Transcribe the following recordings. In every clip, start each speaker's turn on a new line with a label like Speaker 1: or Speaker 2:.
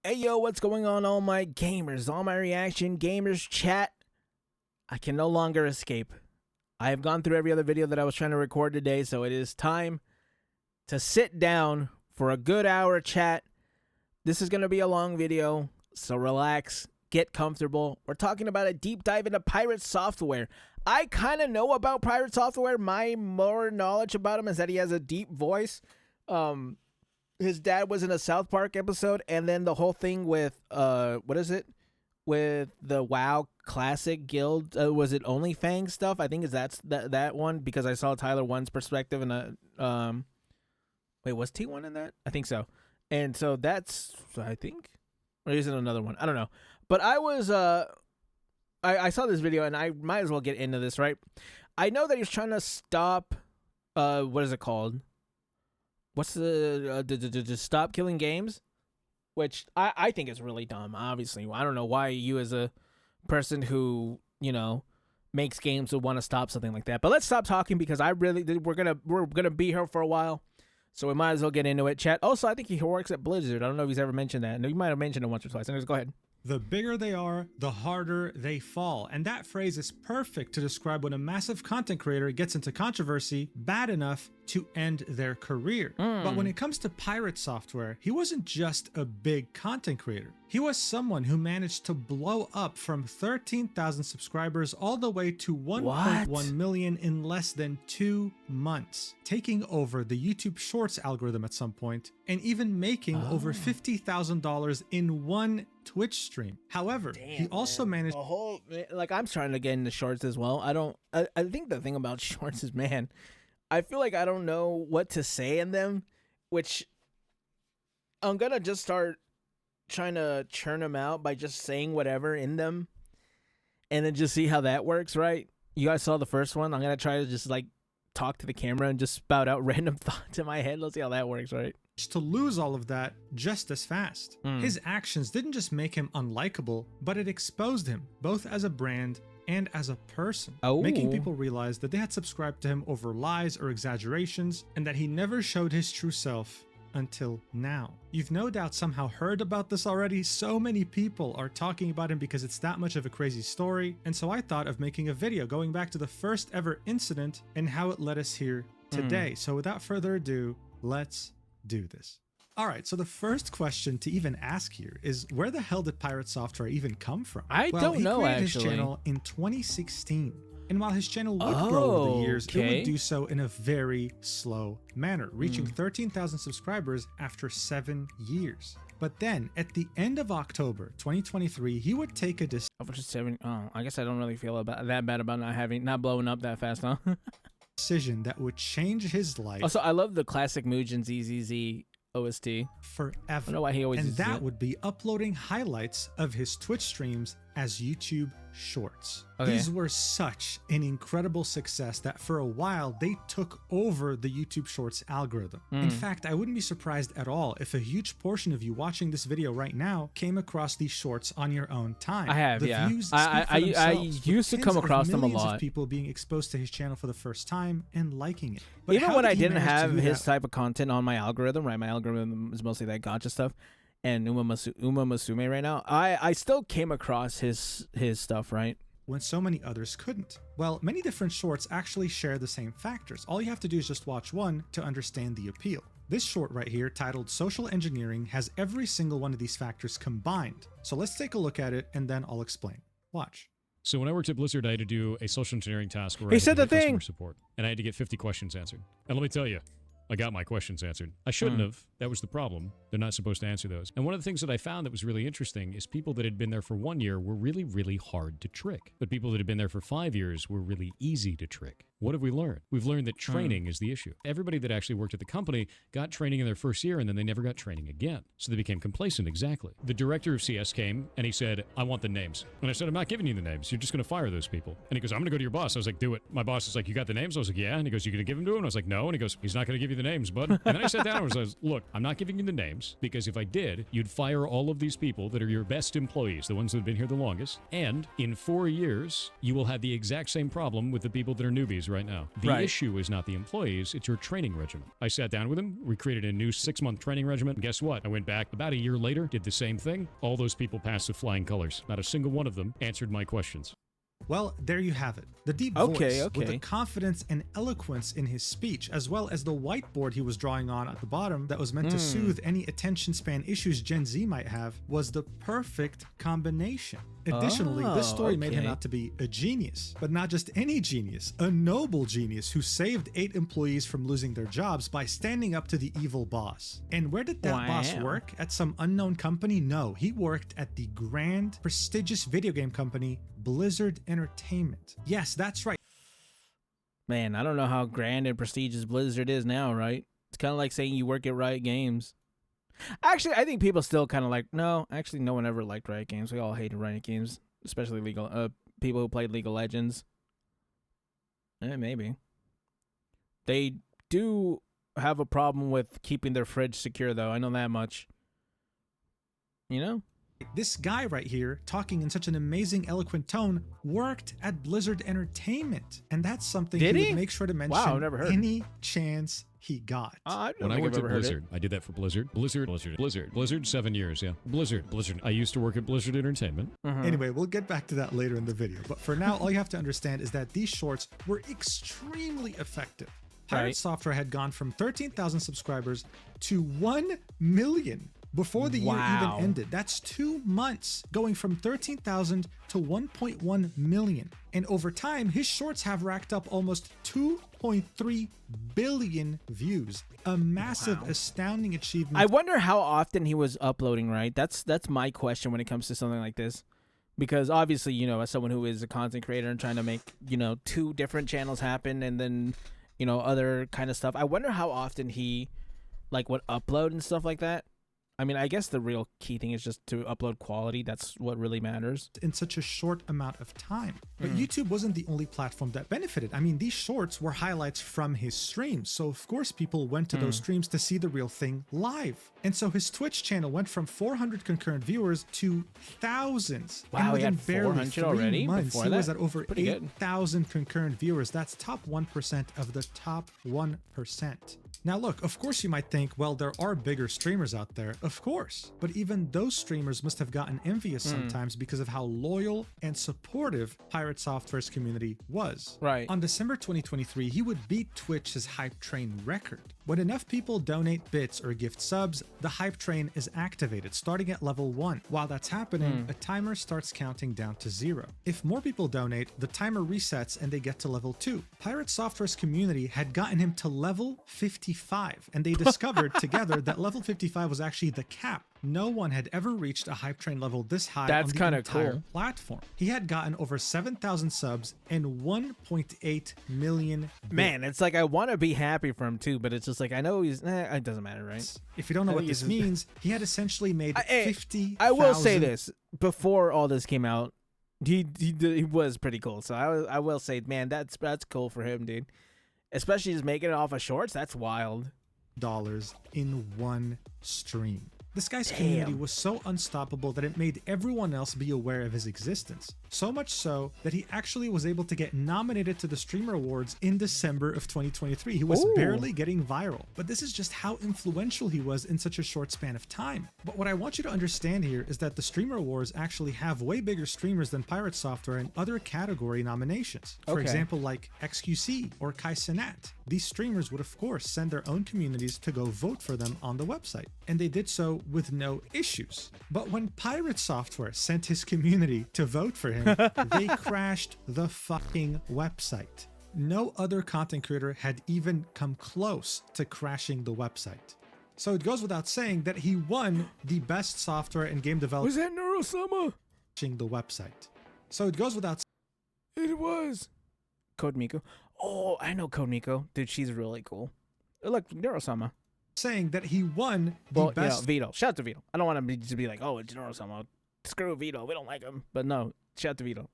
Speaker 1: Hey yo, what's going on, all my gamers, all my reaction gamers chat? I can no longer escape. I have gone through every other video that I was trying to record today, so it is time to sit down for a good hour chat. This is going to be a long video, so relax, get comfortable. We're talking about a deep dive into PirateSoftware. I kind of know about PirateSoftware. My more knowledge about him is that he has a deep voice. His dad was in a South Park episode, and then the whole thing with what is it with the WoW Classic Guild? Was it OnlyFang stuff? I think that's that one, because I saw Tyler One's perspective in a wait, was T1 in that? I think so. And so that's, I think, or is it another one? I don't know. But I was I saw this video, and I might as well get into this, right? I know that he's trying to stop what is it called? What's the stop killing games, which I think is really dumb. Obviously, I don't know why you, as a person who makes games, would want to stop something like that. But let's stop talking, because we're gonna be here for a while, so we might as well get into it. Chat. Also, I think he works at Blizzard. I don't know if he's ever mentioned that. No, you might have mentioned it once or twice. Anyways, go ahead.
Speaker 2: The bigger they are, the harder they fall. And that phrase is perfect to describe when a massive content creator gets into controversy bad enough to end their career. But when it comes to PirateSoftware, he wasn't just a big content creator. He was someone who managed to blow up from 13,000 subscribers all the way to 1.1 million in less than 2 months, taking over the YouTube Shorts algorithm at some point, and even making over $50,000 in one Twitch stream. However, he also managed
Speaker 1: a whole, like, I'm trying to get into shorts as well. I think the thing about shorts is, man, I feel like I don't know what to say in them, which I'm gonna just start trying to churn them out by just saying whatever in them, and then just see how that works, right? You guys saw the first one. I'm gonna try to just like talk to the camera and just spout out random thoughts in my head. Let's see how that works, right?
Speaker 2: To lose all of that just as fast. His actions didn't just make him unlikable, but it exposed him both as a brand and as a person, making people realize that they had subscribed to him over lies or exaggerations, and that he never showed his true self until now. You've no doubt somehow heard about this already. So many people are talking about him because it's that much of a crazy story, and so I thought of making a video going back to the first ever incident and how it led us here today. So without further ado, let's do this. All right, so the first question to even ask here is, where the hell did PirateSoftware even come from?
Speaker 1: I don't know,
Speaker 2: he created
Speaker 1: actually.
Speaker 2: his channel in 2016. And while his channel would grow over the years, it would do so in a very slow manner, reaching 13,000 subscribers after 7 years. But then, at the end of October 2023, he would take a
Speaker 1: decision. I guess I don't really feel that bad about not blowing up that fast, huh?
Speaker 2: decision that would change his life.
Speaker 1: Also, I love the classic Mujin ZZZ OST.
Speaker 2: Forever.
Speaker 1: I don't know why he always
Speaker 2: and
Speaker 1: uses
Speaker 2: that
Speaker 1: it.
Speaker 2: would be uploading highlights of his Twitch streams as YouTube Shorts. These were such an incredible success that for a while they took over the YouTube Shorts algorithm. In fact, I wouldn't be surprised at all if a huge portion of you watching this video right now came across these shorts on your own time.
Speaker 1: I have,
Speaker 2: the views
Speaker 1: I used to come across them a lot.
Speaker 2: Of people being exposed to his channel for the first time and liking it.
Speaker 1: But even when I didn't have his type of content on my algorithm, right? My algorithm is mostly that gotcha stuff and Uma Musume right now. I still came across his stuff, right?
Speaker 2: When so many others couldn't. Well, many different shorts actually share the same factors. All you have to do is just watch one to understand the appeal. This short right here, titled Social Engineering, has every single one of these factors combined. So let's take a look at it and then I'll explain. Watch.
Speaker 3: So when I worked at Blizzard, I had to do a social engineering task where
Speaker 1: He
Speaker 3: I had
Speaker 1: said
Speaker 3: to
Speaker 1: the
Speaker 3: do
Speaker 1: thing.
Speaker 3: customer support, and I had to get 50 questions answered. And let me tell you, I got my questions answered. I shouldn't have. That was the problem. They're not supposed to answer those. And one of the things that I found that was really interesting is people that had been there for 1 year were really, really hard to trick. But people that had been there for 5 years were really easy to trick. What have we learned? We've learned that training is the issue. Everybody that actually worked at the company got training in their first year, and then they never got training again. So they became complacent, exactly. The director of CS came, and he said, I want the names. And I said, I'm not giving you the names. You're just going to fire those people. And he goes, I'm going to go to your boss. I was like, do it. My boss is like, you got the names? I was like, yeah. And he goes, you going to give them to him? I was like, no. And he goes, he's not going to give you the names, bud. And then I sat down and I was like, look, I'm not giving you the names. games, because if I did, you'd fire all of these people that are your best employees, the ones that have been here the longest, and in 4 years, you will have the exact same problem with the people that are newbies right now. The issue is not the employees, it's your training regimen. I sat down with him, we created a new 6-month training regimen, and guess what? I went back about a year later, did the same thing. All those people passed with flying colors. Not a single one of them answered my questions.
Speaker 2: Well, there you have it. The deep voice with the confidence and eloquence in his speech, as well as the whiteboard he was drawing on at the bottom that was meant to soothe any attention span issues Gen Z might have, was the perfect combination. Additionally, this story made him out to be a genius, but not just any genius, a noble genius who saved 8 employees from losing their jobs by standing up to the evil boss. And where did that boss work? At some unknown company? No, he worked at the grand, prestigious video game company, Blizzard Entertainment. Yes, that's right.
Speaker 1: Man, I don't know how grand and prestigious Blizzard is now, right? It's kind of like saying you work at Riot Games. Actually, I think people still kind of like, no, actually no one ever liked Riot Games. We all hated Riot Games, especially people who played League of Legends. Maybe. They do have a problem with keeping their fridge secure, though. I know that much. You know?
Speaker 2: This guy right here, talking in such an amazing, eloquent tone, worked at Blizzard Entertainment. And that's something he would make sure to mention any chance he got.
Speaker 3: When I worked at Blizzard, I did that for Blizzard. Blizzard, 7 years, yeah. Blizzard. I used to work at Blizzard Entertainment.
Speaker 2: Anyway, we'll get back to that later in the video. But for now, all you have to understand is that these shorts were extremely effective. PirateSoftware had gone from 13,000 subscribers to 1 million before the year even ended. That's 2 months, going from 13,000 to 1.1 million. And over time, his shorts have racked up almost 2.3 billion views. A massive, astounding achievement.
Speaker 1: I wonder how often he was uploading, right? That's my question when it comes to something like this. Because obviously, you know, as someone who is a content creator and trying to make, you know, 2 different channels happen and then, you know, other kind of stuff, I wonder how often he, like, would upload and stuff like that. I mean, I guess the real key thing is just to upload quality. That's what really matters.
Speaker 2: In such a short amount of time. But YouTube wasn't the only platform that benefited. I mean, these shorts were highlights from his streams. So, of course, people went to those streams to see the real thing live. And so his Twitch channel went from 400 concurrent viewers to thousands.
Speaker 1: Wow, he had 400 already?
Speaker 2: Months, he was at over 8,000 concurrent viewers. That's top 1% of the top 1%. Now look, of course you might think, well, there are bigger streamers out there, of course, but even those streamers must have gotten envious sometimes because of how loyal and supportive PirateSoftware's community was.
Speaker 1: Right.
Speaker 2: On December 2023, he would beat Twitch's hype train record. When enough people donate bits or gift subs, the hype train is activated, starting at level 1. While that's happening, a timer starts counting down to 0. If more people donate, the timer resets and they get to level 2. PirateSoftware's community had gotten him to level 55, and they discovered together that level 55 was actually the cap. No one had ever reached a hype train level this high on the entire platform. He had gotten over 7,000 subs and 1.8 million bits.
Speaker 1: Man, it's like I want to be happy for him too, but it's just like I know he's. It doesn't matter, right?
Speaker 2: If you don't know what this means, he had essentially made 50,000.
Speaker 1: I will say this: before all this came out, he was pretty cool. So I will say, man, that's cool for him, dude. Especially just making it off of shorts. That's wild.
Speaker 2: Dollars in one stream. This guy's community was so unstoppable that it made everyone else be aware of his existence. So much so that he actually was able to get nominated to the Streamer Awards in December of 2023. He was barely getting viral. But this is just how influential he was in such a short span of time. But what I want you to understand here is that the Streamer Awards actually have way bigger streamers than PirateSoftware in other category nominations. For example, like XQC or Kai Cenat. These streamers would of course send their own communities to go vote for them on the website. And they did so with no issues. But when PirateSoftware sent his community to vote for him, they crashed the fucking website. No other content creator had even come close to crashing the website. So it goes without saying that he won the best software and game development.
Speaker 1: Was that Neurosama?
Speaker 2: Crashing the website. So it goes without
Speaker 1: saying. It was. Code Miko. Oh, I know Code Miko. Dude, she's really cool. Look, Neurosama.
Speaker 2: Saying that he won the best.
Speaker 1: Vito. Shout out to Vito. I don't want to just be like, oh, it's Neurosama. Screw Vito. We don't like him. But no, shout out to Vito.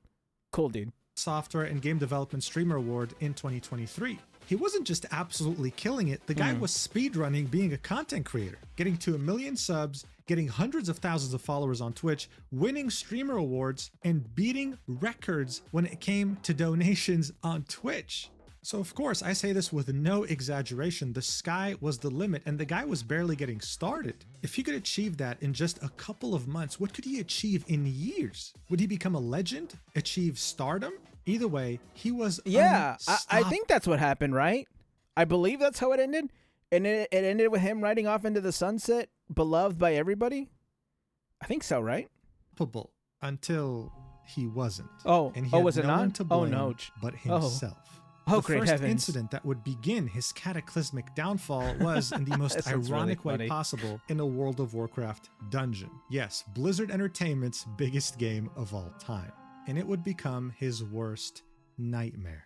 Speaker 1: Cool dude.
Speaker 2: Software and Game Development Streamer Award in 2023. he wasn't just absolutely killing it. The guy was speedrunning being a content creator, getting to 1 million subs, getting hundreds of thousands of followers on Twitch, winning streamer awards, and beating records when it came to donations on Twitch. So of course, I say this with no exaggeration, the sky was the limit and the guy was barely getting started. If he could achieve that in just a couple of months, what could he achieve in years? Would he become a legend? Achieve stardom? Either way, he was
Speaker 1: I think that's what happened, right? I believe that's how it ended. And it ended with him riding off into the sunset, beloved by everybody. I think so, right?
Speaker 2: Until he wasn't.
Speaker 1: Oh,
Speaker 2: and he
Speaker 1: was it not?
Speaker 2: To blame
Speaker 1: no.
Speaker 2: But himself.
Speaker 1: Oh,
Speaker 2: the
Speaker 1: great
Speaker 2: first
Speaker 1: heavens.
Speaker 2: incident that would begin his cataclysmic downfall was, in the most ironic way possible, in a World of Warcraft dungeon. Yes, Blizzard Entertainment's biggest game of all time. And it would become his worst nightmare.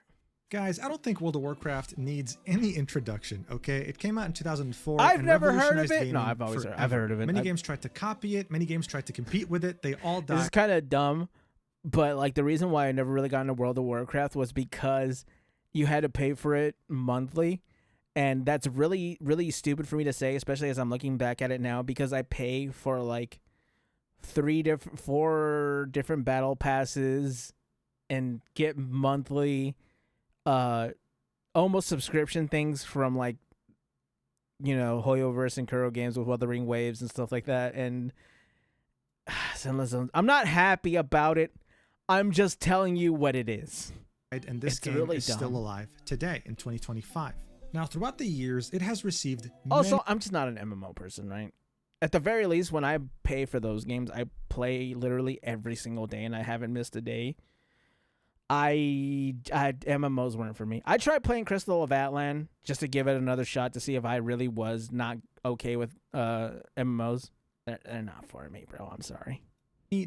Speaker 2: Guys, I don't think World of Warcraft needs any introduction, okay? It came out in 2004.
Speaker 1: I've never heard of it. No, I've heard of it.
Speaker 2: Many games tried to copy it. Many games tried to compete with it. They all died.
Speaker 1: This is kind of dumb, but like the reason why I never really got into World of Warcraft was because you had to pay for it monthly, and that's really, really stupid for me to say, especially as I'm looking back at it now, because I pay for like 4 different battle passes and get monthly almost subscription things from like, you know, Hoyoverse and Kuro Games with Wuthering Waves and stuff like that. And I'm not happy about it. I'm just telling you what it is.
Speaker 2: And this game is still alive today in 2025. Now, throughout the years, it has received
Speaker 1: Also, I'm just not an MMO person, right? At the very least, when I pay for those games, I play literally every single day, and I haven't missed a day. MMOs weren't for me. I tried playing Crystal of Atlan just to give it another shot to see if I really was not okay with MMOs. They're not for me, bro. I'm sorry.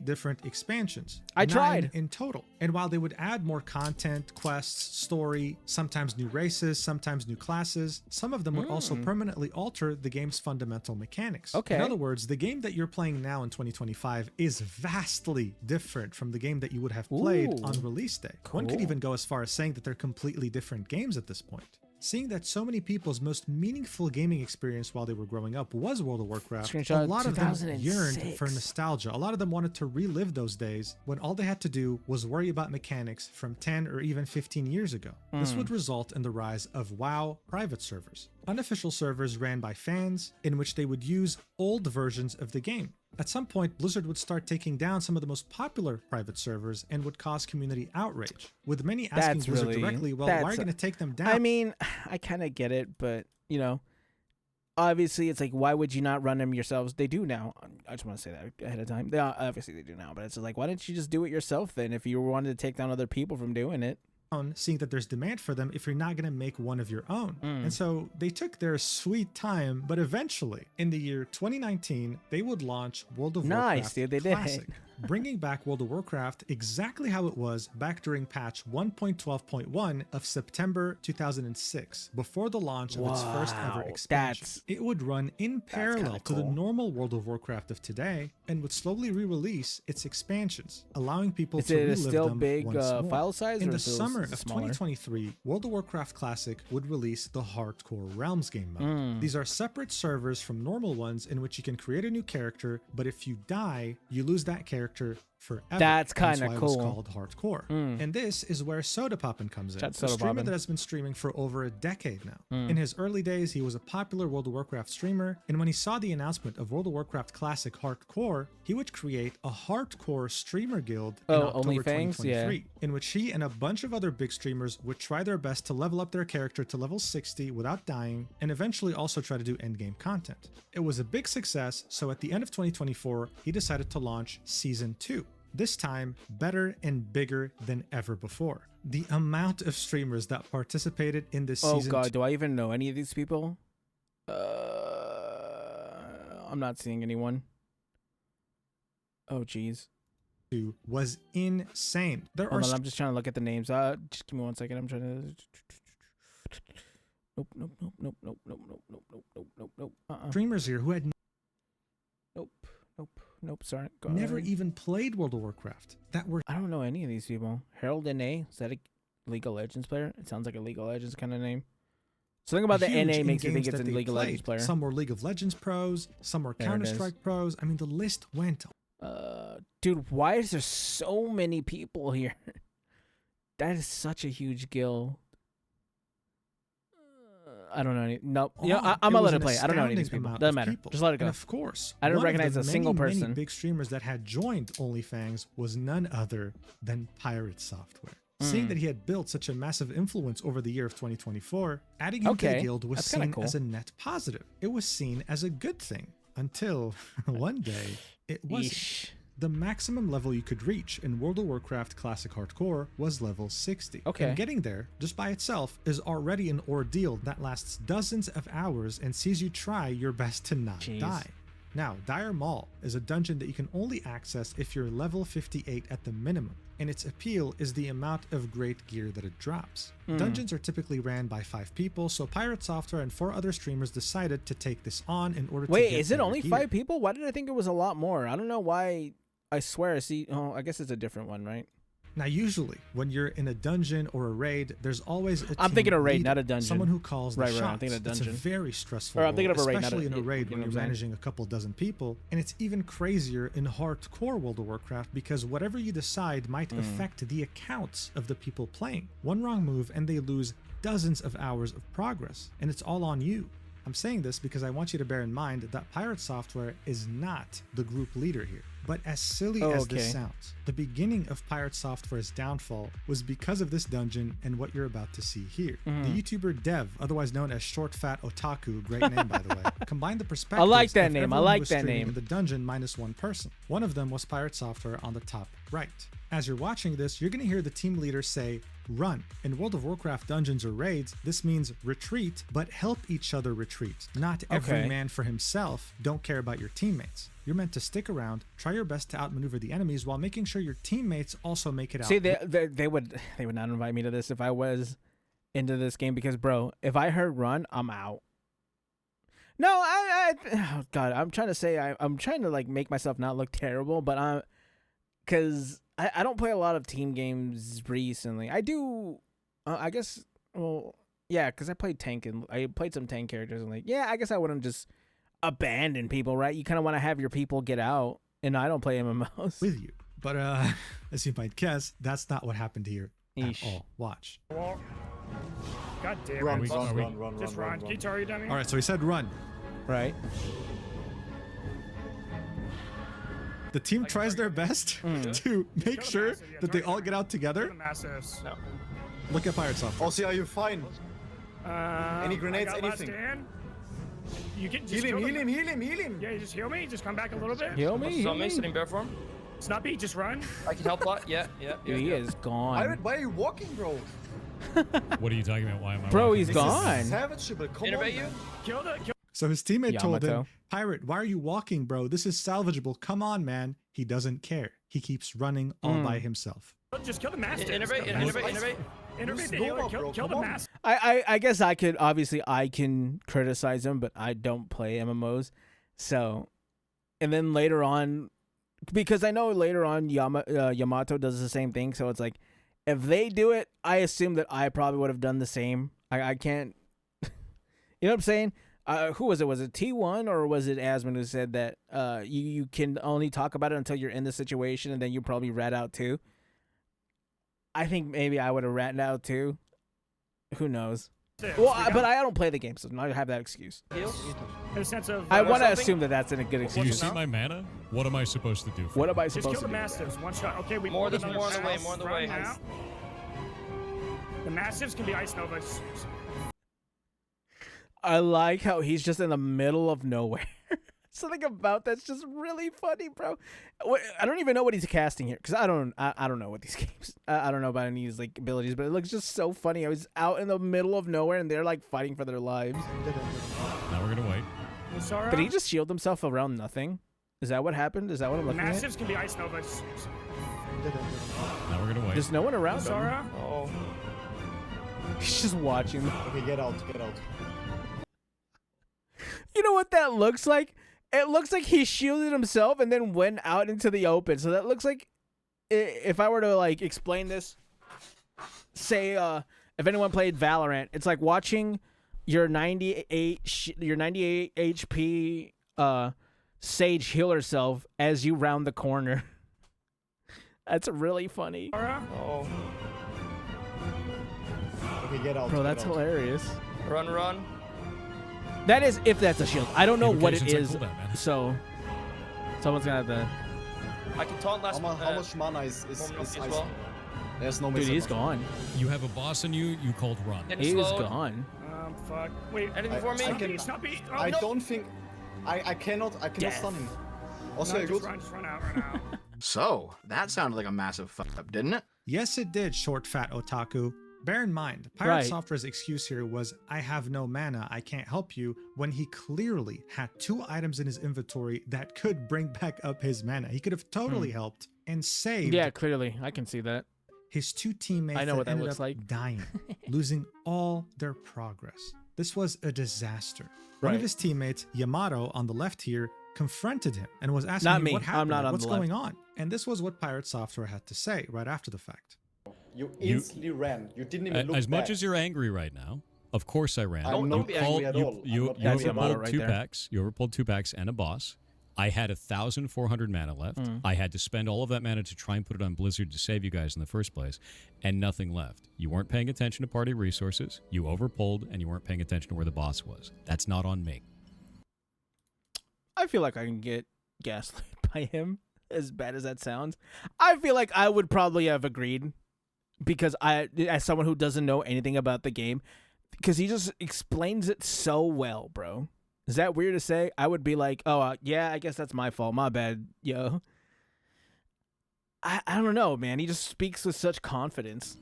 Speaker 2: Different expansions.
Speaker 1: I tried
Speaker 2: 9 in total. And while they would add more content, quests, story, sometimes new races, sometimes new classes, some of them would also permanently alter the game's fundamental mechanics.
Speaker 1: Okay.
Speaker 2: In other words, the game that you're playing now in 2025 is vastly different from the game that you would have played on release day.
Speaker 1: Cool.
Speaker 2: One could even go as far as saying that they're completely different games at this point. Seeing that so many people's most meaningful gaming experience while they were growing up was World of Warcraft,
Speaker 1: Screenshot
Speaker 2: a lot of them
Speaker 1: 2006.
Speaker 2: yearned for nostalgia. A lot of them wanted to relive those days when all they had to do was worry about mechanics from 10 or even 15 years ago. This would result in the rise of WoW private servers. Unofficial servers ran by fans in which they would use old versions of the game. At some point, Blizzard would start taking down some of the most popular private servers and would cause community outrage, with many asking Blizzard directly, well, why are you going to take them down?
Speaker 1: I mean, I kind of get it, but, you know, obviously it's like, why would you not run them yourselves? They do now. I just want to say that ahead of time. Obviously they do now, but it's like, why didn't you just do it yourself then if you wanted to take down other people from doing it?
Speaker 2: Seeing that there's demand for them if you're not going to make one of your own. And so they took their sweet time, but eventually in the year 2019, they would launch World of Warcraft Classic, bringing back World of Warcraft exactly how it was back during patch 1.12.1 of September 2006, before the launch of its first ever expansion. It would run in parallel to the normal World of Warcraft of today and would slowly re-release its expansions, allowing people to relive them once more.
Speaker 1: File size?
Speaker 2: In the summer of 2023, World of Warcraft Classic would release the Hardcore Realms game mode. These are separate servers from normal ones in which you can create a new character, but if you die, you lose that character forever.
Speaker 1: That's kind of cool.
Speaker 2: It's called Hardcore. And this is where Soda Poppin comes in, a streamer that has been streaming for over a decade now. In his early days, he was a popular World of Warcraft streamer, and when he saw the announcement of World of Warcraft Classic Hardcore, he would create a Hardcore streamer guild in October 2023, in which he and a bunch of other big streamers would try their best to level up their character to level 60 without dying, and eventually also try to do endgame content. It was a big success, so at the end of 2024, he decided to launch Season 2. This time, better and bigger than ever before. The amount of streamers that participated in this season.
Speaker 1: Oh god, do I even know any of these people? I'm not seeing anyone. Oh jeez.
Speaker 2: Was insane.
Speaker 1: Hold on, I'm just trying to look at the names. Just give me 1 second. I'm trying to. Nope.
Speaker 2: Streamers here who had
Speaker 1: Nope. Sorry.
Speaker 2: Never even played World of Warcraft.
Speaker 1: I don't know any of these people. Harold N.A. Is that a League of Legends player? It sounds like a League of Legends kind of name. Something about the
Speaker 2: huge
Speaker 1: NA
Speaker 2: in
Speaker 1: makes me think
Speaker 2: games
Speaker 1: it's
Speaker 2: that
Speaker 1: a
Speaker 2: they
Speaker 1: League of Legends
Speaker 2: played.
Speaker 1: player.
Speaker 2: Some were League of Legends pros, some were Counter-Strike pros. I mean, the list went.
Speaker 1: Dude, why is there so many people here? That is such a huge guild. I don't know any. Nope. Yeah, I'm gonna let it play. I don't know any of these people. Doesn't matter. Just let it go.
Speaker 2: And of course,
Speaker 1: I didn't recognize a
Speaker 2: many,
Speaker 1: single person.
Speaker 2: Many big streamers that had joined OnlyFans was none other than PirateSoftware. Seeing that he had built such a massive influence over the year of 2024, adding him to the guild was seen as a net positive. It was seen as a good thing until one day it wasn't. The maximum level you could reach in World of Warcraft Classic Hardcore was level 60. And getting there, just by itself, is already an ordeal that lasts dozens of hours and sees you try your best to not die. Now, Dire Maul is a dungeon that you can only access if you're level 58 at the minimum, and its appeal is the amount of great gear that it drops. Dungeons are typically ran by 5 people, so PirateSoftware and 4 other streamers decided to take this on in order to get
Speaker 1: is it only
Speaker 2: gear.
Speaker 1: 5 people? Why did I think it was a lot more? I don't know why. I swear I see. Oh, I guess it's a different one, right?
Speaker 2: Now, usually, when you're in a dungeon or a raid, there's always a
Speaker 1: I'm thinking a raid,
Speaker 2: leader,
Speaker 1: not a dungeon.
Speaker 2: Someone who calls the shots.
Speaker 1: I'm thinking a dungeon.
Speaker 2: It's a very stressful
Speaker 1: I'm thinking
Speaker 2: role,
Speaker 1: of a raid, not
Speaker 2: especially
Speaker 1: a,
Speaker 2: in a raid
Speaker 1: you
Speaker 2: when
Speaker 1: know
Speaker 2: you're managing a couple dozen people. And it's even crazier in hardcore World of Warcraft because whatever you decide might affect the accounts of the people playing. One wrong move and they lose dozens of hours of progress, and it's all on you. I'm saying this because I want you to bear in mind that PirateSoftware is not the group leader here. But as silly as this sounds, the beginning of PirateSoftware's downfall was because of this dungeon and what you're about to see here. The YouTuber Dev, otherwise known as Short Fat Otaku, great name by the way, combined the perspectives
Speaker 1: I like that
Speaker 2: of
Speaker 1: name. I
Speaker 2: everyone who
Speaker 1: like
Speaker 2: was
Speaker 1: that
Speaker 2: streaming
Speaker 1: name.
Speaker 2: in the dungeon minus one person. One of them was PirateSoftware on the top right. As you're watching this, you're going to hear the team leader say, run. In World of Warcraft dungeons or raids, this means retreat, but help each other retreat. Not every man for himself. Don't care about your teammates. You're meant to stick around, try your best to outmaneuver the enemies while making sure your teammates also make it out.
Speaker 1: See, they would not invite me to this if I was into this game because, bro, if I heard run, I'm out. No, oh God, I'm trying to say I'm trying to like make myself not look terrible, but because I don't play a lot of team games recently. I do, I guess. Well, yeah, because I played tank and I played some tank characters and like, yeah, I guess I wouldn't just abandon people, right? You kind of want to have your people get out, and I don't play MMOs
Speaker 2: with you. But as you might guess, that's not what happened here at all. Watch.
Speaker 4: God damn it.
Speaker 2: Run.
Speaker 4: Just run. Guitar, are you dummy?
Speaker 2: All right, so he said run.
Speaker 1: Right.
Speaker 2: The team tries their best to make sure that they all get out together.
Speaker 4: No.
Speaker 2: Look at PirateSoftware.
Speaker 5: Oh, see how you fine. Any grenades, anything.
Speaker 4: You can
Speaker 5: just heal him.
Speaker 4: Yeah, you just heal me. Just come back a little bit.
Speaker 1: Heal me.
Speaker 6: Sitting bear form.
Speaker 4: Snuppy, just run.
Speaker 6: I can help a lot. Yeah.
Speaker 1: Dude, he is gone.
Speaker 5: Why are you walking, bro?
Speaker 3: What are you talking about? Why am I?
Speaker 1: Bro,
Speaker 3: walking?
Speaker 1: he's gone.
Speaker 5: Savage, but come
Speaker 6: Innovate
Speaker 5: on,
Speaker 6: you.
Speaker 4: Kill the.
Speaker 2: So his teammate told him,
Speaker 1: Yamato.
Speaker 2: Pirate, why are you walking, bro? This is salvageable. Come on, man. He doesn't care. He keeps running all by himself.
Speaker 4: Just kill the master.
Speaker 6: Innovate.
Speaker 4: Innovate the healer. Kill the master.
Speaker 1: I guess I could, obviously I can criticize him, but I don't play MMOs. So, and then later on, because I know later on Yamato does the same thing. So it's like, if they do it, I assume that I probably would have done the same. I can't, you know what I'm saying? Who was it? Was it T1 or was it Asmund who said that you can only talk about it until you're in the situation and then you probably rat out too? I think maybe I would have ratted out too. Who knows? Well, but I don't play the game, so I have that excuse.
Speaker 4: In a sense of,
Speaker 1: I want to assume that that's a good excuse.
Speaker 3: Do you see my mana? What am I supposed to do?
Speaker 1: What am I
Speaker 4: just
Speaker 1: supposed
Speaker 4: kill
Speaker 1: to
Speaker 4: the
Speaker 1: do?
Speaker 4: mastiffs. One shot. Okay, we
Speaker 6: More on the way. More on the way.
Speaker 4: Now. The mastiffs can be ice novas.
Speaker 1: I like how he's just in the middle of nowhere. Something about that's just really funny, bro. I don't even know what he's casting here because I don't know what these games. I don't know about any of his like abilities, but it looks just so funny. I was out in the middle of nowhere and they're like fighting for their lives.
Speaker 3: Now we're gonna wait.
Speaker 4: Musara?
Speaker 1: Did he just shield himself around nothing? Is that what happened? Is that what I'm looking at?
Speaker 4: Mastiffs can be ice novas.
Speaker 3: Now we're gonna wait.
Speaker 1: There's no one around him.
Speaker 4: Musara?
Speaker 6: Oh.
Speaker 1: He's just watching.
Speaker 5: Okay, get out.
Speaker 1: You know what that looks like? It looks like he shielded himself and then went out into the open. So that looks like, if I were to like explain this, say if anyone played Valorant, it's like watching your 98 HP Sage heal herself as you round the corner. That's really funny.
Speaker 6: Oh.
Speaker 5: Okay, get out.
Speaker 1: Bro, that's hilarious.
Speaker 6: Run, run.
Speaker 1: That is if that's a shield. I don't know what it
Speaker 3: Invocations
Speaker 1: is.
Speaker 3: are cooldown, man.
Speaker 1: So someone's gonna have to.
Speaker 6: I can taunt last.
Speaker 5: How much mana is
Speaker 6: as
Speaker 5: ice?
Speaker 6: well.
Speaker 5: There's no
Speaker 1: Dude,
Speaker 5: missing.
Speaker 1: he's gone.
Speaker 3: You have a boss in you. You called run.
Speaker 6: Getting
Speaker 1: He's
Speaker 6: slowed.
Speaker 1: gone.
Speaker 4: Fuck. Wait.
Speaker 6: Anything for me?
Speaker 4: Stop me. Oh,
Speaker 5: I
Speaker 4: no.
Speaker 5: don't think. I cannot
Speaker 1: Death.
Speaker 5: stun him. Also,
Speaker 4: No,
Speaker 5: you're
Speaker 4: just
Speaker 5: good.
Speaker 4: run out right now.
Speaker 7: So, that sounded like a massive fuck up, didn't it?
Speaker 2: Yes, it did, short fat otaku. Bear in mind,
Speaker 1: Right.
Speaker 2: PirateSoftware's excuse here was, I have no mana, I can't help you, when he clearly had 2 items in his inventory that could bring back up his mana. He could have totally helped and saved
Speaker 1: Yeah, clearly, I can see that.
Speaker 2: his 2 teammates
Speaker 1: I know what that
Speaker 2: ended
Speaker 1: looks
Speaker 2: up
Speaker 1: like.
Speaker 2: dying, losing all their progress. This was a disaster. One
Speaker 1: Right.
Speaker 2: of his teammates, Yamato, on the left here, confronted him and was asking
Speaker 1: Not
Speaker 2: him
Speaker 1: me.
Speaker 2: what
Speaker 1: I'm
Speaker 2: happened,
Speaker 1: not on
Speaker 2: what's
Speaker 1: the left.
Speaker 2: going on. And this was what PirateSoftware had to say right after the fact.
Speaker 5: You instantly ran. You didn't even look
Speaker 3: As much
Speaker 5: back.
Speaker 3: as you're angry right now, of course I ran.
Speaker 5: I'm not angry at all.
Speaker 3: You
Speaker 5: I'm not
Speaker 1: angry.
Speaker 3: overpulled
Speaker 1: Right
Speaker 3: 2
Speaker 1: there.
Speaker 3: packs. You overpulled 2 packs and a boss. I had 1,400 mana left. I had to spend all of that mana to try and put it on Blizzard to save you guys in the first place, and nothing left. You weren't paying attention to party resources. You overpulled, and you weren't paying attention to where the boss was. That's not on me.
Speaker 1: I feel like I can get gaslit by him, as bad as that sounds. I feel like I would probably have agreed because as someone who doesn't know anything about the game, because he just explains it so well, bro. Is that weird to say? I would be like, oh, yeah, I guess that's my fault. My bad, yo. I don't know, man. He just speaks with such confidence.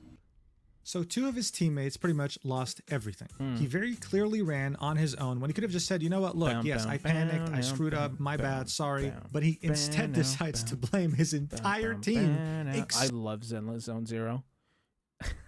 Speaker 2: So 2 of his teammates pretty much lost everything. He very clearly ran on his own when he could have just said, you know what, look, yes, I panicked, I screwed up, my bad, sorry. But he instead decides to blame his entire team.
Speaker 1: I love Zenless Zone Zero.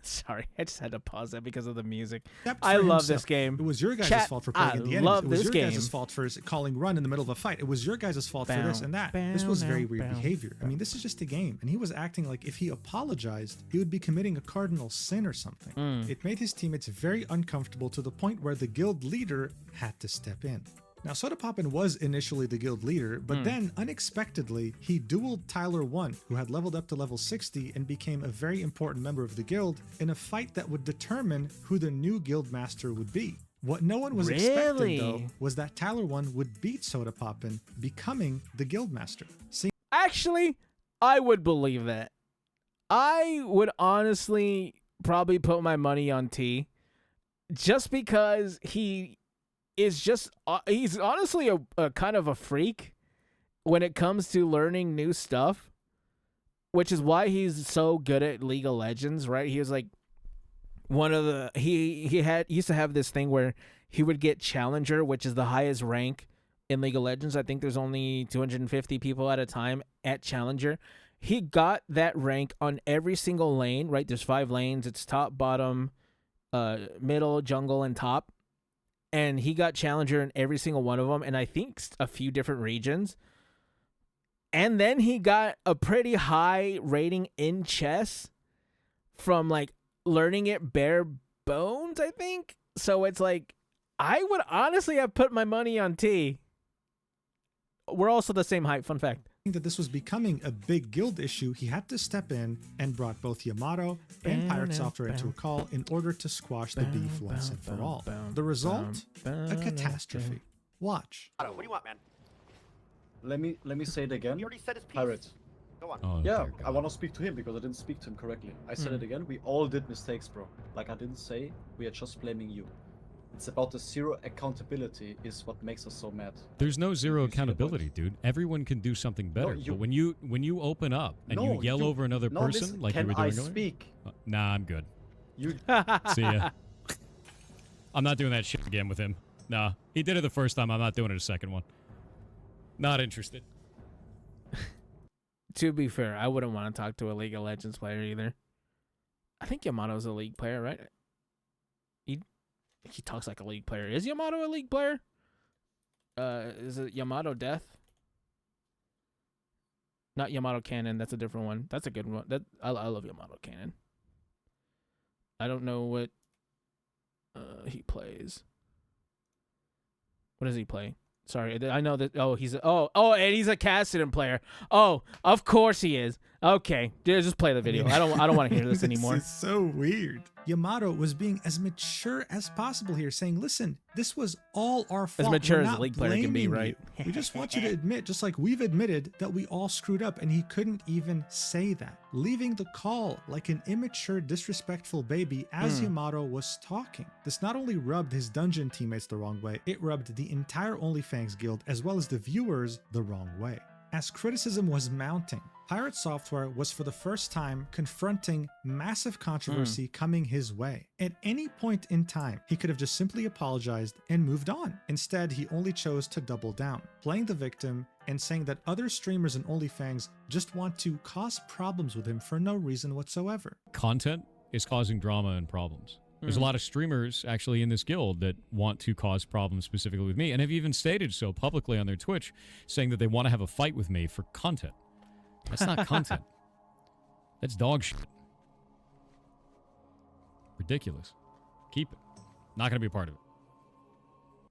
Speaker 1: Sorry, I just had to pause that because of the music.
Speaker 2: Except
Speaker 1: I
Speaker 2: for
Speaker 1: love
Speaker 2: himself.
Speaker 1: this game.
Speaker 2: It was your guys'
Speaker 1: Chat,
Speaker 2: fault for playing
Speaker 1: I
Speaker 2: in the enemies.
Speaker 1: love
Speaker 2: It was
Speaker 1: this
Speaker 2: your
Speaker 1: game.
Speaker 2: guys' fault for calling run in the middle of a fight. It was your guys' fault for this and that. This was very weird behavior. I mean, this is just a game. And he was acting like if he apologized, he would be committing a cardinal sin or something. It made his teammates very uncomfortable to the point where the guild leader had to step in. Now, Soda Poppin was initially the guild leader, but then, unexpectedly, he dueled Tyler 1, who had leveled up to level 60 and became a very important member of the guild in a fight that would determine who the new guild master would be. What no one was expecting, though, was that Tyler 1 would beat Soda Poppin, becoming the guild master.
Speaker 1: Actually, I would believe that. I would honestly probably put my money on T, just because he is just he's honestly a kind of a freak when it comes to learning new stuff, which is why he's so good at League of Legends, right? He was like one of the he used to have this thing where he would get Challenger, which is the highest rank in League of Legends. I think there's only 250 people at a time at Challenger. He got that rank on every single lane, right? There's 5 lanes. It's top, bottom, middle, jungle, and top. And he got Challenger in every single one of them, and I think a few different regions. And then he got a pretty high rating in chess from, like, learning it bare bones, I think. So it's like, I would honestly have put my money on T. We're also the same height, fun fact.
Speaker 2: That this was becoming a big guild issue, he had to step in and brought both Yamato and PirateSoftware into a call in order to squash the beef once and for all. The result? A catastrophe. Watch.
Speaker 8: What do you want, man?
Speaker 5: Let me say it again.
Speaker 8: He already said his piece.
Speaker 5: Pirate.
Speaker 8: Go on.
Speaker 3: Oh,
Speaker 5: Yeah,
Speaker 3: dear
Speaker 5: I
Speaker 3: God.
Speaker 5: want to speak to him because I didn't speak to him correctly. I said it again. We all did mistakes, bro. Like I didn't say, we are just blaming you. It's about the zero accountability is what makes us so mad.
Speaker 3: There's no zero
Speaker 5: You see the
Speaker 3: accountability,
Speaker 5: point?
Speaker 3: dude. Everyone can do something better.
Speaker 5: you-
Speaker 3: But when you open up and you yell over another person
Speaker 5: listen,
Speaker 3: like you
Speaker 5: can
Speaker 3: were doing
Speaker 5: I
Speaker 3: earlier,
Speaker 5: speak?
Speaker 3: nah, I'm good.
Speaker 5: You
Speaker 3: See ya. I'm not doing that shit again with him. Nah, he did it the first time. I'm not doing it a second one. Not interested.
Speaker 1: To be fair, I wouldn't want to talk to a League of Legends player either. I think Yamato's a League player, right? He talks like a League player. Is Yamato a League player? Is it Yamato Death? Not Yamato Cannon. That's a different one. That's a good one. I love Yamato Cannon. I don't know what he plays. What does he play? Sorry, I know that. Oh, and he's a Cassidon player. Oh, of course he is. Okay, just play the video. I don't want to hear this anymore.
Speaker 2: This is so weird. Yamato was being as mature as possible here, saying, listen, this was all our fault.
Speaker 1: As mature
Speaker 2: We're
Speaker 1: as a
Speaker 2: not
Speaker 1: league player can be,
Speaker 2: blaming
Speaker 1: right?
Speaker 2: you. We just want you to admit, just like we've admitted, that we all screwed up, and he couldn't even say that, leaving the call like an immature, disrespectful baby as Yamato was talking. This not only rubbed his dungeon teammates the wrong way, it rubbed the entire OnlyFans guild as well as the viewers the wrong way. As criticism was mounting, PirateSoftware was for the first time confronting massive controversy coming his way. At any point in time, he could have just simply apologized and moved on. Instead, he only chose to double down, playing the victim and saying that other streamers and OnlyFans just want to cause problems with him for no reason whatsoever.
Speaker 3: Content is causing drama and problems. There's a lot of streamers actually in this guild that want to cause problems specifically with me, and have even stated so publicly on their Twitch, saying that they want to have a fight with me for content. That's not content. That's dog shit. Ridiculous. Keep it. Not going to be a part of it.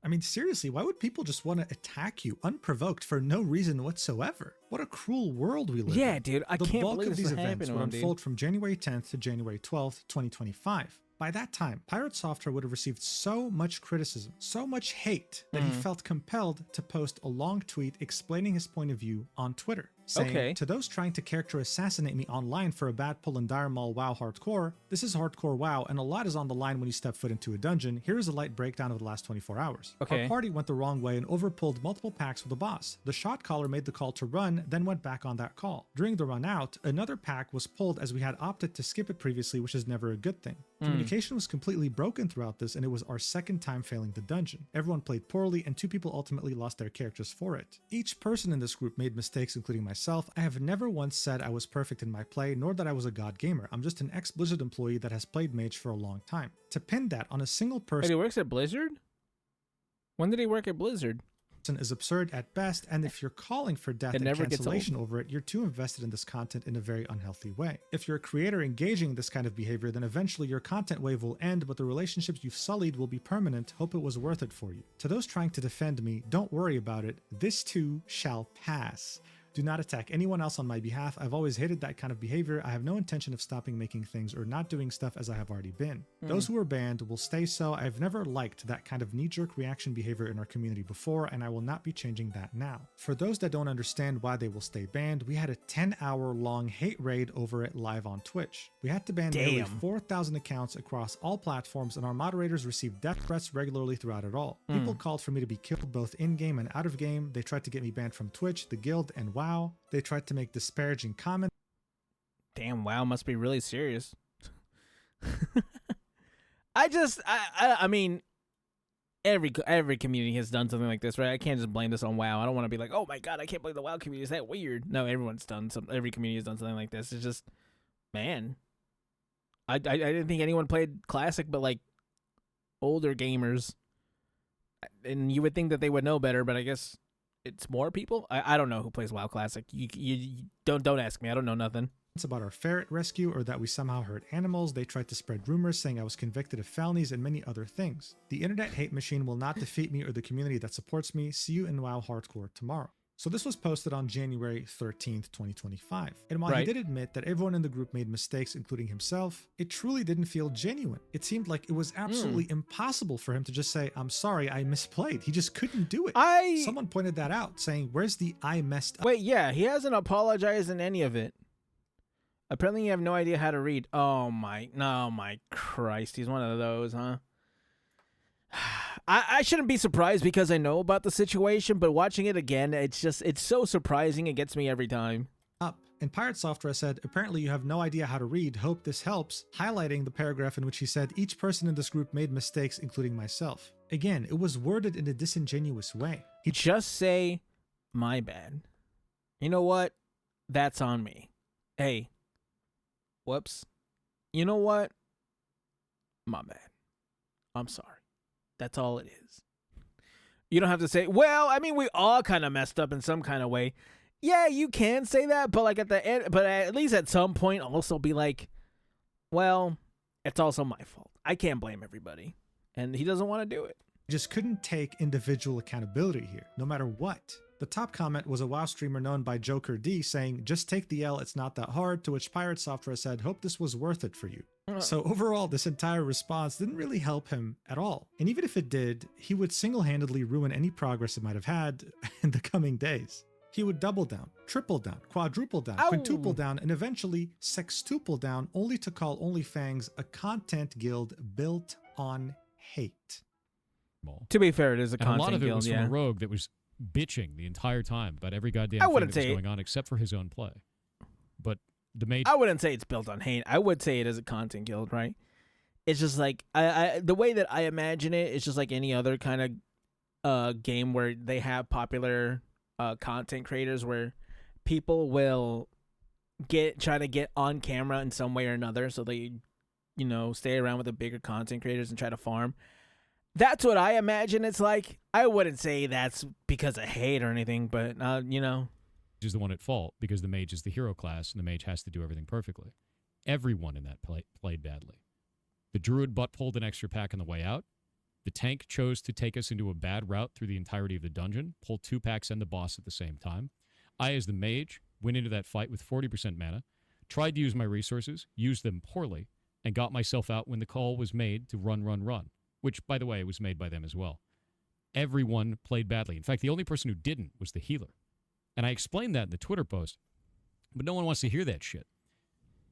Speaker 2: I mean, seriously, why would people just want to attack you unprovoked for no reason whatsoever? What a cruel world we live in.
Speaker 1: Yeah, dude, I can't believe
Speaker 2: of
Speaker 1: this
Speaker 2: these events
Speaker 1: happened,
Speaker 2: would
Speaker 1: dude.
Speaker 2: unfold from January 10th to January 12th, 2025. By that time, PirateSoftware would have received so much criticism, so much hate, that he felt compelled to post a long tweet explaining his point of view on Twitter, saying, to those trying to character assassinate me online for a bad pull in Dire Maul WoW Hardcore, this is Hardcore WoW, and a lot is on the line when you step foot into a dungeon. Here is a light breakdown of the last 24 hours. Our party went the wrong way and overpulled multiple packs with the boss. The shot caller made the call to run, then went back on that call. During the run out, another pack was pulled as we had opted to skip it previously, which is never a good thing. Communication was completely broken throughout this, and it was our second time failing the dungeon. Everyone played poorly, and 2 people ultimately lost their characters for it. Each person in this group made mistakes, including myself. I have never once said I was perfect in my play, nor that I was a god gamer. I'm just an ex-Blizzard employee that has played Mage for a long time. To pin that on a single person—
Speaker 1: Wait, he works at Blizzard? When did he work at Blizzard?
Speaker 2: is absurd at best, and if you're calling for death and cancellation over it, you're too invested in this content in a very unhealthy way. If you're a creator engaging in this kind of behavior, then eventually your content wave will end, but the relationships you've sullied will be permanent. Hope it was worth it for you. To those trying to defend me, don't worry about it. This too shall pass. Do not attack anyone else on my behalf. I've always hated that kind of behavior. I have no intention of stopping making things or not doing stuff as I have already been. Those who are banned will stay so. I've never liked that kind of knee-jerk reaction behavior in our community before, and I will not be changing that now. For those that don't understand why they will stay banned, we had a 10-hour-long hate raid over it live on Twitch. We had to ban nearly 4,000 accounts across all platforms, and our moderators received death threats regularly throughout it all. People called for me to be killed both in-game and out of game. They tried to get me banned from Twitch, the guild, and WoW. They tried to make disparaging comments.
Speaker 1: Damn, WoW must be really serious. I mean, every community has done something like this, right? I can't just blame this on WoW. I don't want to be like, oh my god, I can't believe the WoW community is that weird. No, everyone's done every community has done something like this. It's just, man, I didn't think anyone played Classic, but like older gamers, and you would think that they would know better, but I guess it's more people. I don't know who plays WoW Classic. You don't ask me. I don't know nothing.
Speaker 2: It's about our ferret rescue or that we somehow hurt animals. They tried to spread rumors saying I was convicted of felonies and many other things. The internet hate machine will not defeat me or the community that supports me. See you in WoW Hardcore tomorrow. So this was posted on January 13th, 2025. And while he did admit that everyone in the group made mistakes, including himself, it truly didn't feel genuine. It seemed like it was absolutely impossible for him to just say, I'm sorry, I misplayed. He just couldn't do it. Someone pointed that out, saying, where's the I messed up?
Speaker 1: Wait, yeah, he hasn't apologized in any of it. Apparently you have no idea how to read. Oh my Christ, he's one of those, huh? I shouldn't be surprised because I know about the situation, but watching it again, it's so surprising. It gets me every time.
Speaker 2: And PirateSoftware said, apparently you have no idea how to read. Hope this helps, highlighting the paragraph in which he said each person in this group made mistakes, including myself. Again, it was worded in a disingenuous way.
Speaker 1: He'd just say, my bad. You know what? That's on me. Hey, whoops. You know what? My bad. I'm sorry. That's all it is. You don't have to say, well, I mean, we all kind of messed up in some kind of way. Yeah, you can say that, but like at the end, but at least at some point also be like, well, it's also my fault. I can't blame everybody. And he doesn't want to do it.
Speaker 2: Just couldn't take individual accountability here, no matter what. The top comment was a WoW streamer known by Joker D saying, "Just take the L, it's not that hard," to which PirateSoftware said, "Hope this was worth it for you." So overall, this entire response didn't really help him at all. And even if it did, he would single-handedly ruin any progress it might have had in the coming days. He would double down, triple down, quadruple down, quintuple down, and eventually sextuple down, only to call OnlyFans a content guild built on hate.
Speaker 1: To be fair, it is a
Speaker 3: and
Speaker 1: content
Speaker 3: a lot of it
Speaker 1: guild,
Speaker 3: was from a rogue that was bitching the entire time about every goddamn thing that was going on except for his own play. But the mage...
Speaker 1: I wouldn't say it's built on hate. I would say it is a content guild, right? It's just like the way that I imagine it, it's just like any other kind of game where they have popular content creators where people will try to get on camera in some way or another, so they, you know, stay around with the bigger content creators and try to farm. That's what I imagine it's like. I wouldn't say that's because of hate or anything, but, you know.
Speaker 3: Is the one at fault because the mage is the hero class and the mage has to do everything perfectly. Everyone in that played badly. The druid butt-pulled an extra pack on the way out. The tank chose to take us into a bad route through the entirety of the dungeon, pulled 2 packs and the boss at the same time. I, as the mage, went into that fight with 40% mana, tried to use my resources, used them poorly, and got myself out when the call was made to run, which, by the way, was made by them as well. Everyone played badly. In fact, the only person who didn't was the healer. And I explained that in the Twitter post, but no one wants to hear that shit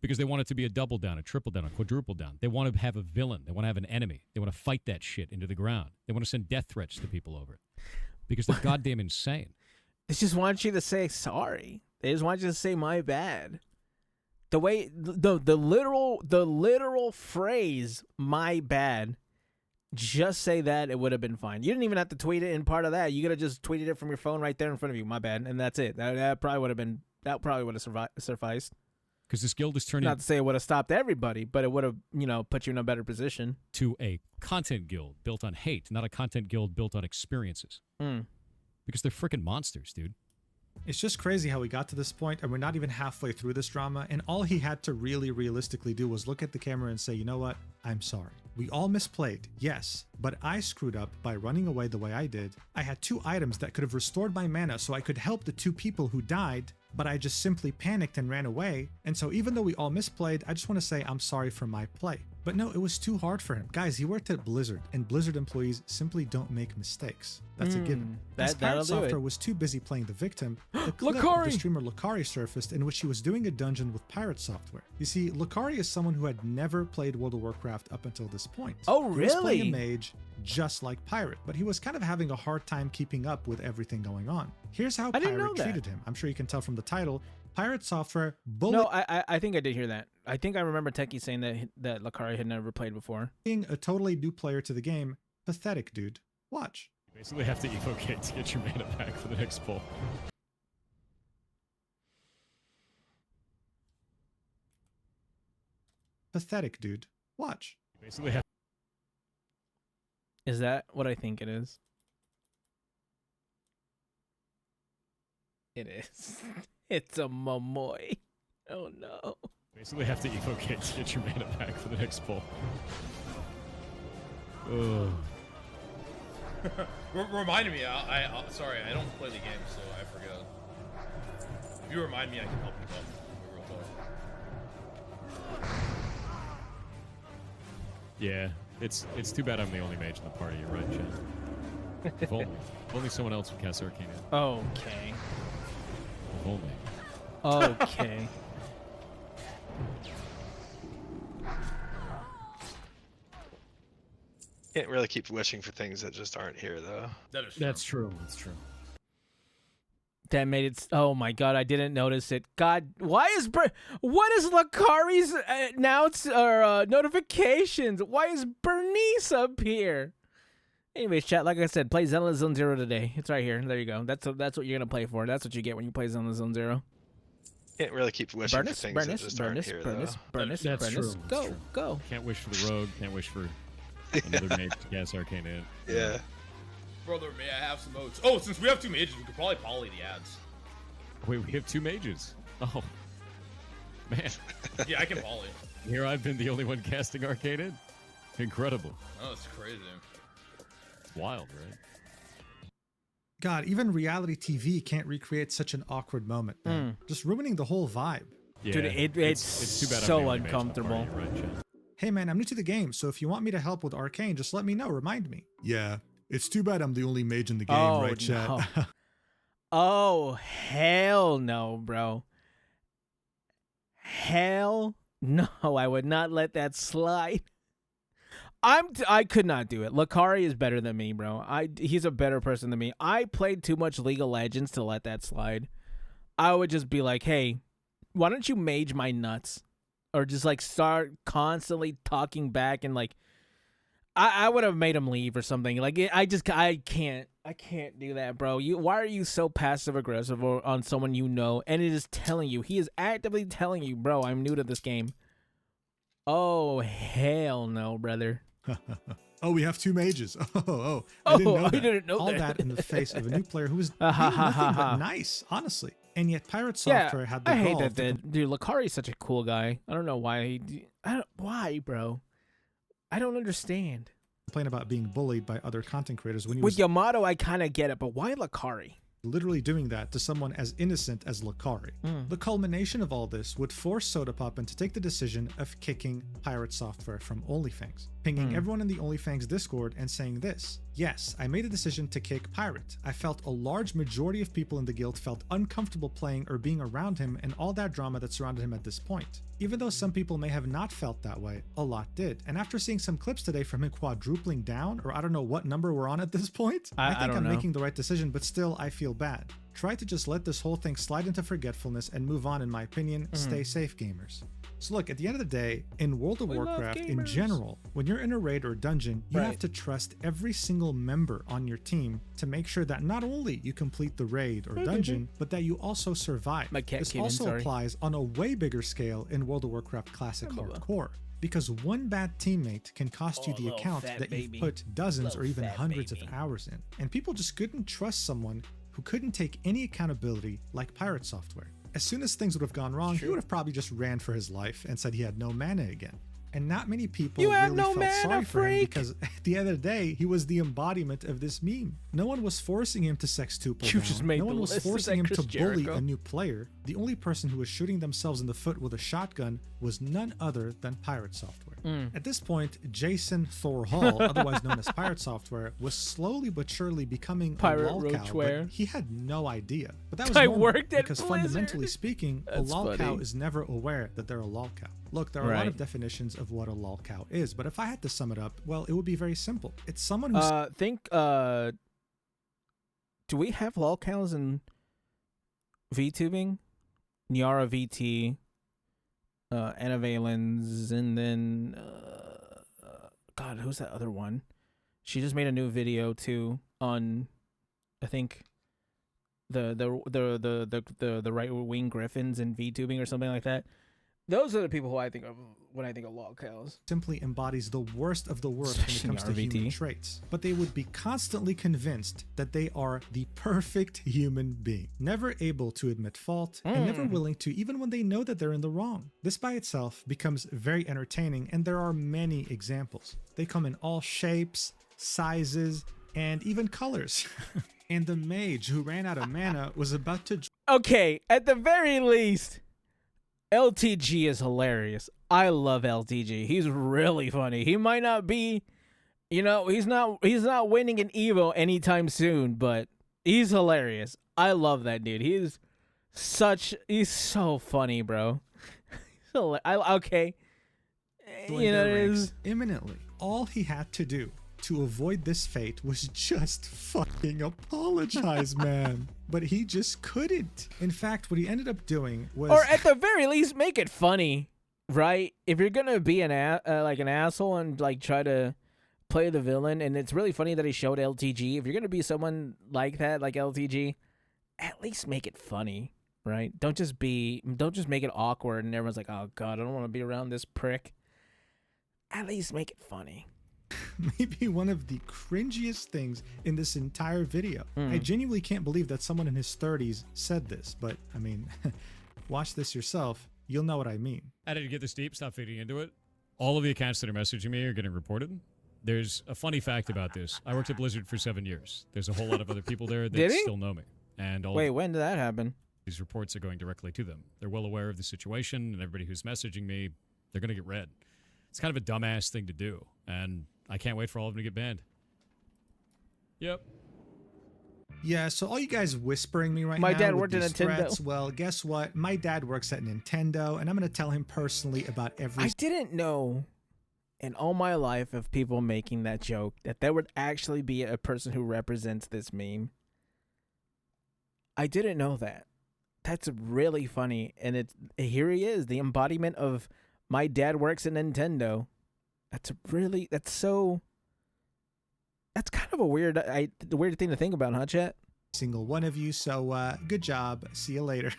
Speaker 3: because they want it to be a double down, a triple down, a quadruple down. They want to have a villain. They want to have an enemy. They want to fight that shit into the ground. They want to send death threats to people over it because they're goddamn insane.
Speaker 1: They just want you to say sorry. They just want you to say my bad. The way the literal phrase "my bad." Just say that, it would have been fine. You didn't even have to tweet it in part of that. You could have just tweeted it from your phone right there in front of you. My bad, and that's it. That probably would have sufficed.
Speaker 3: Because this guild is turning,
Speaker 1: not to say it would have stopped everybody, but it would have, you know, put you in a better position.
Speaker 3: To a content guild built on hate, not a content guild built on experiences. Because they're freaking monsters, dude.
Speaker 2: It's just crazy how we got to this point and we're not even halfway through this drama, and all he had to really realistically do was look at the camera and say, "You know what? I'm sorry. We all misplayed, yes, but I screwed up by running away the way I did. I had 2 items that could have restored my mana so I could help the 2 people who died, but I just simply panicked and ran away. And so even though we all misplayed, I just want to say I'm sorry for my play." But no, it was too hard for him. Guys, he worked at Blizzard, and Blizzard employees simply don't make mistakes. That's a given. As PirateSoftware was too busy playing the victim, the clip of the streamer Lakari surfaced in which he was doing a dungeon with PirateSoftware. You see, Lakari is someone who had never played World of Warcraft up until this point.
Speaker 1: Oh, really?
Speaker 2: He was playing a mage just like Pirate, but he was kind of having a hard time keeping up with everything going on. Here's how Pirate treated him. I'm sure you can tell from the title. PirateSoftware
Speaker 1: No, I think I did hear that. I think I remember Techie saying that Lakari had never played before.
Speaker 2: Being a totally new player to the game. Pathetic, dude. Watch.
Speaker 3: You basically have to evocate to get your mana back for the next pull.
Speaker 2: Pathetic, dude. Watch.
Speaker 3: You basically have.
Speaker 1: Is that what I think it is? It is. It's a Momoy. Oh no.
Speaker 3: Basically have to evocate to get your mana back for the next pull.
Speaker 8: Reminded me, sorry, I don't play the game, so I forgot. If you remind me, I can help you out real quick.
Speaker 3: Yeah, it's too bad I'm the only mage in the party. You're right, Chen. If only someone else would cast Arcane.
Speaker 1: Okay.
Speaker 3: If only.
Speaker 1: Okay.
Speaker 9: Can't really keep wishing for things that just aren't here, though.
Speaker 3: That's true. That's true.
Speaker 1: That made it. Oh my god, I didn't notice it. God, what is Lakari's notifications? Why is Bernice up here? Anyways, chat, like I said, play Zelda Zone Zero today. It's right here. There you go. That's what you're gonna play for. That's what you get when you play Zelda Zone Zero.
Speaker 9: Can't really keep wishing for things that just aren't here, though.
Speaker 3: That's true.
Speaker 1: Go.
Speaker 3: Can't wish for the rogue. Can't wish for another mage to cast Arcane in.
Speaker 9: Yeah.
Speaker 8: Brother, may I have some oats? Oh, since we have 2 mages, we could probably poly the ads.
Speaker 3: Wait, we have 2 mages. Oh, man.
Speaker 8: Yeah, I can poly.
Speaker 3: Here I've been the only one casting Arcane in. Incredible.
Speaker 8: Oh, that's crazy.
Speaker 3: Wild, right?
Speaker 2: God, even reality TV can't recreate such an awkward moment, man. Just ruining the whole vibe.
Speaker 3: Yeah,
Speaker 1: Dude, it's
Speaker 3: too bad I'm
Speaker 1: so
Speaker 3: the only mage in the
Speaker 1: uncomfortable.
Speaker 3: party, right, Chad?
Speaker 2: Hey man, I'm new to the game, so if you want me to help with Arcane, just let me know, remind me. Yeah, it's too bad I'm the only mage in the game, right, chat?
Speaker 1: No. Oh, hell no, bro. Hell no, I would not let that slide. I could not do it. Lakari is better than me, bro. He's a better person than me. I played too much League of Legends to let that slide. I would just be like, hey, why don't you mage my nuts? Or just like start constantly talking back and like I would have made him leave or something. Like I can't do that, bro. Why are you so passive aggressive on someone you know and it is telling you, he is actively telling you, bro, I'm new to this game. Oh hell no, brother.
Speaker 2: Oh, we have two mages. I didn't know that.
Speaker 1: I didn't know
Speaker 2: all that in the face of a new player who was nothing but nice, honestly. And yet PirateSoftware had the
Speaker 1: I hate
Speaker 2: gall
Speaker 1: that. Dude, Lakari's such a cool guy. I don't know why. Why, bro? I don't understand.
Speaker 2: Complain about being bullied by other content creators when he
Speaker 1: With
Speaker 2: was
Speaker 1: Yamato, I kind of get it, but why Lakari?
Speaker 2: literally doing that to someone as innocent as Lakari. The culmination of all this would force Sodapoppin to take the decision of kicking PirateSoftware from OnlyFans, pinging everyone in the OnlyFans Discord and saying this: yes, I made a decision to kick Pirate. I felt a large majority of people in the guild felt uncomfortable playing or being around him and all that drama that surrounded him at this point. Even though some people may have not felt that way, a lot did. And after seeing some clips today from him quadrupling down, or I don't know what number we're on at this point, I think I'm making the right decision, but still I feel bad. Try to just let this whole thing slide into forgetfulness and move on, in my opinion. Stay safe, gamers. So look, at the end of the day, in World of Warcraft in general, when you're in a raid or dungeon, you have to trust every single member on your team to make sure that not only you complete the raid or dungeon, but that you also survive. This also applies on a way bigger scale in World of Warcraft Classic Hardcore, because one bad teammate can cost you the account that you've put dozens or even hundreds of hours in. And people just couldn't trust someone who couldn't take any accountability like PirateSoftware. As soon as things would have gone wrong, he would have probably just ran for his life and said he had no mana again. And not many people really felt sorry for him, because at the end of the day, he was the embodiment of this meme. No one was forcing him to sextuple down. No one was forcing him to bully a new player. The only person who was shooting themselves in the foot with a shotgun was none other than PirateSoftware. At this point, Jason Thor Hall, otherwise known as PirateSoftware, was slowly but surely becoming a lolcow, but he had no idea. But that was normal, because fundamentally speaking, a lolcow is never aware that they're a lolcow. Look, there are a lot of definitions of what a lolcow is, but if I had to sum it up, well, it would be very simple. It's someone who's...
Speaker 1: do we have lolcows in VTubing? Nyara VT, Unravelling, and then God, who's that other one? She just made a new video too on, I think, the right wing griffins in VTubing or something like that. Those are the people who I think of when I think of lolcows.
Speaker 2: Simply embodies the worst of the worst when it comes to human traits. But they would be constantly convinced that they are the perfect human being, never able to admit fault and never willing to, even when they know that they're in the wrong. This by itself becomes very entertaining, and there are many examples. They come in all shapes, sizes, and even colors. And the mage who ran out of mana was about to...
Speaker 1: Okay, at the very least, LTG is hilarious. I love LTG. He's really funny. He might not be, you know, he's not winning an Evo anytime soon, but he's hilarious. I love that dude. He's so funny, bro. Okay. You know, it is
Speaker 2: imminently. All he had to do to avoid this fate was just fucking apologize, man. But he just couldn't. In fact, what he ended up doing was...
Speaker 1: Or at the very least, make it funny, right? If you're gonna be an asshole and like try to play the villain, and it's really funny that he showed LTG. If you're gonna be someone like that, like LTG, at least make it funny, right? Don't just make it awkward and everyone's like, oh god, I don't want to be around this prick. At least make it funny.
Speaker 2: Maybe one of the cringiest things in this entire video. I genuinely can't believe that someone in his 30s said this, but I mean, watch this yourself. You'll know what I mean.
Speaker 3: How did you get this deep? Stop feeding into it. All of the accounts that are messaging me are getting reported. There's a funny fact about this. I worked at Blizzard for 7 years. There's a whole lot of other people there that
Speaker 1: Did he?
Speaker 3: still know me. And all
Speaker 1: Wait, when did that happen?
Speaker 3: these reports are going directly to them. They're well aware of the situation, and everybody who's messaging me, they're going to get read. It's kind of a dumbass thing to do, and I can't wait for all of them to get banned. Yep.
Speaker 2: Yeah, so all you guys whispering me right now.
Speaker 1: My dad
Speaker 2: with
Speaker 1: worked at
Speaker 2: these
Speaker 1: Nintendo.
Speaker 2: threats, well, guess what? My dad works at Nintendo, and I'm going to tell him personally about every...
Speaker 1: I didn't know in all my life of people making that joke that there would actually be a person who represents this meme. I didn't know that. That's really funny, and here he is, the embodiment of my dad works at Nintendo. That's kind of a weird thing to think about, huh, chat?
Speaker 2: Single one of you, so good job. See you later.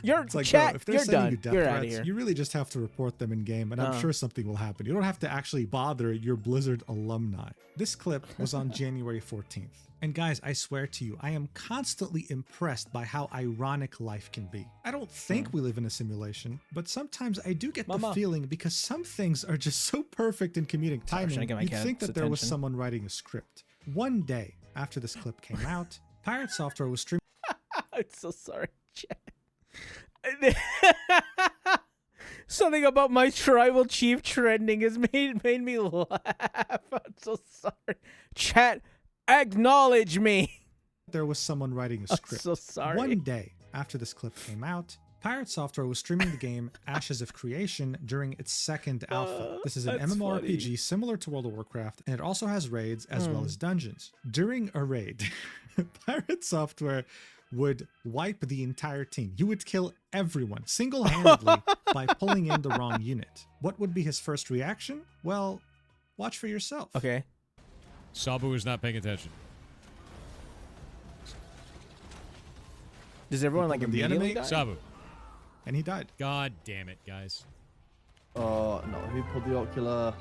Speaker 1: You're
Speaker 2: it's like,
Speaker 1: chat.
Speaker 2: bro, if they're
Speaker 1: You're
Speaker 2: sending
Speaker 1: done.
Speaker 2: you death
Speaker 1: You're
Speaker 2: threats,
Speaker 1: out of here.
Speaker 2: you really just have to report them in game, and I'm sure something will happen. You don't have to actually bother your Blizzard alumni. This clip was on January 14th. And guys, I swear to you, I am constantly impressed by how ironic life can be. I don't think we live in a simulation, but sometimes I do get the feeling, because some things are just so perfect in comedic timing, you'd think that there was someone writing a script. One day after this clip came out, PirateSoftware was streaming.
Speaker 1: I'm so sorry, chat. Something about my tribal chief trending has made me laugh. I'm so sorry. Chat, acknowledge me.
Speaker 2: There was someone writing a script.
Speaker 1: I'm so sorry.
Speaker 2: One day after this clip came out, PirateSoftware was streaming the game Ashes of Creation during its second alpha. This is an MMORPG funny. Similar to World of Warcraft, and it also has raids as well as dungeons. During a raid, PirateSoftware would wipe the entire team. You would kill everyone single-handedly by pulling in the wrong unit. What would be his first reaction? Well, watch for yourself.
Speaker 1: Okay.
Speaker 3: Sabu is not paying attention.
Speaker 1: Does everyone like
Speaker 2: the enemy?
Speaker 1: die?
Speaker 3: Sabu.
Speaker 2: And he died.
Speaker 3: God damn it, guys.
Speaker 10: No, who pulled the ocular?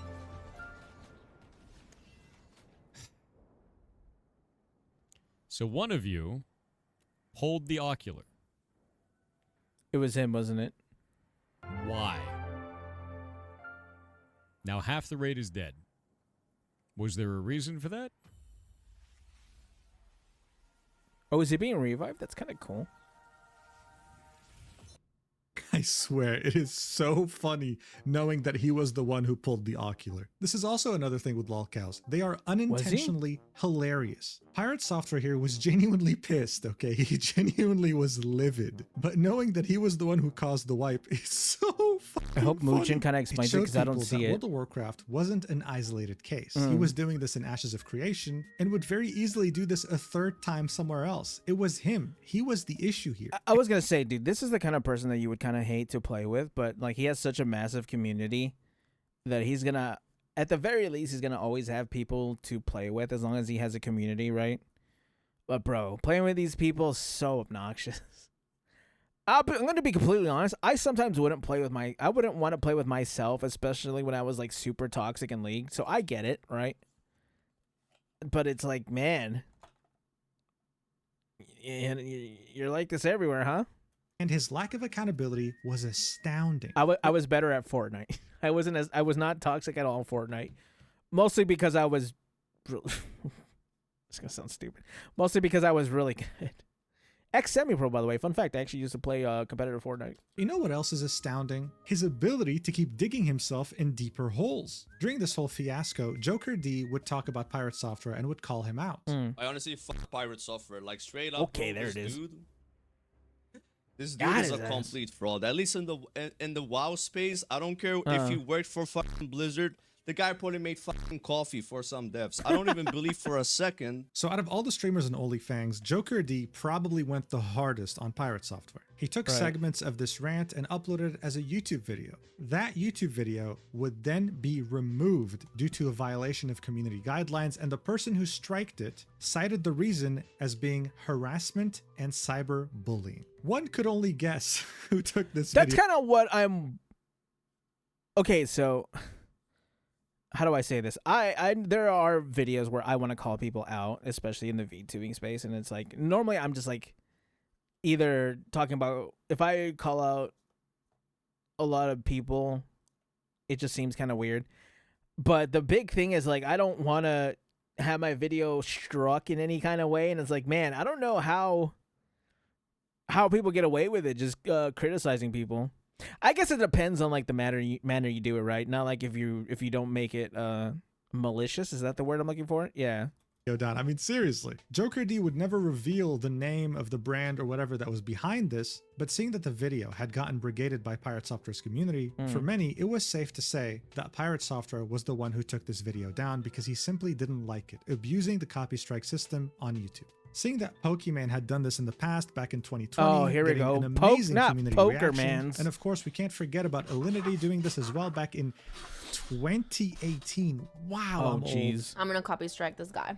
Speaker 3: So one of you pulled the ocular.
Speaker 1: It was him, wasn't it?
Speaker 3: Why? Now half the raid is dead. Was there a reason for that?
Speaker 1: Oh, is he being revived? That's kind of cool.
Speaker 2: I swear, it is so funny knowing that he was the one who pulled the ocular. This is also another thing with lolcows. They are unintentionally hilarious. PirateSoftware here was genuinely pissed, okay? He genuinely was livid. But knowing that he was the one who caused the wipe is so fucking
Speaker 1: I hope
Speaker 2: funny.
Speaker 1: Mujin kind of explains it because I don't see it.
Speaker 2: World of Warcraft wasn't an isolated case. He was doing this in Ashes of Creation and would very easily do this a third time somewhere else. It was him. He was the issue here.
Speaker 1: I was going to say, dude, this is the kind of person that you would kind of hate to play with, but like he has such a massive community that he's going to, at the very least, he's going to always have people to play with as long as he has a community, right? But bro, playing with these people is so obnoxious. I'm going to be completely honest. I sometimes wouldn't want to play with myself, especially when I was like super toxic in League. So I get it, right? But it's like, man, you're like this everywhere, huh?
Speaker 2: And his lack of accountability was astounding.
Speaker 1: I was better at Fortnite. I was not toxic at all in Fortnite. Mostly because I was it's gonna sound stupid. Mostly because I was really good. Ex-semi-pro, by the way. Fun fact, I actually used to play competitive Fortnite.
Speaker 2: You know what else is astounding? His ability to keep digging himself in deeper holes. During this whole fiasco, Joker D would talk about PirateSoftware and would call him out.
Speaker 6: I honestly fuck PirateSoftware, like straight up.
Speaker 1: Okay, there it is.
Speaker 6: This dude is a complete fraud. At least in the WoW space, I don't care if you worked for fucking Blizzard. The guy probably made fucking coffee for some devs. I don't even believe for a second.
Speaker 2: So out of all the streamers in OnlyFans, Joker D probably went the hardest on PirateSoftware. He took segments of this rant and uploaded it as a YouTube video. That YouTube video would then be removed due to a violation of community guidelines, and the person who striked it cited the reason as being harassment and cyberbullying. One could only guess who took this video.
Speaker 1: That's kind of what I'm... Okay, so... How do I say this? There are videos where I want to call people out, especially in the VTubing space, and it's like normally I'm just like either talking about, if I call out a lot of people, it just seems kind of weird. But the big thing is, like, I don't want to have my video struck in any kind of way. And it's like, man, I don't know how people get away with it, just criticizing people. I guess it depends on, like, the manner you do it, right? Not like if you don't make it malicious. Is that the word I'm looking for? Yeah.
Speaker 2: Down. I mean, seriously, Joker D would never reveal the name of the brand or whatever that was behind this, but seeing that the video had gotten brigaded by PirateSoftware's community, for many, it was safe to say that PirateSoftware was the one who took this video down because he simply didn't like it, abusing the copy strike system on YouTube. Seeing that Pokemon had done this in the past back in 2020,
Speaker 1: oh, here we go.
Speaker 2: An amazing community
Speaker 1: Poker
Speaker 2: reaction.
Speaker 1: Mans.
Speaker 2: And of course, we can't forget about Alinity doing this as well back in 2018. Wow,
Speaker 1: oh, jeez.
Speaker 11: I'm gonna copy strike this guy.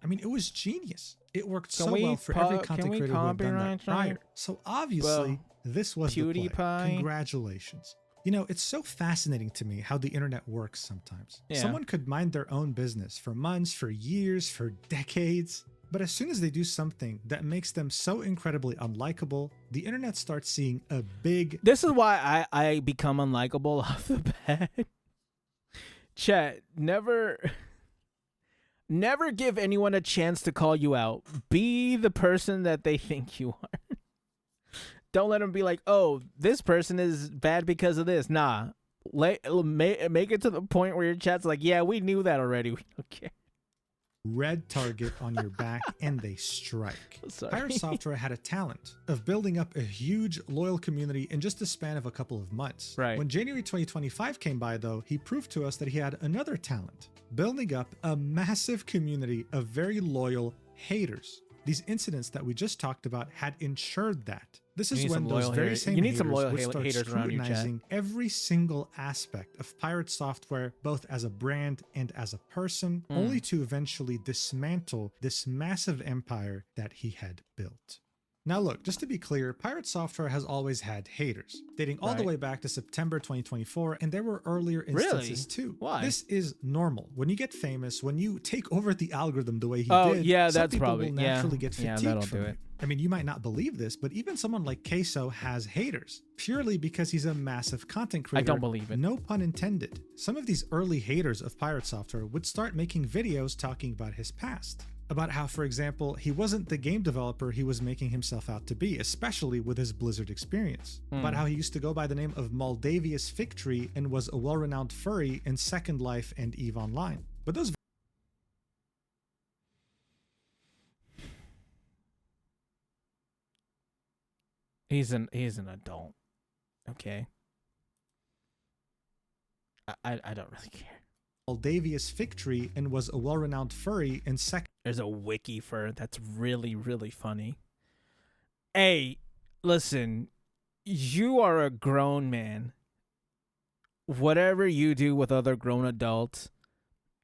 Speaker 2: I mean, it was genius. It worked so well for every content creator who had done that prior. So obviously, this was the play. Congratulations. You know, it's so fascinating to me how the internet works sometimes. Yeah. Someone could mind their own business for months, for years, for decades. But as soon as they do something that makes them so incredibly unlikable, the internet starts seeing a big...
Speaker 1: This is why I become unlikable off the bat. Chat, Never give anyone a chance to call you out. Be the person that they think you are. Don't let them be like, oh, this person is bad because of this. Nah. Make it to the point where your chat's like, yeah, we knew that already. We don't care.
Speaker 2: Red target on your back, and they strike. PirateSoftware had a talent of building up a huge, loyal community in just the span of a couple of months.
Speaker 1: Right.
Speaker 2: When January 2025 came by, though, he proved to us that he had another talent, building up a massive community of very loyal haters. These incidents that we just talked about had ensured that. This is when those very same haters would start scrutinizing every single aspect of PirateSoftware, both as a brand and as a person, only to eventually dismantle this massive empire that he had built. Now look, just to be clear, PirateSoftware has always had haters, dating all the way back to September 2024, and there were earlier instances too.
Speaker 1: Why?
Speaker 2: This is normal. When you get famous, when you take over the algorithm the way he did,
Speaker 1: yeah,
Speaker 2: some
Speaker 1: that's
Speaker 2: people
Speaker 1: probably
Speaker 2: will naturally get fatigued from
Speaker 1: do
Speaker 2: it. I mean, you might not believe this, but even someone like Queso has haters, purely because he's a massive content creator.
Speaker 1: I don't believe it.
Speaker 2: No pun intended. Some of these early haters of PirateSoftware would start making videos talking about his past. About how, for example, he wasn't the game developer he was making himself out to be, especially with his Blizzard experience. About how he used to go by the name of Moldavius Fig Tree and was a well-renowned furry in Second Life and EVE Online. But those
Speaker 1: He's an adult. Okay. I don't really care.
Speaker 2: Moldavius Fig Tree and was a well-renowned furry in Second.
Speaker 1: There's a wiki for it. That's really, really funny. Hey, listen, you are a grown man. Whatever you do with other grown adults,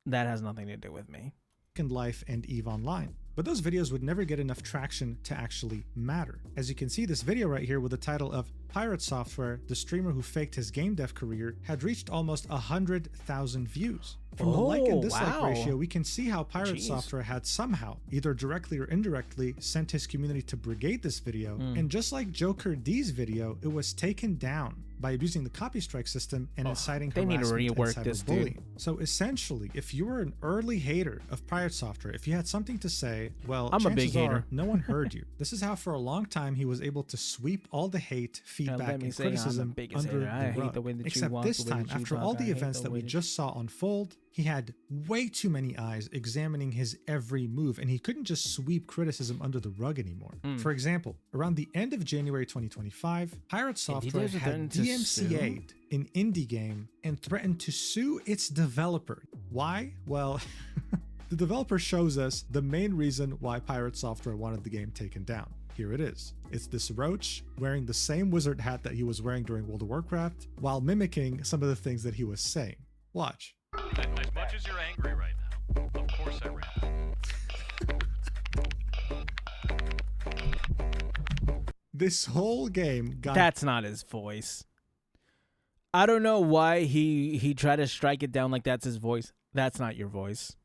Speaker 1: that has nothing to do with me.
Speaker 2: Second Life and EVE Online. But those videos would never get enough traction to actually matter. As you can see, this video right here with the title of PirateSoftware, the streamer who faked his game dev career, had reached almost 100,000 views. From the like and dislike ratio, we can see how PirateSoftware had somehow, either directly or indirectly, sent his community to brigade this video. And just like Joker D's video, it was taken down by abusing the copy strike system and inciting harassment and cyberbullying. So essentially, if you were an early hater of PirateSoftware, if you had something to say, well,
Speaker 1: I'm a big hater.
Speaker 2: No one heard you. This is how for a long time he was able to sweep all the hate, feedback, and criticism under the rug. Except this time, after all the events that we just saw unfold, he had way too many eyes examining his every move, and he couldn't just sweep criticism under the rug anymore. For example, around the end of January 2025, PirateSoftware had DMCA'd an indie game and threatened to sue its developer. Why? Well, the developer shows us the main reason why PirateSoftware wanted the game taken down. Here it is. It's this roach wearing the same wizard hat that he was wearing during World of Warcraft, while mimicking some of the things that he was saying. Watch.
Speaker 12: As much as you're angry right now, of course I ran.
Speaker 2: This whole game got...
Speaker 1: That's not his voice. I don't know why he tried to strike it down like that's his voice. That's not your voice.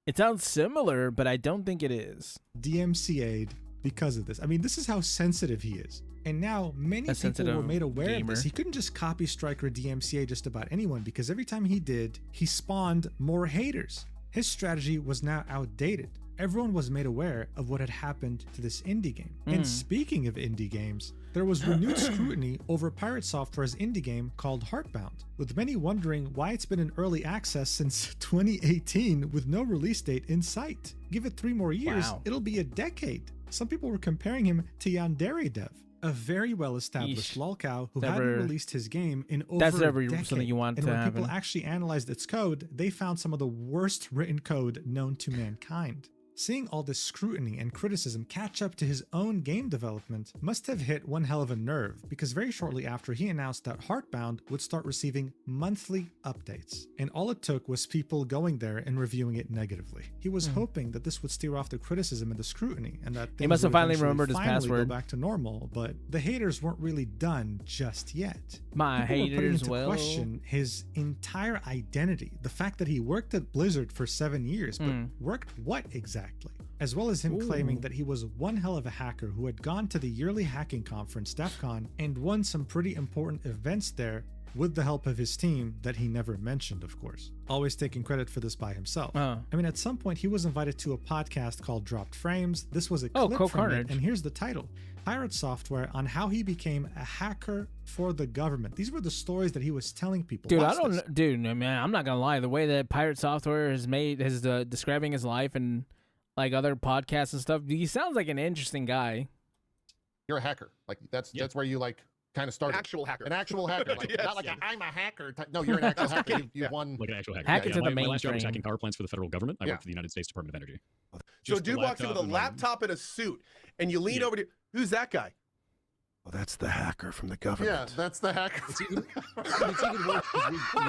Speaker 1: It sounds similar, but I don't think it is.
Speaker 2: DMCA'd because of this. I mean, this is how sensitive he is. And now many people were made aware of this. He couldn't just copy, strike, or DMCA just about anyone, because every time he did, he spawned more haters. His strategy was now outdated. Everyone was made aware of what had happened to this indie game. And speaking of indie games, there was renewed scrutiny over PirateSoftware's indie game called Heartbound, with many wondering why it's been in early access since 2018 with no release date in sight. Give it 3 more years, it'll be a decade. Some people were comparing him to Yandere Dev, a very well-established lolcow who hadn't released his game in over a decade.
Speaker 1: Something you want
Speaker 2: and
Speaker 1: to
Speaker 2: when
Speaker 1: happen.
Speaker 2: people actually analyzed its code, they found some of the worst written code known to mankind. Seeing all this scrutiny and criticism catch up to his own game development must have hit one hell of a nerve, because very shortly after he announced that Heartbound would start receiving monthly updates, and all it took was people going there and reviewing it negatively. He was hoping that this would steer off the criticism and the scrutiny, and that
Speaker 1: he must have finally remembered his password.
Speaker 2: Go back to normal, but the haters weren't really done just yet.
Speaker 1: My
Speaker 2: People were putting
Speaker 1: haters
Speaker 2: into
Speaker 1: will
Speaker 2: question his entire identity, the fact that he worked at Blizzard for 7 years, but worked what exactly? As well as him claiming that he was one hell of a hacker who had gone to the yearly hacking conference, DEF CON, and won some pretty important events there with the help of his team that he never mentioned, of course. Always taking credit for this by himself. I mean, at some point he was invited to a podcast called Dropped Frames. This was a clip from it, and here's the title: PirateSoftware on how he became a hacker for the government. These were the stories that he was telling people.
Speaker 1: Dude, man, I'm not gonna lie. The way that PirateSoftware is describing his life and like other podcasts and stuff, he sounds like an interesting guy.
Speaker 11: You're a hacker. Like that's where you like kind of started.
Speaker 7: An actual hacker.
Speaker 11: An actual hacker. Like, not like I'm a hacker. No, you're an actual hacker. You won.
Speaker 3: Like an actual hacker.
Speaker 1: Hack into the
Speaker 3: my last job was
Speaker 1: mainframe.
Speaker 3: hacking power plants for the federal government. I worked for the United States Department of Energy.
Speaker 13: So dude walks in with a laptop and a suit, and you lean over to, who's that guy?
Speaker 14: Oh, that's the hacker from the government.
Speaker 11: Yeah, that's the hacker.
Speaker 3: It's even worse because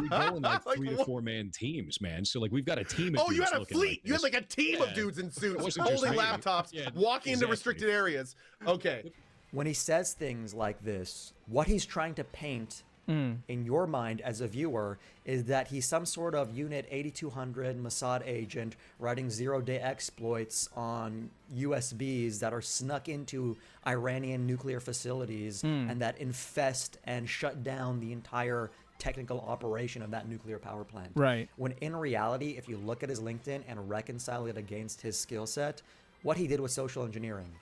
Speaker 3: we go in like 3 to 4 man teams, man. So like we've got a team of
Speaker 13: Oh, you
Speaker 3: dudes
Speaker 13: had a
Speaker 3: looking
Speaker 13: fleet.
Speaker 3: like
Speaker 13: You had
Speaker 3: this.
Speaker 13: like a team of dudes in suits,
Speaker 3: wasn't just
Speaker 13: holding
Speaker 3: me.
Speaker 13: laptops,
Speaker 3: Yeah,
Speaker 13: walking into
Speaker 3: exactly.
Speaker 13: restricted areas. Okay.
Speaker 15: When he says things like this, what he's trying to paint in your mind as a viewer is that he's some sort of Unit 8200 Mossad agent writing zero-day exploits on USBs that are snuck into Iranian nuclear facilities and that infest and shut down the entire technical operation of that nuclear power plant.
Speaker 1: Right.
Speaker 15: When in reality, if you look at his LinkedIn and reconcile it against his skill set, what he did was social engineering.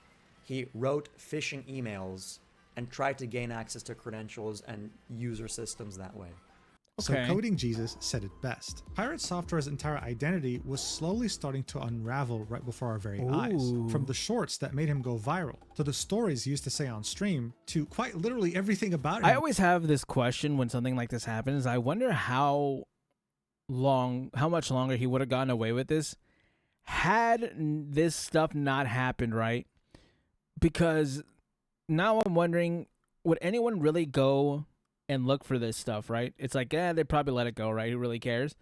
Speaker 15: He wrote phishing emails and tried to gain access to credentials and user systems that way.
Speaker 2: So Coding Jesus said it best. PirateSoftware's entire identity was slowly starting to unravel right before our very eyes. From the shorts that made him go viral, to the stories he used to say on stream, to quite literally everything about him.
Speaker 1: I always have this question when something like this happens. I wonder how much longer he would have gotten away with this had this stuff not happened, right? Because now I'm wondering, would anyone really go and look for this stuff, right? It's like, they'd probably let it go, right? Who really cares?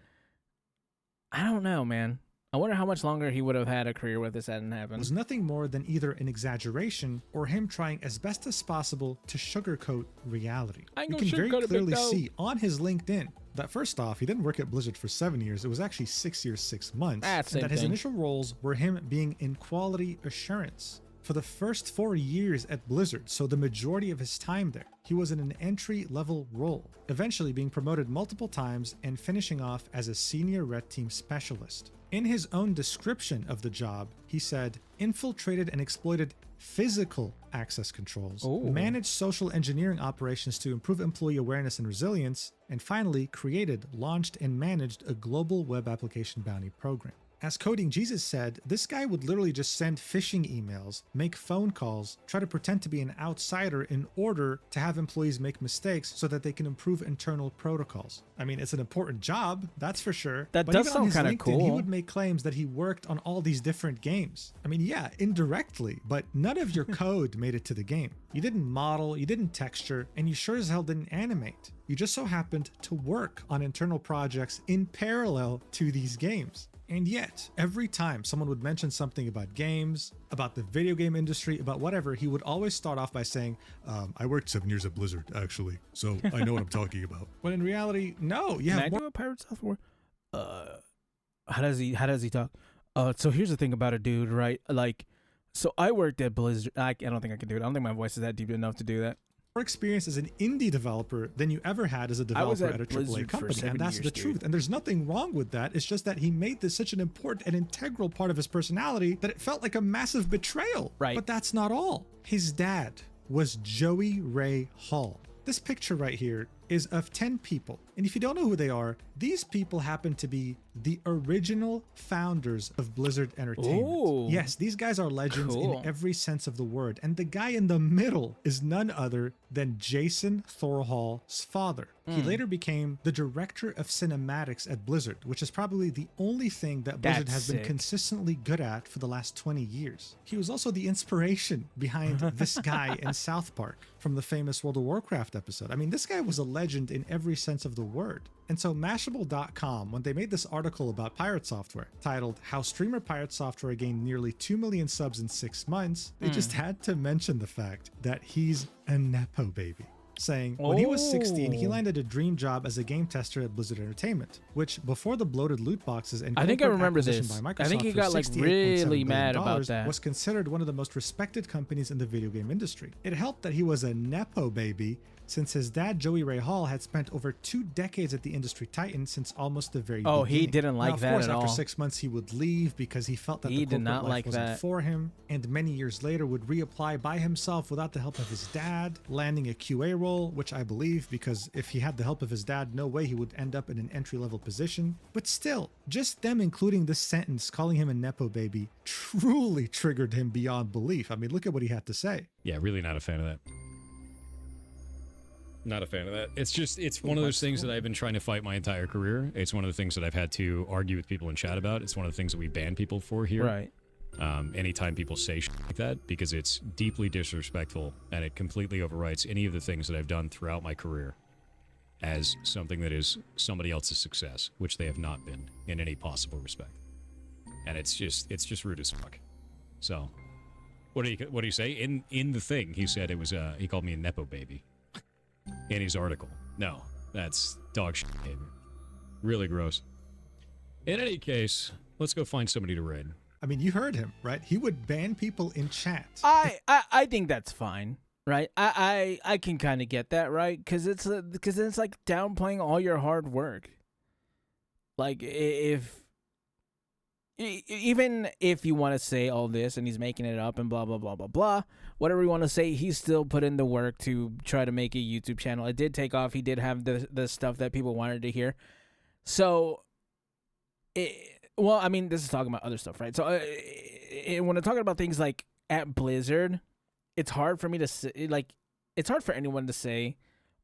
Speaker 1: I don't know, man. I wonder how much longer he would have had a career with this hadn't happened.
Speaker 2: It was nothing more than either an exaggeration or him trying as best as possible to sugarcoat reality. You can very clearly see on his LinkedIn that first off, he didn't work at Blizzard for 7 years. It was actually 6 years, 6 months. And that his initial roles were him being in quality assurance for the first 4 years at Blizzard, so the majority of his time there, he was in an entry-level role, eventually being promoted multiple times and finishing off as a senior red team specialist. In his own description of the job, he said, infiltrated and exploited physical access controls, managed social engineering operations to improve employee awareness and resilience, and finally created, launched, and managed a global web application bounty program. As Coding Jesus said, this guy would literally just send phishing emails, make phone calls, try to pretend to be an outsider in order to have employees make mistakes so that they can improve internal protocols. I mean, it's an important job, that's for sure.
Speaker 1: That does sound kind of cool.
Speaker 2: He would make claims that he worked on all these different games. I mean, yeah, indirectly, but none of your code made it to the game. You didn't model, you didn't texture, and you sure as hell didn't animate. You just so happened to work on internal projects in parallel to these games. And yet, every time someone would mention something about games, about the video game industry, about whatever, he would always start off by saying, I worked 7 years at Blizzard, actually, so I know what I'm talking about. When in reality, no, you have
Speaker 1: more... do a PirateSoftware? How does he talk? So here's the thing about it, dude, right? Like, So I worked at Blizzard. I don't think I can do it. I don't think my voice is that deep enough to do that.
Speaker 2: More experience as an indie developer than you ever had as a developer at a AAA company, and that's the truth. And there's nothing wrong with that. It's just that he made this such an important and integral part of his personality that it felt like a massive betrayal.
Speaker 1: Right.
Speaker 2: But that's not all. His dad was Joey Ray Hall. This picture right here is of 10 people. And if you don't know who they are, these people happen to be the original founders of Blizzard Entertainment.
Speaker 1: Ooh,
Speaker 2: yes, these guys are legends
Speaker 1: cool.
Speaker 2: in every sense of the word. And the guy in the middle is none other than Jason Thorhall's father. He later became the director of cinematics at Blizzard, which is probably the only thing that Blizzard has been consistently good at for the last 20 years. He was also the inspiration behind this guy in South Park from the famous World of Warcraft episode. I mean, this guy was a legend in every sense of the word. And so Mashable.com, when they made this article about PirateSoftware titled How Streamer PirateSoftware Gained Nearly 2 million subs in 6 months, they just had to mention the fact that he's a Nepo baby. Saying when he was 16, he landed a dream job as a game tester at Blizzard Entertainment, which before the bloated loot boxes and
Speaker 1: I think I remember
Speaker 2: acquisition
Speaker 1: this.
Speaker 2: by Microsoft
Speaker 1: I think he
Speaker 2: for
Speaker 1: got like really
Speaker 2: $68.7
Speaker 1: mad
Speaker 2: billion
Speaker 1: about that.
Speaker 2: was considered one of the most respected companies in the video game industry. It helped that he was a Nepo baby, since his dad, Joey Ray Hall, had spent over 2 decades at the industry titan since almost the very beginning.
Speaker 1: He didn't like that at all.
Speaker 2: Of course, after 6 months, he would leave because he felt that the corporate life wasn't for him, and many years later would reapply by himself without the help of his dad, landing a QA role, which I believe, because if he had the help of his dad, no way he would end up in an entry-level position. But still, just them including this sentence, calling him a Nepo baby, truly triggered him beyond belief. I mean, look at what he had to say.
Speaker 3: Yeah, really not a fan of that. Not a fan of that. It's one of those things that I've been trying to fight my entire career. It's one of the things that I've had to argue with people in chat about. It's one of the things that we ban people for here.
Speaker 1: Right.
Speaker 3: Anytime people say shit like that, because it's deeply disrespectful and it completely overwrites any of the things that I've done throughout my career as something that is somebody else's success, which they have not been in any possible respect. And it's just rude as fuck. So, what do you say? In the thing, he said it was he called me a Nepo baby. In his article. No, that's dog shit behavior. Really gross. In any case, let's go find somebody to raid.
Speaker 2: I mean, you heard him, right? He would ban people in chat.
Speaker 1: I think that's fine, right? I can kind of get that, right? Because it's like downplaying all your hard work. Like even if you want to say all this and he's making it up and blah blah blah blah blah, whatever you want to say, he's still put in the work to try to make a YouTube channel. It did take off. He did have the stuff that people wanted to hear. So, well, I mean, this is talking about other stuff, right? So, when I'm talking about things like at Blizzard, it's hard for me to say, like, it's hard for anyone to say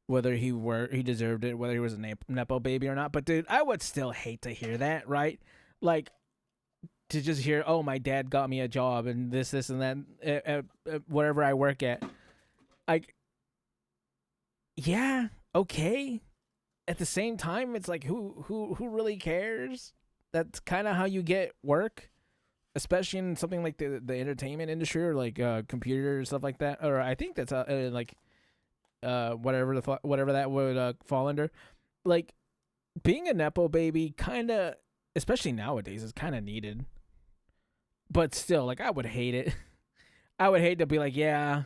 Speaker 1: whether he deserved it, whether he was a Nepo baby or not. But dude, I would still hate to hear that, right? Like, to just hear, oh, my dad got me a job and this and that at wherever I work at. Like, yeah, okay. At the same time, it's like, who really cares? That's kind of how you get work, especially in something like the entertainment industry or like computer and stuff like that. Or I think that's like whatever that would fall under. Like, being a Nepo baby, kind of, especially nowadays, is kind of needed. But still, like, I would hate it. I would hate to be like, yeah,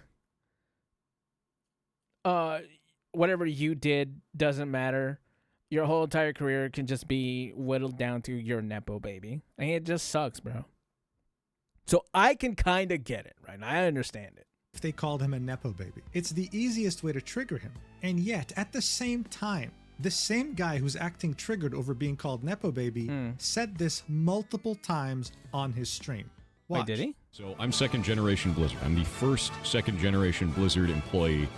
Speaker 1: whatever you did doesn't matter. Your whole entire career can just be whittled down to your Nepo baby. I mean, it just sucks, bro. So I can kind of get it, right? I understand it.
Speaker 2: If they called him a Nepo baby, it's the easiest way to trigger him. And yet, at the same time, the same guy who's acting triggered over being called Nepo baby said this multiple times on his stream. Watch.
Speaker 1: Wait, did he?
Speaker 3: So I'm second generation Blizzard. I'm the first second generation Blizzard employee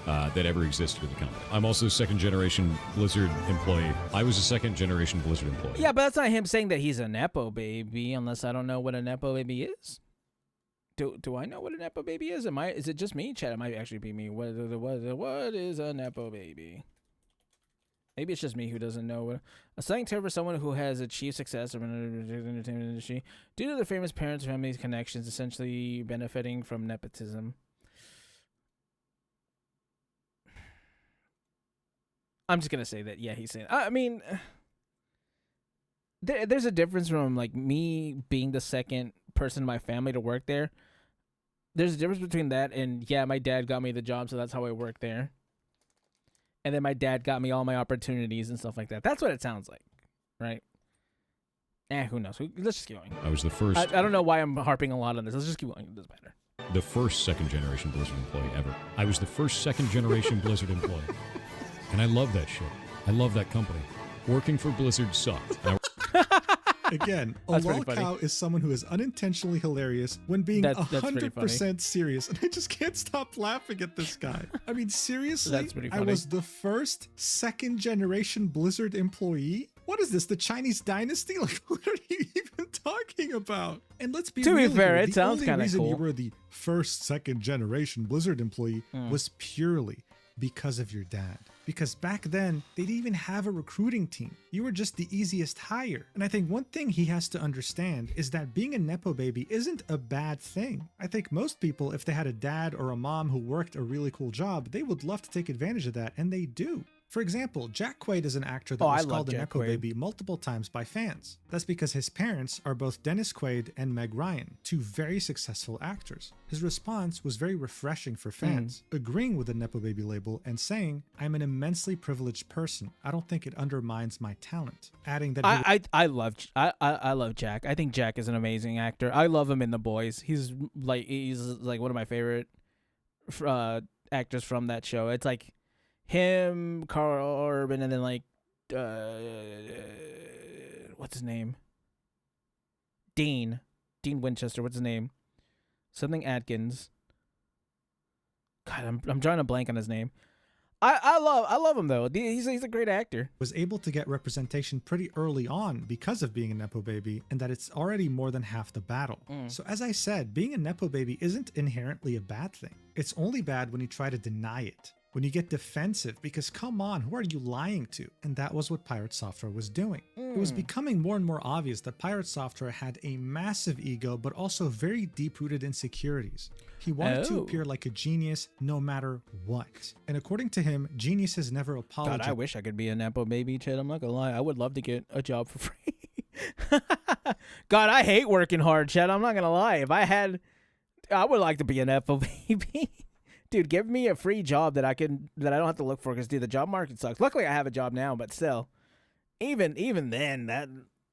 Speaker 3: that ever existed in the company. I'm also a second generation Blizzard employee. I was a second generation Blizzard employee.
Speaker 1: Yeah, but that's not him saying that he's a Nepo baby, unless I don't know what a Nepo baby is. Do I know what a Nepo baby is? Is it just me? Chat, it might actually be me. What is a Nepo baby? Maybe it's just me who doesn't know. A slang term for someone who has achieved success in the entertainment industry due to their famous parents' family's connections, essentially benefiting from nepotism. I'm just gonna say that. Yeah, he's saying. I mean, there's a difference from like me being the second person in my family to work there, there's a difference between that and, yeah, my dad got me the job, so that's how I work there. And then my dad got me all my opportunities and stuff like that. That's what it sounds like, right? Who knows? Let's just keep going.
Speaker 3: I was the first.
Speaker 1: I don't know why I'm harping a lot on this. Let's just keep going. It doesn't matter.
Speaker 3: The first second-generation Blizzard employee ever. I was the first second-generation Blizzard employee. And I love that shit. I love that company. Working for Blizzard sucked.
Speaker 2: Again, a lol cow is someone who is unintentionally hilarious when being 100% serious. And I just can't stop laughing at this guy. I mean, seriously? I was the first second-generation Blizzard employee? What is this, the Chinese dynasty? Like, what are you even talking about? And let's be real,
Speaker 1: to be fair, it sounds kind of cool.
Speaker 2: The only reason you were the first second-generation Blizzard employee was purely because of your dad. Because back then, they didn't even have a recruiting team. You were just the easiest hire. And I think one thing he has to understand is that being a Nepo baby isn't a bad thing. I think most people, if they had a dad or a mom who worked a really cool job, they would love to take advantage of that, and they do. For example, Jack Quaid is an actor that was called a Nepo baby multiple times by fans. That's because his parents are both Dennis Quaid and Meg Ryan, two very successful actors. His response was very refreshing for fans, agreeing with the Nepo baby label and saying, "I'm an immensely privileged person. I don't think it undermines my talent." Adding that
Speaker 1: I love Jack. I think Jack is an amazing actor. I love him in The Boys. He's like one of my favorite actors from that show. It's like him, Carl Urban, and then like what's his name? Dean Winchester. What's his name? Something Atkins. God, I'm drawing a blank on his name. I love him though. He's a great actor.
Speaker 2: Was able to get representation pretty early on because of being a Nepo baby, and that it's already more than half the battle. So as I said, being a Nepo baby isn't inherently a bad thing. It's only bad when you try to deny it. When you get defensive, because come on, who are you lying to? And that was what PirateSoftware was doing. It was becoming more and more obvious that PirateSoftware had a massive ego, but also very deep-rooted insecurities. He wanted to appear like a genius no matter what. And according to him, geniuses never apologize.
Speaker 1: God, I wish I could be a Nepo baby, Chad. I'm not gonna lie. I would love to get a job for free. God, I hate working hard, Chad. I'm not gonna lie. I would like to be a Nepo baby. Dude, give me a free job that I don't have to look for, because dude, the job market sucks. Luckily I have a job now, but still, even then, that,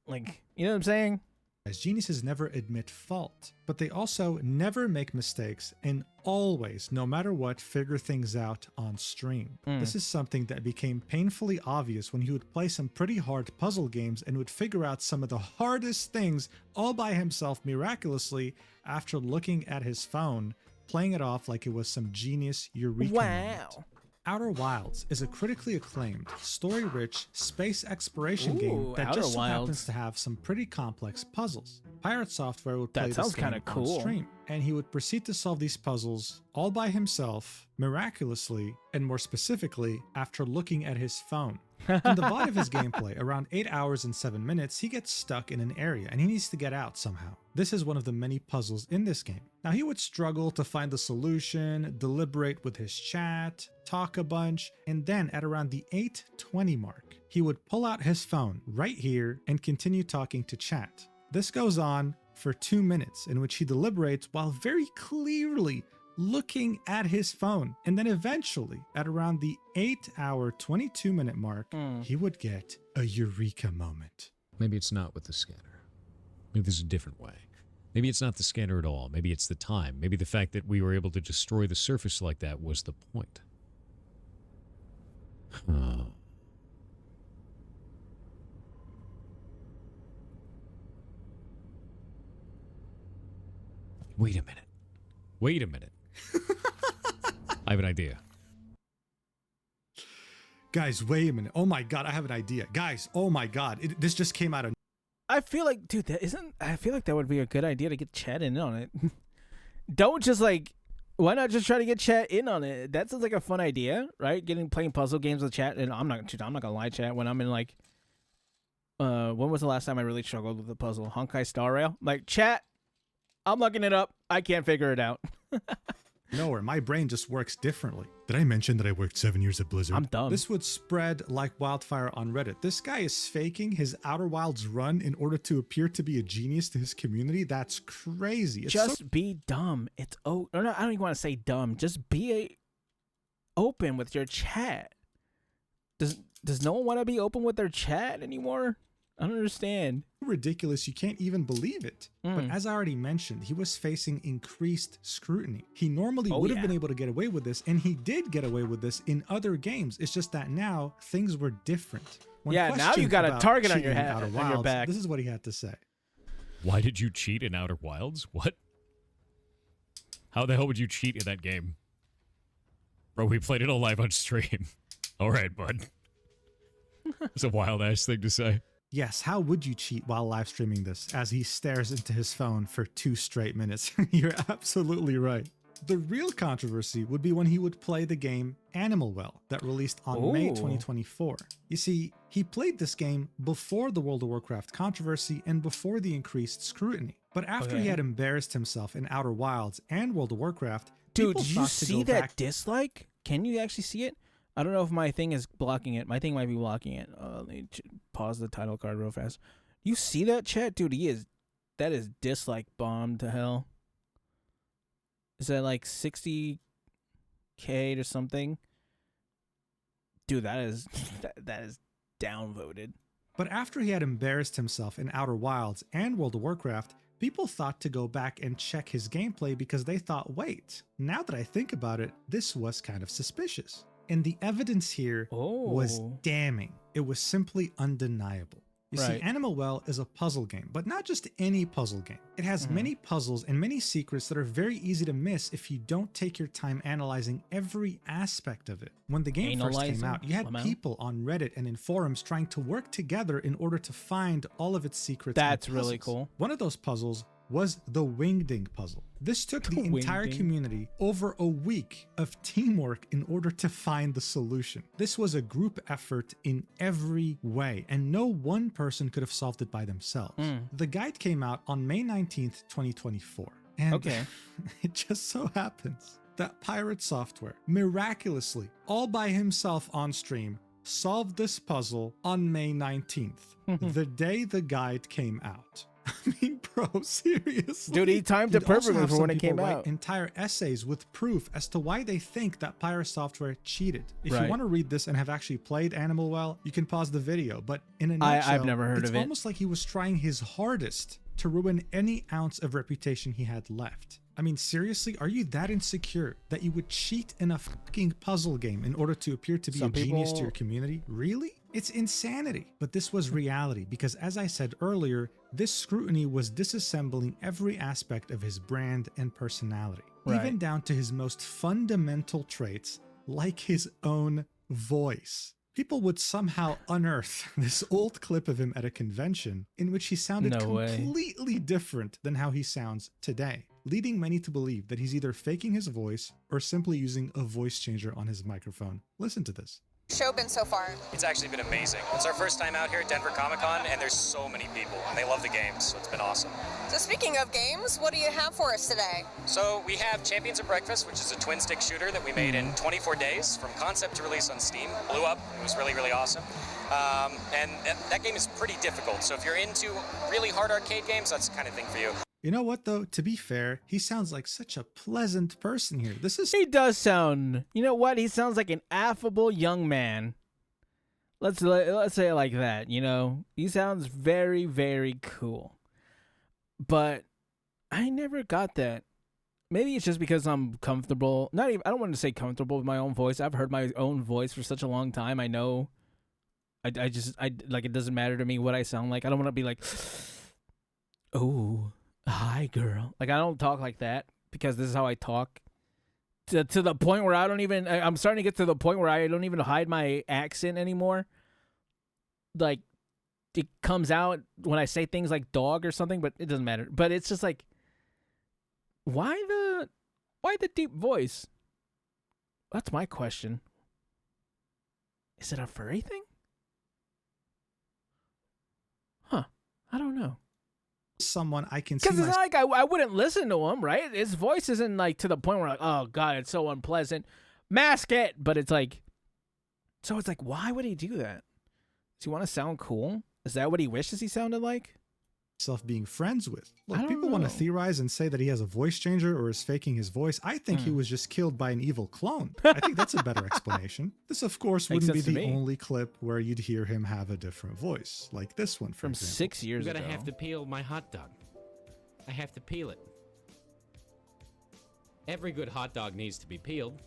Speaker 1: like, you know what I'm saying?
Speaker 2: As geniuses never admit fault, but they also never make mistakes and always, no matter what, figure things out on stream. This is something that became painfully obvious when he would play some pretty hard puzzle games and would figure out some of the hardest things all by himself miraculously after looking at his phone, playing it off like it was some genius eureka moment. Outer Wilds is a critically acclaimed, story-rich space exploration game that just so happens to have some pretty complex puzzles. PirateSoftware would play this game on stream, and he would proceed to solve these puzzles all by himself, miraculously, and more specifically, after looking at his phone. In the body of his gameplay, around 8 hours and 7 minutes, he gets stuck in an area and he needs to get out somehow. This is one of the many puzzles in this game. Now, he would struggle to find the solution, deliberate with his chat, talk a bunch, and then at around the 8:20 mark, he would pull out his phone right here and continue talking to chat. This goes on for 2 minutes, in which he deliberates while very clearly looking at his phone. And then eventually, at around the 8-hour, 22-minute mark, he would get a eureka moment.
Speaker 3: Maybe it's not with the scanner. Maybe there's a different way. Maybe it's not the scanner at all. Maybe it's the time. Maybe the fact that we were able to destroy the surface like that was the point. Wait a minute. Wait a minute. I have an idea.
Speaker 2: Guys, wait a minute. Oh my god, I have an idea. Guys, oh my god. This just came out of...
Speaker 1: I feel like, dude, I feel like that would be a good idea to get Chad in on it. Don't just like, why not just try to get Chad in on it? That sounds like a fun idea, right? Playing puzzle games with Chad, and I'm not gonna lie, Chad, when I'm in like, when was the last time I really struggled with a puzzle? Honkai Star Rail? Like, chat, I'm looking it up. I can't figure it out.
Speaker 2: Nowhere. My brain just works differently. Did I mention that I worked 7 years at Blizzard?
Speaker 1: I'm dumb.
Speaker 2: This would spread like wildfire on Reddit. This guy is faking his Outer Wilds run in order to appear to be a genius to his community. That's crazy.
Speaker 1: Just be dumb. It's or no, I don't even want to say dumb. Just be open with your chat. Does no one want to be open with their chat anymore? I don't understand.
Speaker 2: Ridiculous, you can't even believe it. But as I already mentioned, he was facing increased scrutiny. He normally would have been able to get away with this, and he did get away with this in other games. It's just that now things were different.
Speaker 1: Now you got a target on your head, on your back.
Speaker 2: This is what he had to say.
Speaker 3: Why did you cheat in Outer Wilds? What? How the hell would you cheat in that game? Bro, we played it all live on stream. All right, bud. It's a wild-ass thing to say.
Speaker 2: Yes, how would you cheat while live streaming this as he stares into his phone for 2 straight minutes? You're absolutely right. The real controversy would be when he would play the game Animal Well that released on May 2024. You see, he played this game before the World of Warcraft controversy and before the increased scrutiny. But after he had embarrassed himself in Outer Wilds and World of Warcraft,
Speaker 1: dude, did you see that dislike? Can you actually see it? I don't know if my thing is blocking it. My thing might be blocking it. Let me pause the title card real fast. You see that, chat? Dude, that is dislike bombed to hell. Is that like 60K or something? Dude, that is downvoted.
Speaker 2: But after he had embarrassed himself in Outer Wilds and World of Warcraft, people thought to go back and check his gameplay because they thought, wait, now that I think about it, this was kind of suspicious. And the evidence here was damning. It was simply undeniable. You see, Animal Well is a puzzle game, but not just any puzzle game. It has many puzzles and many secrets that are very easy to miss if you don't take your time analyzing every aspect of it. When the game first came out, you had people on Reddit and in forums trying to work together in order to find all of its secrets.
Speaker 1: That's really cool.
Speaker 2: One of those puzzles was the Wingding puzzle. This took the entire community over a week of teamwork in order to find the solution. This was a group effort in every way, and no one person could have solved it by themselves. The guide came out on May 19th, 2024. And it just so happens that PirateSoftware miraculously, all by himself on stream, solved this puzzle on May 19th, the day the guide came out. I mean, bro, seriously.
Speaker 1: Dude, he timed it perfectly for when it came out.
Speaker 2: Entire essays with proof as to why they think that PirateSoftware cheated. If you want to read this and have actually played Animal Well, you can pause the video. But in a nutshell,
Speaker 1: I've never heard of it.
Speaker 2: It's almost like he was trying his hardest to ruin any ounce of reputation he had left. I mean, seriously, are you that insecure that you would cheat in a fucking puzzle game in order to appear to be a genius to your community? Really? It's insanity. But this was reality because, as I said earlier, this scrutiny was disassembling every aspect of his brand and personality, even down to his most fundamental traits, like his own voice. People would somehow unearth this old clip of him at a convention in which he sounded completely different than how he sounds today, leading many to believe that he's either faking his voice or simply using a voice changer on his microphone. Listen to this.
Speaker 16: Show been so far?
Speaker 17: It's actually been amazing. It's our first time out here at Denver Comic-Con, and there's so many people, and they love the games, so it's been awesome.
Speaker 16: So speaking of games, what do you have for us today?
Speaker 17: So we have Champions of Breakfast, which is a twin-stick shooter that we made in 24 days from concept to release on Steam. Blew up. It was really, really awesome. And that game is pretty difficult, so if you're into really hard arcade games, that's the kind of thing for you.
Speaker 2: You know what, though? To be fair, he sounds like such a pleasant person here.
Speaker 1: He does sound... You know what? He sounds like an affable young man. Let's say it like that, you know? He sounds very, very cool. But I never got that. Maybe it's just because I'm comfortable. I don't want to say comfortable with my own voice. I've heard my own voice for such a long time. I know. I like, it doesn't matter to me what I sound like. I don't want to be like, oh... Hi, girl. Like, I don't talk like that because this is how I talk. To the point where I'm starting to get to the point where I don't even hide my accent anymore. Like, it comes out when I say things like dog or something, but it doesn't matter. But it's just like, why the deep voice? That's my question. Is it a furry thing? Huh. I don't know.
Speaker 2: someone I can see.
Speaker 1: Because it's not like I wouldn't listen to him, right? His voice isn't like to the point where like, oh god, it's so unpleasant. Mask it, but it's like, so it's like, why would he do that? Does he want to sound cool? Is that what he wishes he sounded like?
Speaker 2: Self being friends with. Look, people want to theorize and say that he has a voice changer or is faking his voice. I think he was just killed by an evil clone. I think that's a better explanation. This, of course, wouldn't be the only clip where you'd hear him have a different voice, like this one
Speaker 1: from example. 6 years ago.
Speaker 18: I'm gonna have to peel my hot dog. I have to peel it. Every good hot dog needs to be peeled.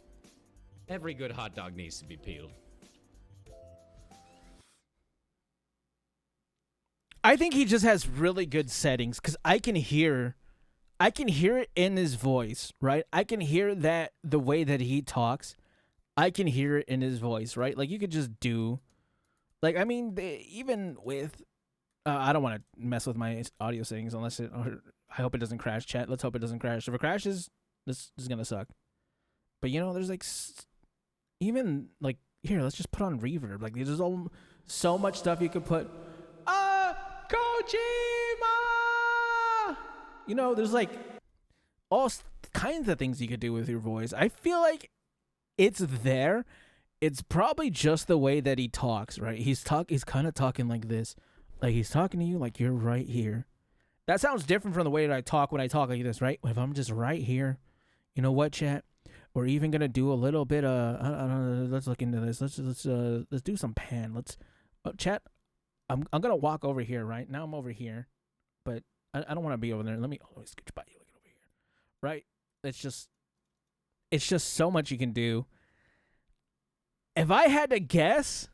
Speaker 18: Every good hot dog needs to be peeled.
Speaker 1: I think he just has really good settings because I can hear it in his voice, right? I can hear that the way that he talks. I can hear it in his voice, right? Like you could just do, like I mean, even with, I don't want to mess with my audio settings unless it. Or I hope it doesn't crash. Chat. Let's hope it doesn't crash. If it crashes, this is gonna suck. But you know, there's like, even like here, let's just put on reverb. Like there's so much stuff you could put. Kojima! You know, there's like all kinds of things you could do with your voice. I feel like it's there. It's probably just the way that he talks, right? He's kind of talking like this. Like he's talking to you like you're right here. That sounds different from the way that I talk when I talk like this, right? If I'm just right here, you know what, chat? We're even gonna do a little bit of I don't know, let's look into this. Let's do some pan. Chat. I'm gonna walk over here, right? Now I'm over here, but I don't want to be over there. Let me scooch by you, look over here, right? It's just so much you can do. If I had to guess,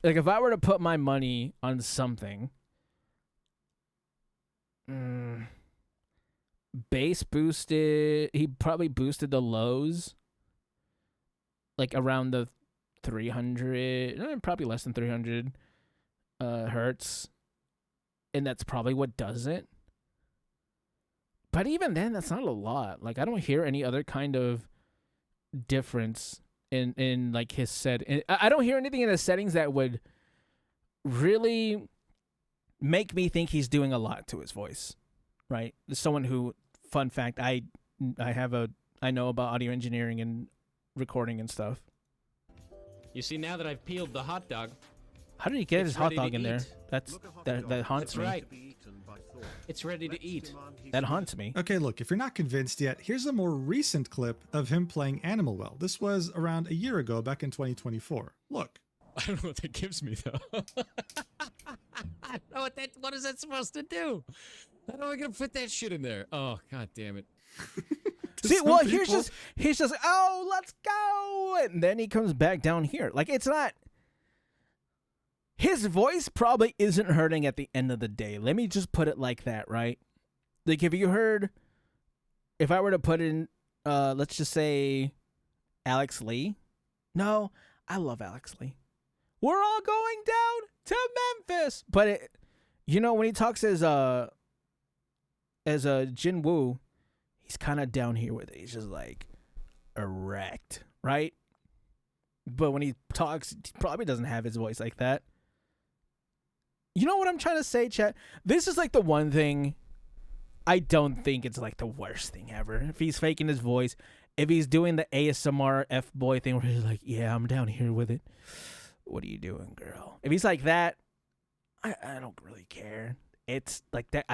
Speaker 1: like if I were to put my money on something, bass boosted. He probably boosted the lows, like around the 300, probably less than 300. Hertz, and that's probably what does it. But even then, that's not a lot. Like I don't hear any other kind of difference in like his set. I don't hear anything in the settings that would really make me think he's doing a lot to his voice. Right? There's someone who, fun fact, I know about audio engineering and recording and stuff.
Speaker 18: You see, now that I've peeled the hot dog.
Speaker 1: How did he get his hot dog in there? That haunts me.
Speaker 18: Right. It's ready to eat.
Speaker 1: That haunts me.
Speaker 2: Okay, look, if you're not convinced yet, here's a more recent clip of him playing Animal Well. This was around a year ago, back in 2024. Look.
Speaker 3: I don't know what that gives me, though.
Speaker 18: I don't know what is that supposed to do? How am I going to fit that shit in there? Oh, god damn it.
Speaker 1: See, well, he's just, oh, let's go. And then he comes back down here. Like, it's not... His voice probably isn't hurting at the end of the day. Let me just put it like that, right? Like if I were to put in, let's just say Alex Lee. No, I love Alex Lee. We're all going down to Memphis. But when he talks as Jin Woo, he's kind of down here with it. He's just like erect, right? But when he talks, he probably doesn't have his voice like that. You know what I'm trying to say, chat? This is like the one thing I don't think it's like the worst thing ever. If he's faking his voice, if he's doing the ASMR F-boy thing where he's like, yeah, I'm down here with it. What are you doing, girl? If he's like that, I don't really care. It's like that.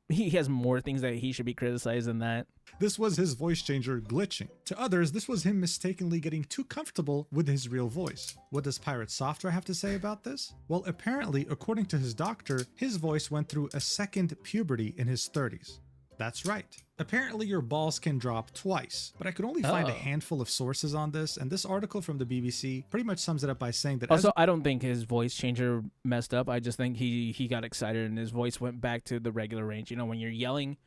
Speaker 1: He has more things that he should be criticized than that.
Speaker 2: This was his voice changer glitching. To others, this was him mistakenly getting too comfortable with his real voice. What does PirateSoftware have to say about this? Well, apparently, according to his doctor, his voice went through a second puberty in his 30s. That's right. Apparently your balls can drop twice, but I could only find a handful of sources on this, and this article from the BBC pretty much sums it up by saying that
Speaker 1: also, I don't think his voice changer messed up. I just think he got excited and his voice went back to the regular range. You know, when you're yelling,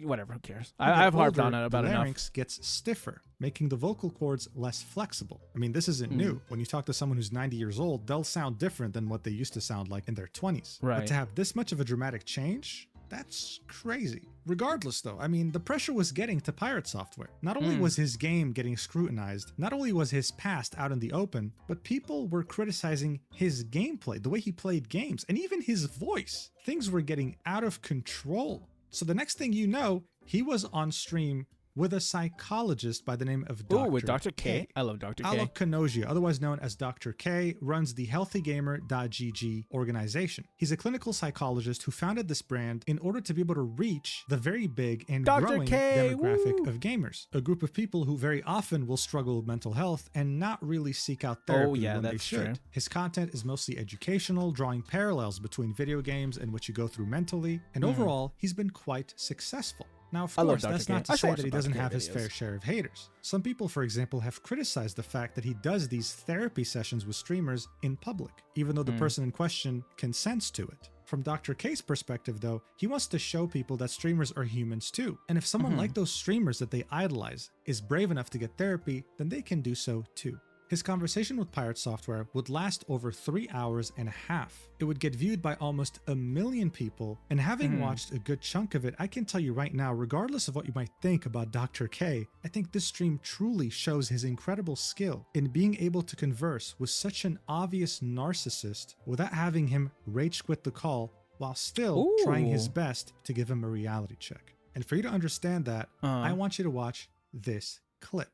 Speaker 1: whatever, who cares? I've harped on it about enough.
Speaker 2: The larynx gets stiffer, making the vocal cords less flexible. I mean, this isn't new. When you talk to someone who's 90 years old, they'll sound different than what they used to sound like in their 20s.
Speaker 1: Right.
Speaker 2: But to have this much of a dramatic change, That's crazy. Regardless though, I mean, the pressure was getting to PirateSoftware. Not only was his game getting scrutinized, not only was his past out in the open, but people were criticizing his gameplay, the way he played games, and even his voice. Things were getting out of control. So the next thing you know, he was on stream with a psychologist by the name of Dr.
Speaker 1: with Dr. K. I love Dr. K.
Speaker 2: Alok Kanogia, otherwise known as Dr. K, runs the healthygamer.gg organization. He's a clinical psychologist who founded this brand in order to be able to reach the very big and growing demographic of gamers, a group of people who very often will struggle with mental health and not really seek out therapy when they should.
Speaker 1: True.
Speaker 2: His content is mostly educational, drawing parallels between video games and what you go through mentally, and overall, he's been quite successful. Now, of course, that's not to say that he doesn't have his fair share of haters. Some people, for example, have criticized the fact that he does these therapy sessions with streamers in public, even though the person in question consents to it. From Dr. K's perspective, though, he wants to show people that streamers are humans too. And if someone like those streamers that they idolize is brave enough to get therapy, then they can do so too. His conversation with PirateSoftware would last over 3 hours and a half. It would get viewed by almost 1 million people, and having watched a good chunk of it, I can tell you right now, regardless of what you might think about Dr. K, I think this stream truly shows his incredible skill in being able to converse with such an obvious narcissist without having him rage quit the call while still trying his best to give him a reality check. And for you to understand that, I want you to watch this clip.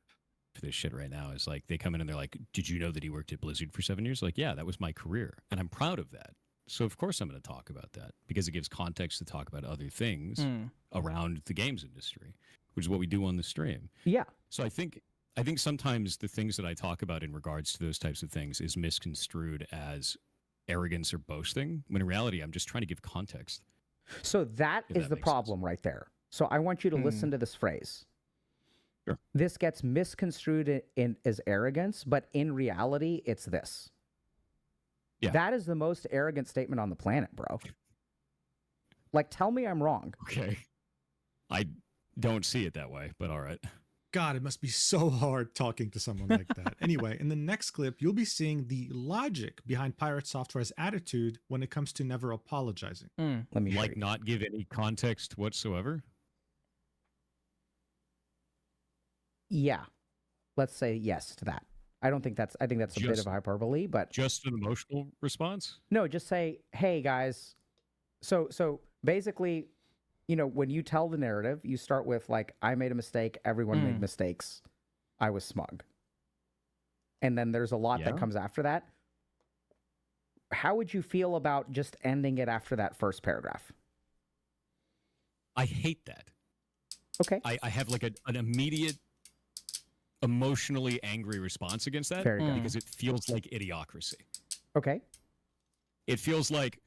Speaker 3: For this shit right now is like they come in and they're like, did you know that he worked at Blizzard for 7 years? Like, yeah, that was my career and I'm proud of that. So of course I'm going to talk about that because it gives context to talk about other things around the games industry, which is what we do on the stream.
Speaker 19: Yeah.
Speaker 3: So I think sometimes the things that I talk about in regards to those types of things is misconstrued as arrogance or boasting, when in reality I'm just trying to give context.
Speaker 19: So that is the problem right there. So I want you to listen to this phrase.
Speaker 3: Sure.
Speaker 19: This gets misconstrued as arrogance, but in reality, it's this.
Speaker 3: Yeah.
Speaker 19: That is the most arrogant statement on the planet, bro. Like, tell me I'm wrong.
Speaker 3: Okay. I don't see it that way, but all right.
Speaker 2: God, it must be so hard talking to someone like that. Anyway, in the next clip, you'll be seeing the logic behind PirateSoftware's attitude when it comes to never apologizing.
Speaker 19: Let me
Speaker 3: like not give any context whatsoever?
Speaker 19: Yeah. Let's say yes to that. I think that's a bit of hyperbole, but
Speaker 3: just an emotional response?
Speaker 19: No, just say, "Hey guys." So basically, you know, when you tell the narrative, you start with like, I made a mistake, everyone made mistakes. I was smug. And then there's a lot that comes after that. How would you feel about just ending it after that first paragraph?
Speaker 3: I hate that.
Speaker 19: Okay.
Speaker 3: I have like an immediate emotionally angry response against that because it feels like idiocracy.
Speaker 19: Okay.
Speaker 3: It feels like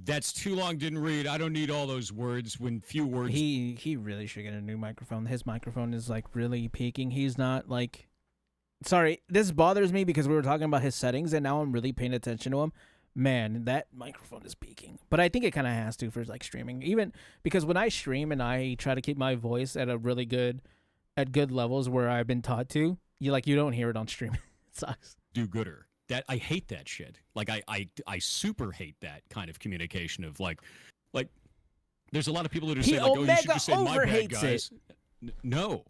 Speaker 3: that's too long, didn't read. I don't need all those words when few words.
Speaker 1: He really should get a new microphone. His microphone is like really peaking. He's not like, sorry, this bothers me because we were talking about his settings and now I'm really paying attention to him. Man, that microphone is peaking. But I think it kind of has to for like streaming. Even because when I stream and I try to keep my voice at a really good levels where I've been taught to, you don't hear it on stream. It sucks.
Speaker 3: Do gooder. That I hate that shit. Like I super hate that kind of communication of like there's a lot of people that are saying like, oh, you should just say my bad, guys. No,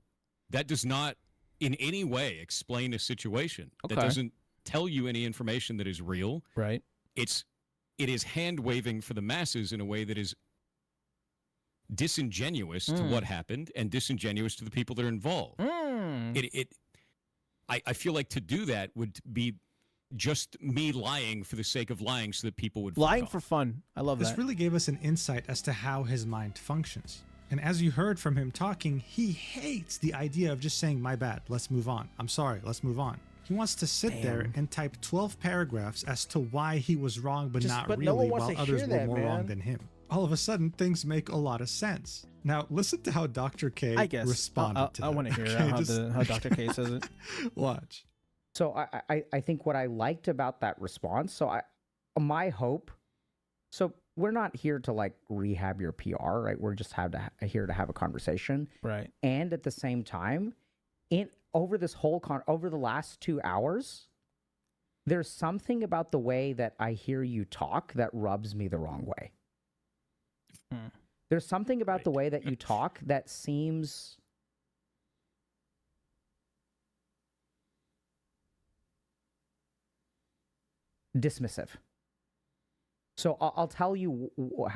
Speaker 3: that does not in any way explain a situation.
Speaker 1: Okay.
Speaker 3: That doesn't tell you any information that is real.
Speaker 1: Right.
Speaker 3: It is hand waving for the masses in a way that is disingenuous to what happened and disingenuous to the people that are involved. I feel like to do that would be just me lying for the sake of lying so that people would
Speaker 1: lying for fun. I love that.
Speaker 2: This really gave us an insight as to how his mind functions. And as you heard from him talking, he hates the idea of just saying, my bad, let's move on. I'm sorry, let's move on. He wants to sit there and type 12 paragraphs as to why he was wrong, but not really,
Speaker 19: no one wants
Speaker 2: while
Speaker 19: to
Speaker 2: others
Speaker 19: hear
Speaker 2: were
Speaker 19: that,
Speaker 2: more wrong than him. All of a sudden, things make a lot of sense. Now, listen to how Dr. K responded to that.
Speaker 1: I want to hear how Dr. K says it.
Speaker 2: Watch.
Speaker 19: So I think what I liked about that response, my hope, so we're not here to like rehab your PR, right? We're just here to have a conversation.
Speaker 1: Right.
Speaker 19: And at the same time, over the last 2 hours, there's something about the way that I hear you talk that rubs me the wrong way. There's something about the way that you talk that seems dismissive. So I'll tell you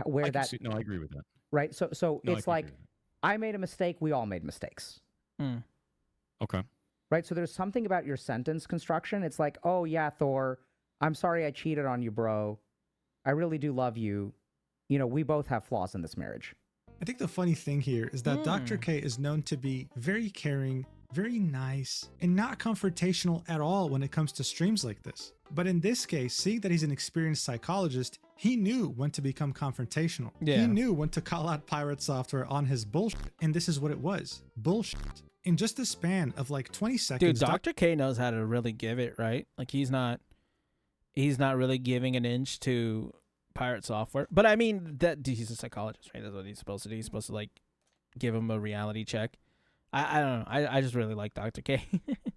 Speaker 19: where that.
Speaker 3: No, I agree with that.
Speaker 19: Right. So it's like, I made a mistake. We all made mistakes.
Speaker 3: Okay.
Speaker 19: Right. So there's something about your sentence construction. It's like, oh yeah, Thor, I'm sorry I cheated on you, bro. I really do love you. You know, we both have flaws in this marriage.
Speaker 2: I think the funny thing here is that Dr. K is known to be very caring, very nice, and not confrontational at all when it comes to streams like this. But in this case, seeing that he's an experienced psychologist, he knew when to become confrontational.
Speaker 1: Yeah.
Speaker 2: He knew when to call out PirateSoftware on his bullshit. And this is what it was. Bullshit. In just a span of like 20 seconds.
Speaker 1: Dude, Dr. K knows how to really give it, right? Like he's not really giving an inch to PirateSoftware. But I mean, he's a psychologist, right? That's what he's supposed to do. He's supposed to like give him a reality check. I don't know. I just really like Dr. K.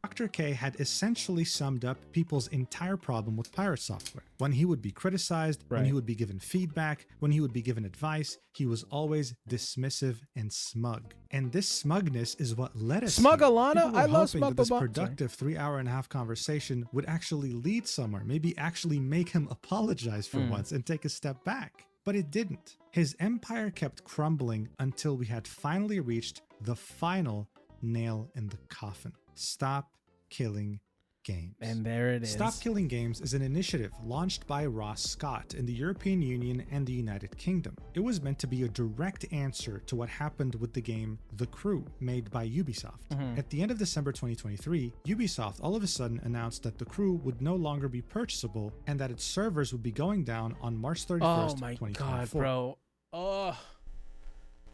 Speaker 2: Dr. K had essentially summed up people's entire problem with PirateSoftware. When he would be criticized, when he would be given feedback, when he would be given advice, he was always dismissive and smug. And this smugness is what led us
Speaker 1: Smug
Speaker 2: here.
Speaker 1: Alana?
Speaker 2: People were
Speaker 1: I love
Speaker 2: hoping
Speaker 1: Smug
Speaker 2: that this
Speaker 1: Alana.
Speaker 2: productive 3.5-hour conversation would actually lead somewhere, maybe actually make him apologize for once and take a step back. But it didn't. His empire kept crumbling until we had finally reached the final nail in the coffin. Stop killing games.
Speaker 1: And there it is.
Speaker 2: Stop Killing Games is an initiative launched by Ross Scott in the European Union and the United Kingdom. It was meant to be a direct answer to what happened with the game The Crew, made by Ubisoft. At the end of December 2023, Ubisoft all of a sudden announced that The Crew would no longer be purchasable and that its servers would be going down on March 31st,
Speaker 1: oh my
Speaker 2: 2024.
Speaker 1: God, bro.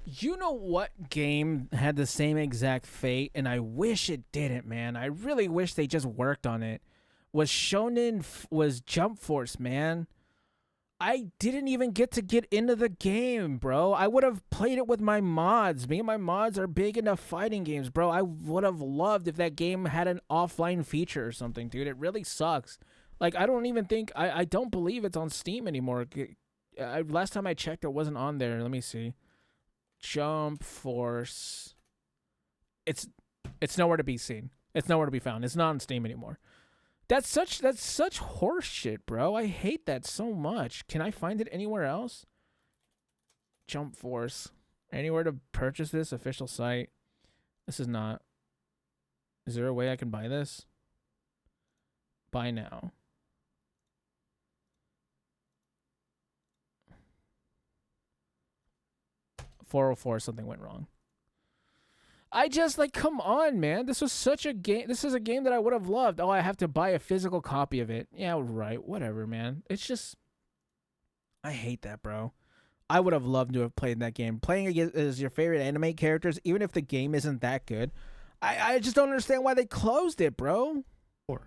Speaker 1: You know what game had the same exact fate, and I wish it didn't, man. I really wish they just worked on it. Was Jump Force, man. I didn't even get into the game, bro. I would have played it with my mods. Me and my mods are big into fighting games, bro. I would have loved if that game had an offline feature or something, dude. It really sucks. Like, I don't even think, I don't believe it's on Steam anymore. Last time I checked, it wasn't on there. Let me see. Jump Force. It's nowhere to be seen. It's nowhere to be found. It's not on Steam anymore. That's such horseshit, bro. I hate that so much. Can I find it anywhere else? Jump Force. Anywhere to purchase this? Official site. This is not. Is there a way I can buy this? Buy now. $404, something went wrong. I just, like, come on, man. This was such a game. This is a game that I would have loved. Oh, I have to buy a physical copy of it. Yeah, right. Whatever, man. It's just, I hate that, bro. I would have loved to have played that game. Playing against as your favorite anime characters, even if the game isn't that good. I just don't understand why they closed it, bro.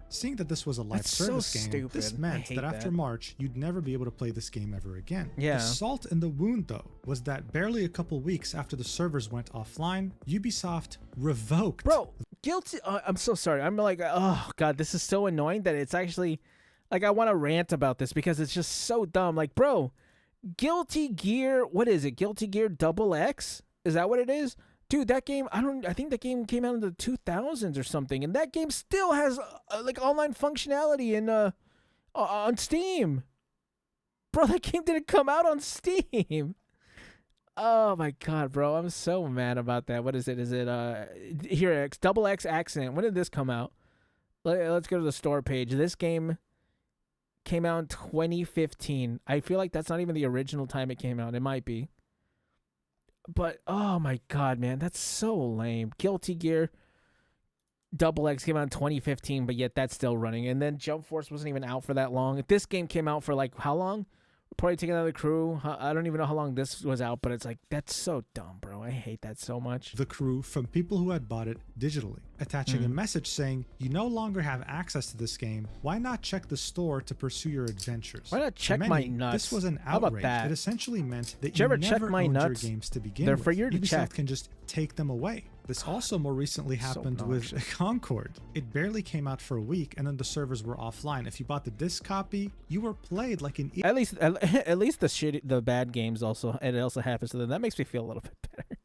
Speaker 2: Seeing that this was a live service game, this meant that after March, you'd never be able to play this game ever again.
Speaker 1: Yeah.
Speaker 2: The salt in the wound, though, was that barely a couple weeks after the servers went offline, Ubisoft revoked.
Speaker 1: Bro, Guilty. I'm so sorry. I'm like, oh god, this is so annoying that it's actually, like, I want to rant about this because it's just so dumb. Like, bro, Guilty Gear. What is it? Guilty Gear XX? Is that what it is? Dude, that game, I think that game came out in the 2000s or something, and that game still has, like, online functionality in, on Steam. Bro, that game didn't come out on Steam. Oh, my God, bro. I'm so mad about that. What is it? Is it, here, XX Accent. When did this come out? Let's go to the store page. This game came out in 2015. I feel like that's not even the original time it came out. It might be. But, oh my god, man, that's so lame. Guilty Gear XX came out in 2015, but yet that's still running. And then Jump Force wasn't even out for that long. This game came out for, like, how long? Probably taking out the Crew. I don't even know how long this was out, but it's like, that's so dumb, bro. I hate that so much.
Speaker 2: The Crew from people who had bought it digitally, attaching a message saying, you no longer have access to this game. Why not check the store to pursue your adventures?
Speaker 1: Why not check my nuts?
Speaker 2: This was an outrage.
Speaker 1: How about that?
Speaker 2: It essentially meant that
Speaker 1: Did you ever
Speaker 2: never
Speaker 1: check my
Speaker 2: owned
Speaker 1: nuts?
Speaker 2: your games to begin
Speaker 1: They're
Speaker 2: with.
Speaker 1: for you to
Speaker 2: Ubisoft
Speaker 1: check.
Speaker 2: can just take them away. This also more recently happened with Concord. It barely came out for a week, and then the servers were offline. If you bought the disc copy, you were played like an
Speaker 1: at least the bad games also, and it also happens to them. That makes me feel a little bit better.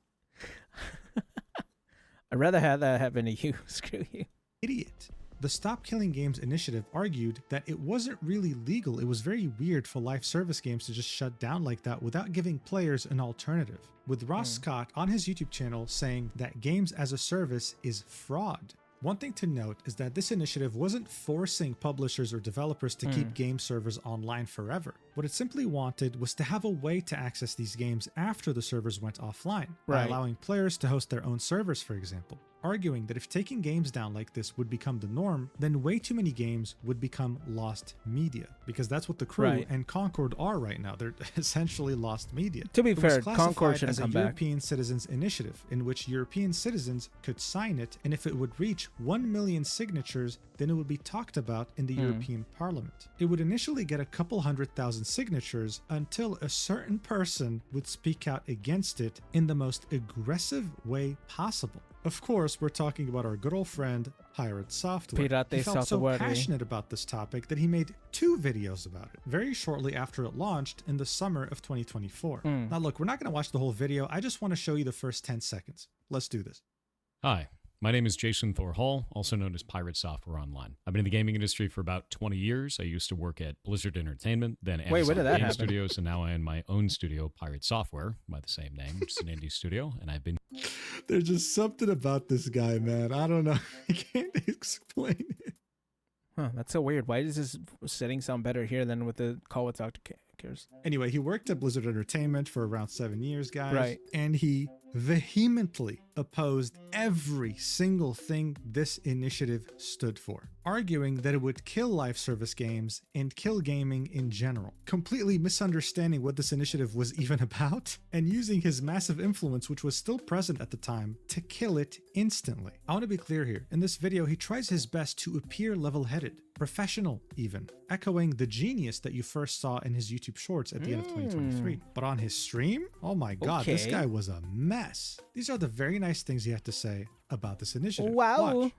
Speaker 1: I'd rather have that happen to you. Screw you.
Speaker 2: Idiot. The Stop Killing Games initiative argued that it wasn't really legal. It was very weird for live service games to just shut down like that without giving players an alternative, with Ross Scott on his YouTube channel saying that games as a service is fraud. One thing to note is that this initiative wasn't forcing publishers or developers to keep game servers online forever. What it simply wanted was to have a way to access these games after the servers went offline, by allowing players to host their own servers, for example. Arguing that if taking games down like this would become the norm, then way too many games would become lost media, because that's what the crew and Concord are right now. They're essentially lost media.
Speaker 1: To be fair, Concord shouldn't come back.
Speaker 2: European Citizens Initiative, in which European citizens could sign it, and if it would reach 1 million signatures, then it would be talked about in the European Parliament. It would initially get a couple 100,000 signatures until a certain person would speak out against it in the most aggressive way possible. Of course, we're talking about our good old friend, PirateSoftware. He felt so passionate about this topic that he made 2 videos about it, very shortly after it launched in the summer of 2024. Now look, we're not going to watch the whole video, I just want to show you the first 10 seconds. Let's do this.
Speaker 3: Hi. My name is Jason Thor Hall, also known as PirateSoftware Online. I've been in the gaming industry for about 20 years. I used to work at Blizzard Entertainment, then Amazon Game Studios, and now I own my own studio, PirateSoftware, by the same name. It's an indie studio, and I've been...
Speaker 2: There's just something about this guy, man. I don't know. I can't explain it.
Speaker 1: Huh, that's so weird. Why does this setting sound better here than with the call with Dr. Cares?
Speaker 2: Anyway, he worked at Blizzard Entertainment for around 7 years, guys. And he vehemently opposed every single thing this initiative stood for, arguing that it would kill live service games and kill gaming in general, completely misunderstanding what this initiative was even about, and using his massive influence, which was still present at the time, to kill it instantly. I want to be clear here. In this video, he tries his best to appear level-headed, professional even, echoing the genius that you first saw in his YouTube shorts at the end of 2023. But on his stream, oh my god, this guy was a mess. These are the very nice things he had to say about this initiative.
Speaker 1: Wow.
Speaker 2: Watch.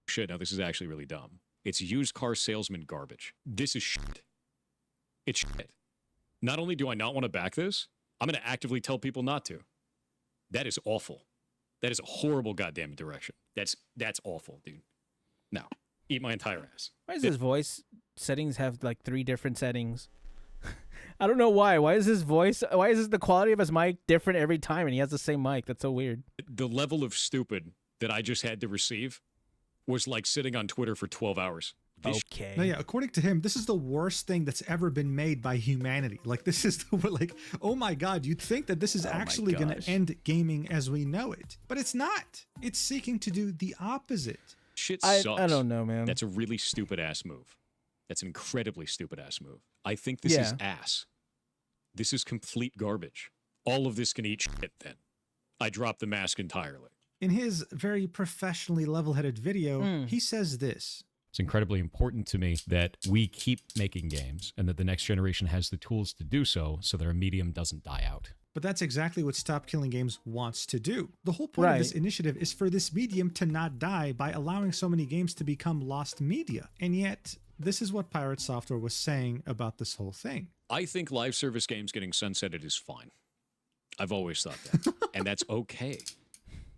Speaker 3: Shit, now this is actually really dumb. It's used car salesman garbage. This is shit. It's shit. Not only do I not want to back this, I'm going to actively tell people not to. That is awful. That is a horrible goddamn direction. That's awful, dude. No. Eat my entire ass.
Speaker 1: Why does his voice settings have like 3 different settings? I don't know why. Why is the quality of his mic different every time and he has the same mic? That's so weird.
Speaker 3: The level of stupid that I just had to receive was like sitting on Twitter for 12 hours.
Speaker 2: No, yeah, according to him, this is the worst thing that's ever been made by humanity. Like, this is like, oh my god, you'd think that this is actually going to end gaming as we know it. But it's not. It's seeking to do the opposite.
Speaker 3: Shit sucks.
Speaker 1: I don't know, man.
Speaker 3: That's a really stupid ass move. That's an incredibly stupid ass move. I think this is ass. This is complete garbage. All of this can eat shit then. I dropped the mask entirely.
Speaker 2: In his very professionally level-headed video, he says this.
Speaker 3: It's incredibly important to me that we keep making games and that the next generation has the tools to do so that our medium doesn't die out.
Speaker 2: But that's exactly what Stop Killing Games wants to do. The whole point of this initiative is for this medium to not die by allowing so many games to become lost media. And yet, this is what PirateSoftware was saying about this whole thing.
Speaker 3: I think live service games getting sunsetted is fine. I've always thought that. And that's okay.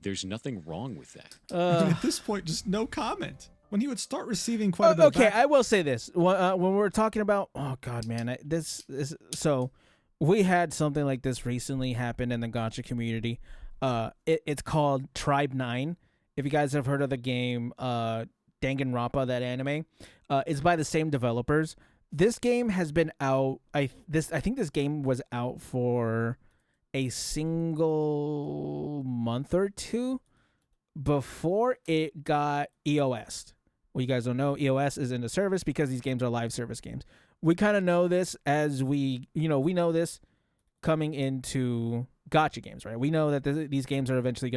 Speaker 3: There's nothing wrong with that.
Speaker 2: At this point, just no comment. When he would start receiving quite a bit of back-
Speaker 1: I will say this. When we're talking about, oh god, man, so we had something like this recently happen in the gacha community. It's called Tribe 9. If you guys have heard of the game Danganronpa, that anime, it's by the same developers. This game has been out. I think this game was out for a single month or 2 before it got EOS'd. Well, you guys don't know, EOS is in the service because these games are live service games. We kind of know this as we know this coming into gacha games, right? We know that these games are eventually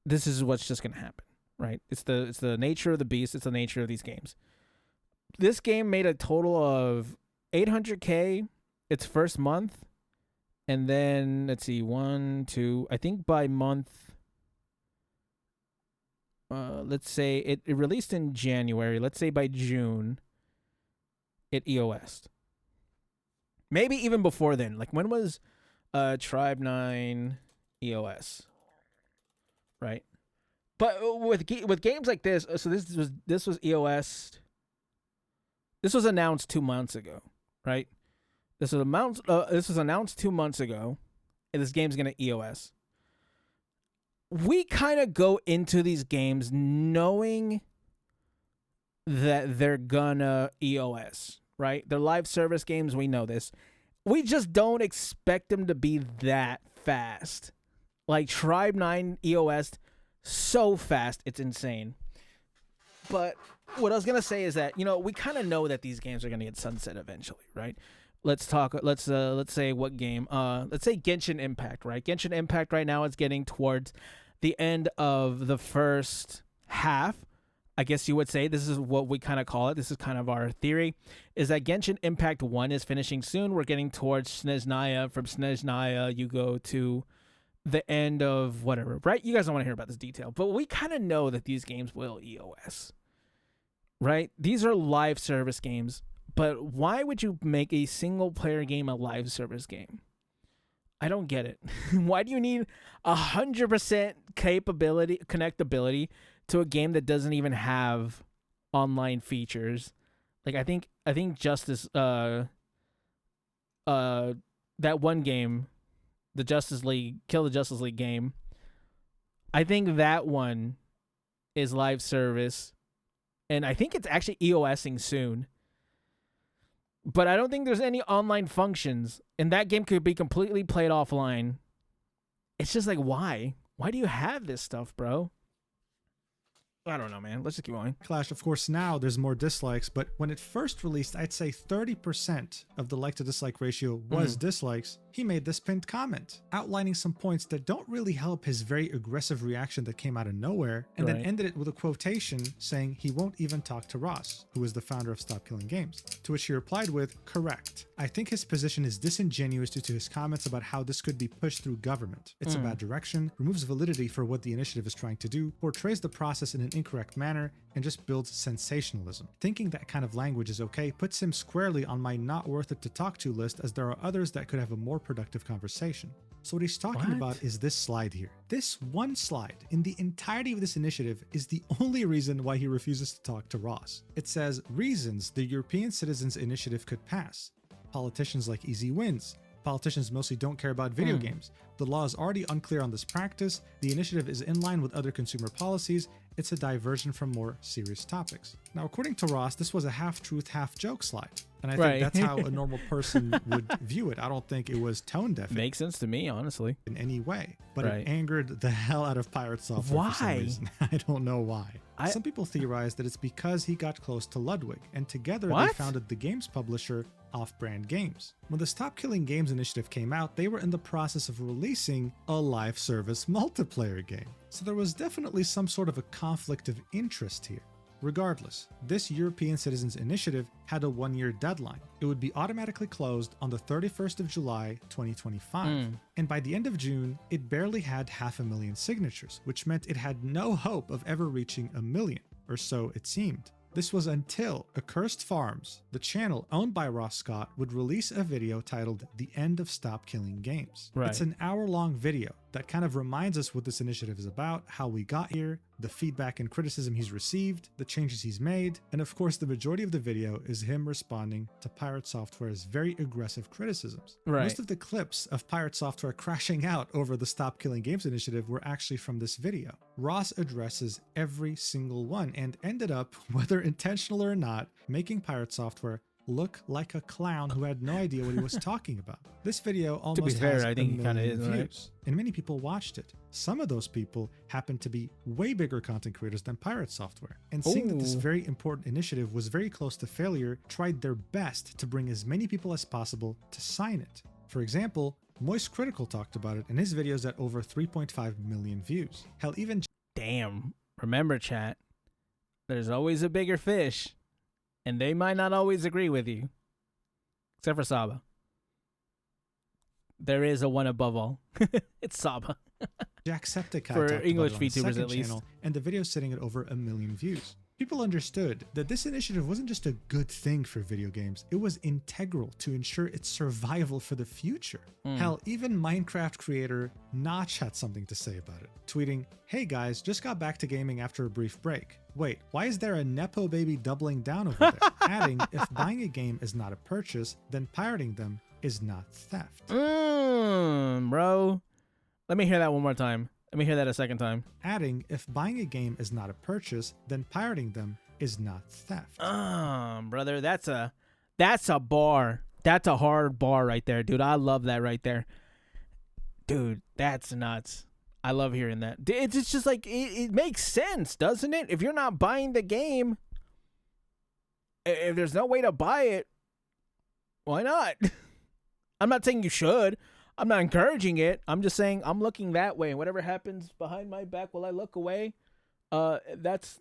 Speaker 1: this is what's just gonna happen, right? It's the nature of the beast. It's the nature of these games. This game made a total of 800K its first month, and then let's see, 1, 2. I think by month let's say it released in January. Let's say by June, it EOS'd. Maybe even before then. Like, when was Tribe 9 EOS? Right? But with games like this, so this was EOS. This was announced 2 months ago, right? This was announced 2 months ago, and this game's gonna EOS. We kind of go into these games knowing that they're gonna EOS, right? They're live service games. We know this. We just don't expect them to be that fast. Like, Tribe 9 EOS so fast, it's insane. But what I was gonna say is that, you know, we kind of know that these games are gonna get sunset eventually, right? Let's say what game? Let's say Genshin Impact, right? Genshin Impact right now is getting towards the end of the first half. I guess you would say this is what we kind of call it. This is kind of our theory, is that Genshin Impact 1 is finishing soon. We're getting towards Snezhnaya. From Snezhnaya, you go to the end of whatever, right? You guys don't want to hear about this detail, but we kind of know that these games will EOS, right? These are live service games, but why would you make a single player game a live service game? I don't get it. Why do you need 100% connectability to a game that doesn't even have online features? Like, I think Justice, that one game, the Justice League, Kill the Justice League game, I think that one is live service, and I think it's actually EOSing soon. But I don't think there's any online functions, and that game could be completely played offline. It's just like, why? Why do you have this stuff, bro? I don't know, man. Let's just keep going.
Speaker 2: Clash, of course, now there's more dislikes, but when it first released, I'd say 30% of the like to dislike ratio was dislikes. He made this pinned comment, outlining some points that don't really help his very aggressive reaction that came out of nowhere, and then ended it with a quotation saying he won't even talk to Ross, who is the founder of Stop Killing Games, to which he replied with, "Correct. I think his position is disingenuous due to his comments about how this could be pushed through government. It's a bad direction, removes validity for what the initiative is trying to do, portrays the process in an incorrect manner, and just builds sensationalism. Thinking that kind of language is okay puts him squarely on my not worth it to talk to list, as there are others that could have a more productive conversation." So what he's talking about is this slide here. This one slide in the entirety of this initiative is the only reason why he refuses to talk to Ross. It says reasons the European Citizens Initiative could pass. Politicians like easy wins. Politicians mostly don't care about video games. The law is already unclear on this practice. The initiative is in line with other consumer policies. It's a diversion from more serious topics. Now, according to Ross, this was a half-truth, half-joke slide. And I think that's how a normal person would view it. I don't think it was tone-deaf.
Speaker 1: Makes sense to me, honestly.
Speaker 2: In any way. But it angered the hell out of PirateSoftware for some reason. I don't know why. Some people theorize that it's because he got close to Ludwig, and together they founded the games publisher Off-Brand Games. When the Stop Killing Games initiative came out, they were in the process of releasing a live service multiplayer game. So there was definitely some sort of a conflict of interest here. Regardless, this European Citizens Initiative had a 1-year deadline. It would be automatically closed on the 31st of July, 2025. And by the end of June, it barely had 500,000 signatures, which meant it had no hope of ever reaching 1 million, or so it seemed. This was until Accursed Farms, the channel owned by Ross Scott, would release a video titled The End of Stop Killing Games. It's an hour-long video that kind of reminds us what this initiative is about, how we got here, the feedback and criticism he's received, the changes he's made, and of course the majority of the video is him responding to PirateSoftware's very aggressive criticisms. Most of the clips of PirateSoftware crashing out over the Stop Killing Games initiative were actually from this video. Ross addresses every single one and ended up, whether intentional or not, making PirateSoftware look like a clown who had no idea what he was talking about. This video almost has
Speaker 1: I think
Speaker 2: 1 million views, and many people watched it. Some of those people happened to be way bigger content creators than PirateSoftware, and seeing that this very important initiative was very close to failure, tried their best to bring as many people as possible to sign it. For example, Moist Critical talked about it in his videos at over 3.5 million views. Hell, even
Speaker 1: damn. Remember, chat, there's always a bigger fish. And they might not always agree with you. Except for Saba. There is a one above all. It's Saba.
Speaker 2: Jacksepticeye
Speaker 1: For
Speaker 2: talked
Speaker 1: English
Speaker 2: about it on his
Speaker 1: VTubers,
Speaker 2: second
Speaker 1: at least.
Speaker 2: channel, and the video's sitting at over 1 million views. People understood that this initiative wasn't just a good thing for video games, it was integral to ensure its survival for the future. Hell, even Minecraft creator Notch had something to say about it, tweeting, "Hey guys, just got back to gaming after a brief break. Wait, why is there a Nepo baby doubling down over there?" Adding, "If buying a game is not a purchase, then pirating them is not theft."
Speaker 1: Bro. Let me hear that one more time. Let me hear that a second time.
Speaker 2: Adding, "If buying a game is not a purchase, then pirating them is not theft."
Speaker 1: Brother, that's a bar. That's a hard bar right there, dude. I love that right there. Dude, that's nuts. I love hearing that. It's just like, it makes sense, doesn't it? If you're not buying the game, if there's no way to buy it, why not? I'm not saying you should. I'm not encouraging it. I'm just saying I'm looking that way. Whatever happens behind my back while I look away, that's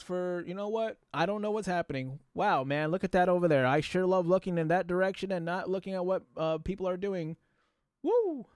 Speaker 1: for, you know what? I don't know what's happening. Wow, man, look at that over there. I sure love looking in that direction and not looking at what people are doing. Woo!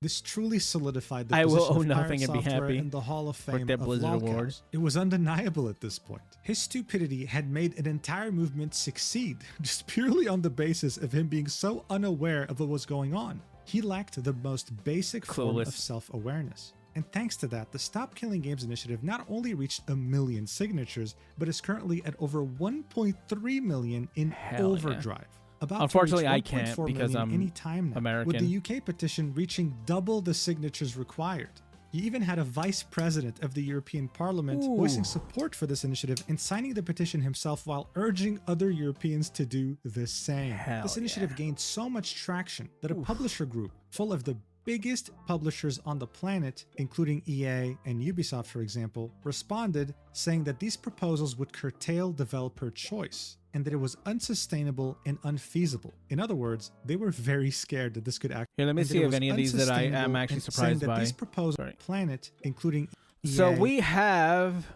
Speaker 2: This truly solidified the
Speaker 1: I will
Speaker 2: position
Speaker 1: own
Speaker 2: of
Speaker 1: nothing and be
Speaker 2: PirateSoftware
Speaker 1: happy.
Speaker 2: in the Hall of
Speaker 1: Work
Speaker 2: Fame
Speaker 1: that
Speaker 2: of
Speaker 1: Blizzard
Speaker 2: lolcows.
Speaker 1: award.
Speaker 2: It was undeniable at this point. His stupidity had made an entire movement succeed, just purely on the basis of him being so unaware of what was going on. He lacked the most basic form of self-awareness. And thanks to that, the Stop Killing Games initiative not only reached 1 million signatures, but is currently at over 1.3 million in overdrive. About
Speaker 1: Unfortunately,
Speaker 2: to reach
Speaker 1: I can't
Speaker 2: 1.4
Speaker 1: because
Speaker 2: million
Speaker 1: I'm
Speaker 2: any time now,
Speaker 1: American.
Speaker 2: with the UK petition reaching double the signatures required. He even had a vice president of the European Parliament voicing support for this initiative and signing the petition himself while urging other Europeans to do the same. This initiative gained so much traction that a publisher group full of the biggest publishers on the planet, including EA and Ubisoft, for example, responded saying that these proposals would curtail developer choice and that it was unsustainable and unfeasible. In other words, they were very scared that this could actually.
Speaker 1: Here, let me see if any of these that I am actually surprised by.
Speaker 2: These proposals, planet, including EA.
Speaker 1: So we have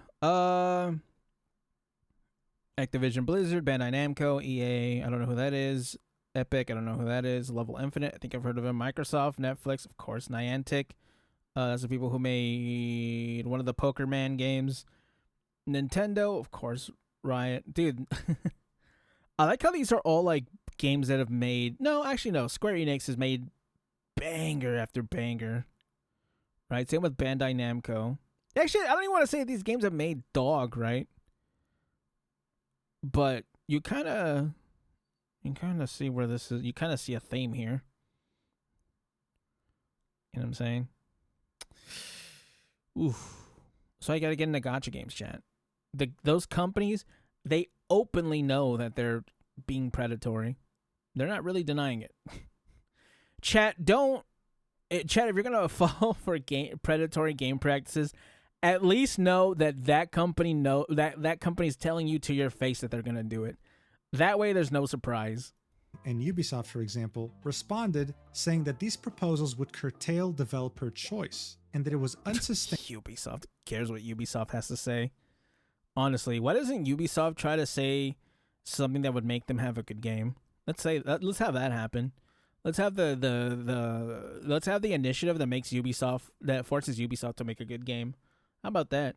Speaker 1: Activision Blizzard, Bandai Namco, EA, I don't know who that is. Epic, I don't know who that is. Level Infinite, I think I've heard of them. Microsoft, Netflix, of course. Niantic, that's the people who made one of the Poker Man games. Nintendo, of course. Riot, dude. I like how these are all like games that have made. No, actually, no. Square Enix has made banger after banger. Right, same with Bandai Namco. Actually, I don't even want to say these games have made dog, right? But you kind of see where this is. You kind of see a theme here. You know what I'm saying? Oof. So I got to get into gacha games, chat. Those companies, they openly know that they're being predatory. They're not really denying it. Chat, if you're going to fall for predatory game practices, at least know that company's telling you to your face that they're going to do it. That way, there's no surprise.
Speaker 2: And Ubisoft, for example, responded saying that these proposals would curtail developer choice and that it was unsustainable.
Speaker 1: Ubisoft cares what Ubisoft has to say. Honestly, why doesn't Ubisoft try to say something that would make them have a good game? Let's have that happen. Let's have the initiative that forces Ubisoft to make a good game. How about that?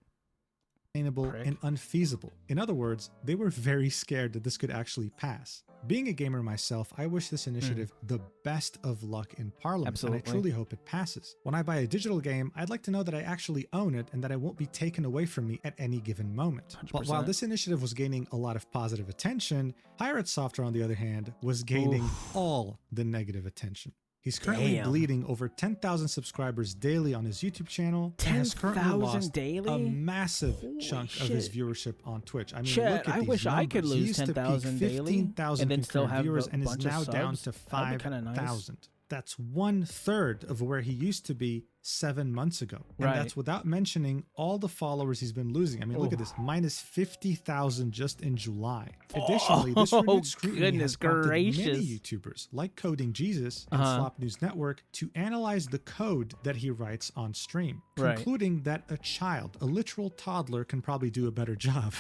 Speaker 2: And unfeasible. In other words, they were very scared that this could actually pass. Being a gamer myself, I wish this initiative the best of luck in Parliament,
Speaker 1: Absolutely.
Speaker 2: and I truly hope it passes. When I buy a digital game, I'd like to know that I actually own it and that it won't be taken away from me at any given moment. 100%. But while this initiative was gaining a lot of positive attention, PirateSoftware, on the other hand, was gaining all the negative attention. He's currently bleeding over 10,000 subscribers daily on his YouTube channel and has currently lost a massive chunk of his viewership on Twitch. I mean, look at
Speaker 1: I
Speaker 2: these
Speaker 1: wish
Speaker 2: numbers.
Speaker 1: I could lose
Speaker 2: He used to peak
Speaker 1: 10,000 daily
Speaker 2: 15,000
Speaker 1: and then still have
Speaker 2: viewers
Speaker 1: a
Speaker 2: and is
Speaker 1: bunch of
Speaker 2: now down
Speaker 1: subs.
Speaker 2: to
Speaker 1: That'd be kinda nice.
Speaker 2: 5,000. That's 1/3 of where he used to be 7 months ago. And that's without mentioning all the followers he's been losing. I mean, look at this, minus 50,000 just in July. Additionally, this renewed scrutiny has prompted many YouTubers like Coding Jesus and Flop News Network to analyze the code that he writes on stream, concluding that a child, a literal toddler, can probably do a better job.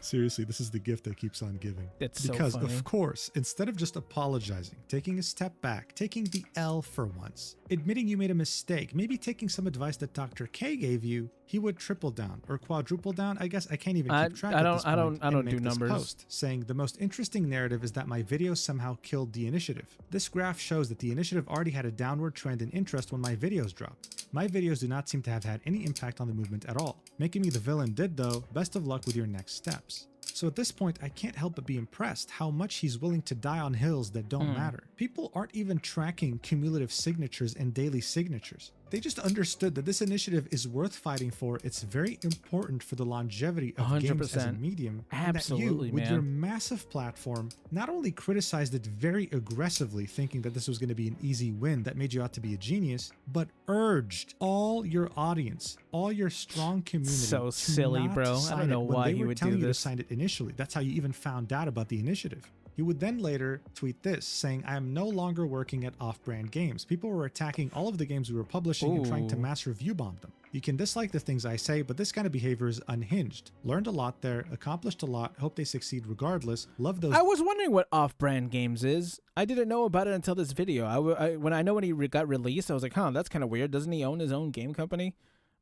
Speaker 2: Seriously, this is the gift that keeps on giving. Because,
Speaker 1: so funny.
Speaker 2: of course, instead of just apologizing, taking a step back, taking the L for once, admitting you made a mistake, maybe maybe taking some advice that Dr. K gave you, he would triple down or quadruple down. I guess I can't even keep track at this point.
Speaker 1: I don't do numbers.
Speaker 2: Post saying the most interesting narrative is that my video somehow killed the initiative. This graph shows that the initiative already had a downward trend in interest when my videos dropped. My videos do not seem to have had any impact on the movement at all. Making me the villain did though. Best of luck with your next steps. So at this point, I can't help but be impressed how much he's willing to die on hills that don't matter. People aren't even tracking cumulative signatures and daily signatures. They just understood that this initiative is worth fighting for. It's very important for the longevity of 100%. Games as a medium.
Speaker 1: Absolutely,
Speaker 2: and that you, with your massive platform, not only criticized it very aggressively, thinking that this was going to be an easy win that made you out to be a genius, but urged all your audience, all your strong community.
Speaker 1: So silly, bro. I don't know why he would do this.
Speaker 2: You to sign it initially. That's how you even found out about the initiative. He would then later tweet this, saying, I am no longer working at off-brand games. People were attacking all of the games we were publishing and trying to mass review bomb them. You can dislike the things I say, but this kind of behavior is unhinged. Learned a lot there, accomplished a lot, hope they succeed regardless. Love those.
Speaker 1: I was wondering what off-brand games is. I didn't know about it until this video. When he got released, I was like, huh, that's kind of weird. Doesn't he own his own game company?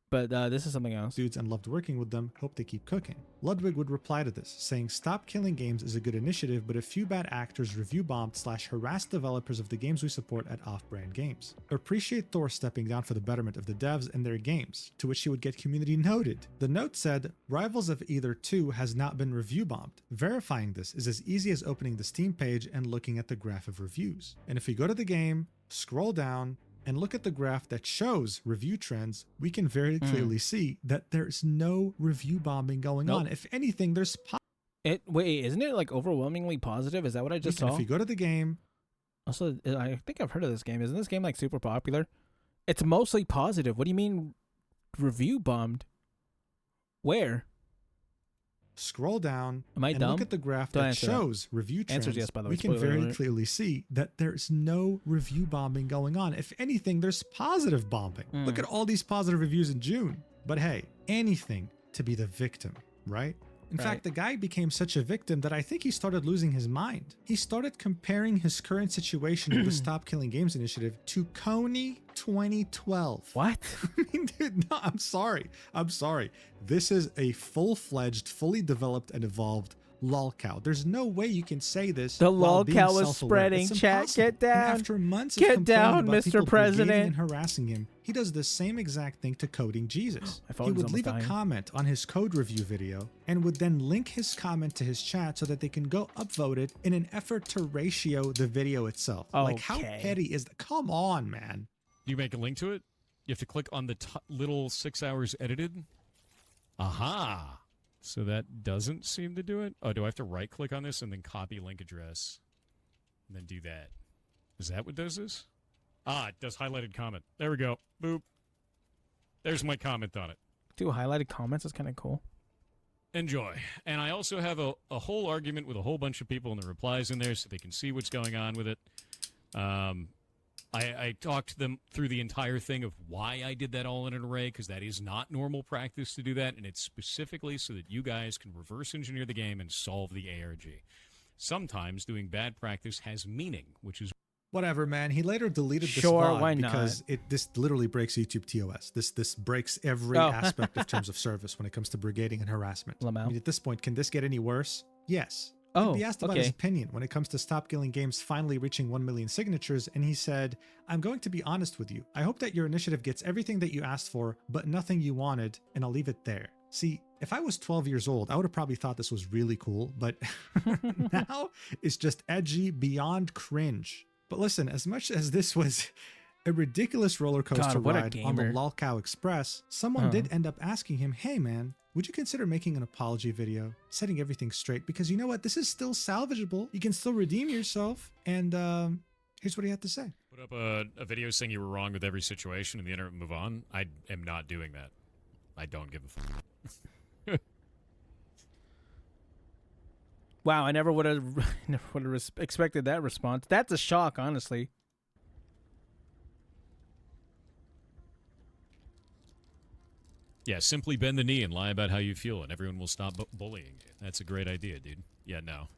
Speaker 1: But this is something else.
Speaker 2: Dudes and loved working with them. Hope they keep cooking. Ludwig would reply to this, saying, stop killing games is a good initiative, but a few bad actors review bombed / harassed developers of the games we support at off-brand games. Appreciate Thor stepping down for the betterment of the devs and their games, to which he would get community noted. The note said, Rivals of Either 2 has not been review bombed. Verifying this is as easy as opening the Steam page and looking at the graph of reviews. And if we go to the game, scroll down, and look at the graph that shows review trends, we can very clearly see that there's no review bombing going on. If anything, there's
Speaker 1: wait, isn't it like overwhelmingly positive? Is that what I just saw?
Speaker 2: If you go to the game,
Speaker 1: also, I think I've heard of this game. Isn't this game like super popular? It's mostly positive. What do you mean review bombed? Where?
Speaker 2: Scroll down
Speaker 1: and
Speaker 2: look at the graph that shows review trends.
Speaker 1: Yes, by the way.
Speaker 2: We can very clearly see that there's no review bombing going on. If anything, there's positive bombing. Look at all these positive reviews in June. But hey, anything to be the victim, right? In fact, the guy became such a victim that I think he started losing his mind. He started comparing his current situation with the Stop Killing Games initiative to Coney 2012.
Speaker 1: What?
Speaker 2: I mean, dude, no, I'm sorry. This is a full-fledged, fully developed and evolved lolcow. There's no way you can say this.
Speaker 1: The lolcow is spreading. Chat, get down.
Speaker 2: And after months
Speaker 1: get
Speaker 2: of
Speaker 1: down,
Speaker 2: about
Speaker 1: Mr.
Speaker 2: people
Speaker 1: President,
Speaker 2: and harassing him, he does the same exact thing to Coding Jesus. He would leave a comment on his code review video and would then link his comment to his chat so that they can go upvote it in an effort to ratio the video itself. Like, how petty is that? Come on, man.
Speaker 3: You make a link to it? You have to click on the little 6 hours edited? Aha! So that doesn't seem to do it? Oh, do I have to right-click on this and then copy link address? And then do that? Is that what does this? Ah, it does highlighted comment. There we go. Boop. There's my comment on it.
Speaker 1: Dude, highlighted comments is kind of cool.
Speaker 3: Enjoy. And I also have a whole argument with a whole bunch of people in the replies in there so they can see what's going on with it. I talked them through the entire thing of why I did that all in an array, because that is not normal practice to do that, and it's specifically so that you guys can reverse engineer the game and solve the ARG. Sometimes doing bad practice has meaning, which is...
Speaker 2: Whatever, man. He later deleted this
Speaker 1: sure,
Speaker 2: VOD
Speaker 1: why
Speaker 2: because
Speaker 1: not?
Speaker 2: This literally breaks YouTube TOS. This breaks every aspect of terms of service when it comes to brigading and harassment. I mean, at this point, can this get any worse? Yes. He asked about his opinion when it comes to Stop Killing Games finally reaching 1 million signatures, and he said, I'm going to be honest with you. I hope that your initiative gets everything that you asked for, but nothing you wanted, and I'll leave it there. See, if I was 12 years old, I would have probably thought this was really cool, but now it's just edgy beyond cringe. But listen, as much as this was a ridiculous roller coaster ride on the Lolcow Express, someone did end up asking him, hey man, would you consider making an apology video, setting everything straight? Because you know what? This is still salvageable. You can still redeem yourself. And here's what he had to say.
Speaker 3: Put up a video saying you were wrong with every situation and the internet move on. I am not doing that. I don't give a fuck.
Speaker 1: Wow, I never would have expected that response. That's a shock, honestly.
Speaker 3: Yeah, simply bend the knee and lie about how you feel, and everyone will stop bullying you. That's a great idea, dude. Yeah, no.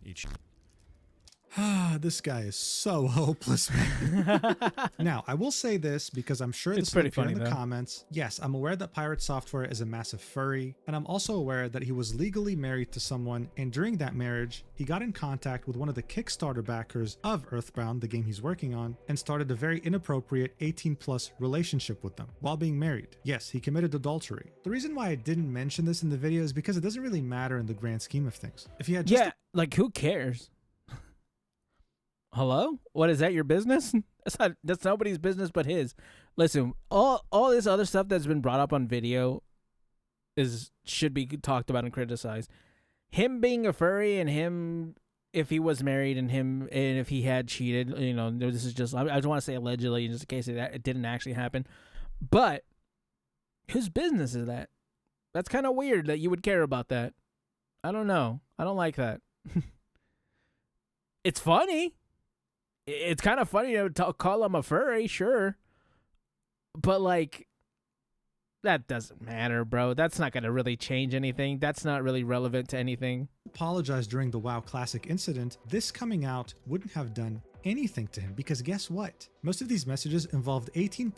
Speaker 2: This guy is so hopeless, man. Now, I will say this because I'm sure this will appear in the comments. Yes, I'm aware that PirateSoftware is a massive furry, and I'm also aware that he was legally married to someone, and during that marriage, he got in contact with one of the Kickstarter backers of Earthbound, the game he's working on, and started a very inappropriate 18+ relationship with them while being married. Yes, he committed adultery. The reason why I didn't mention this in the video is because it doesn't really matter in the grand scheme of things. If he had just
Speaker 1: like who cares? Hello? What is that, your business? That's nobody's business but his. Listen, all this other stuff that's been brought up on video should be talked about and criticized. Him being a furry and him if he was married and if he had cheated, you know, this is just I just want to say allegedly just in case it didn't actually happen. But whose business is that? That's kind of weird that you would care about that. I don't know. I don't like that. It's funny. It's kind of funny to call him a furry, sure. But, like, that doesn't matter, bro. That's not going to really change anything. That's not really relevant to anything.
Speaker 2: Apologized during the WoW Classic incident. This coming out wouldn't have done anything to him because guess what? Most of these messages involved 18+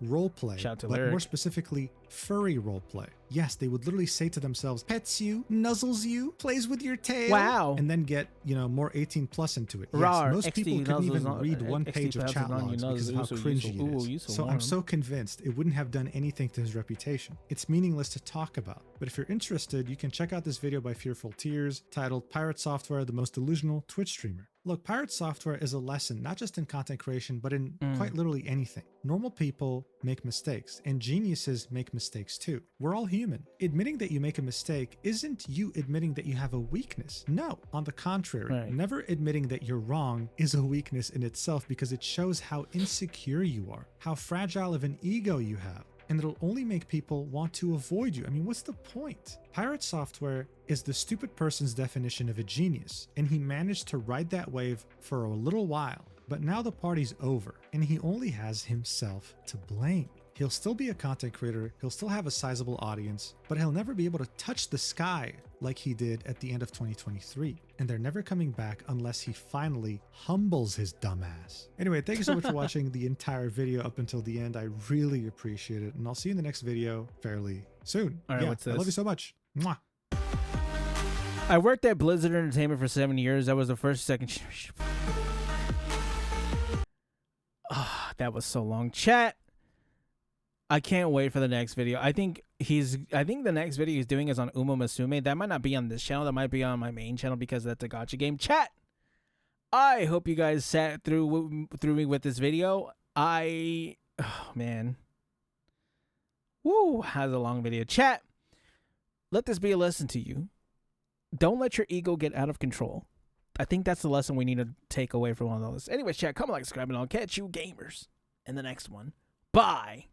Speaker 2: roleplay, but more specifically, furry roleplay. Yes, they would literally say to themselves, pets you, nuzzles you, plays with your tail.
Speaker 1: Wow.
Speaker 2: And then get, you know, more 18+ into it. Yes, most people couldn't even read one page of chat logs because of how cringy it is. So I'm so convinced it wouldn't have done anything to his reputation. It's meaningless to talk about. But if you're interested, you can check out this video by Fearful Tears titled PirateSoftware, the most delusional Twitch streamer. Look, PirateSoftware is a lesson, not just in content creation, but in quite literally anything. Normal people make mistakes, and geniuses make mistakes too. We're all human. Admitting that you make a mistake isn't you admitting that you have a weakness. No, on the contrary, never admitting that you're wrong is a weakness in itself because it shows how insecure you are, how fragile of an ego you have. And it'll only make people want to avoid you. I mean, what's the point? PirateSoftware is the stupid person's definition of a genius, and he managed to ride that wave for a little while. But now the party's over, and he only has himself to blame. He'll still be a content creator, he'll still have a sizable audience, but he'll never be able to touch the sky like he did at the end of 2023. And they're never coming back unless he finally humbles his dumbass. Anyway, thank you so much for watching the entire video up until the end. I really appreciate it, and I'll see you in the next video fairly soon.
Speaker 1: All right, what's this?
Speaker 2: I love you so much. Mwah.
Speaker 1: I worked at Blizzard Entertainment for 7 years. That was the first, second. That was so long. Chat. I can't wait for the next video. I think the next video he's doing is on Uma Musume. That might not be on this channel. That might be on my main channel because that's a gacha game. Chat. I hope you guys sat through me with this video. Oh man. Woo, has a long video. Chat. Let this be a lesson to you. Don't let your ego get out of control. I think that's the lesson we need to take away from all of this. Anyways, chat, comment, like, subscribe, and I'll catch you gamers in the next one. Bye.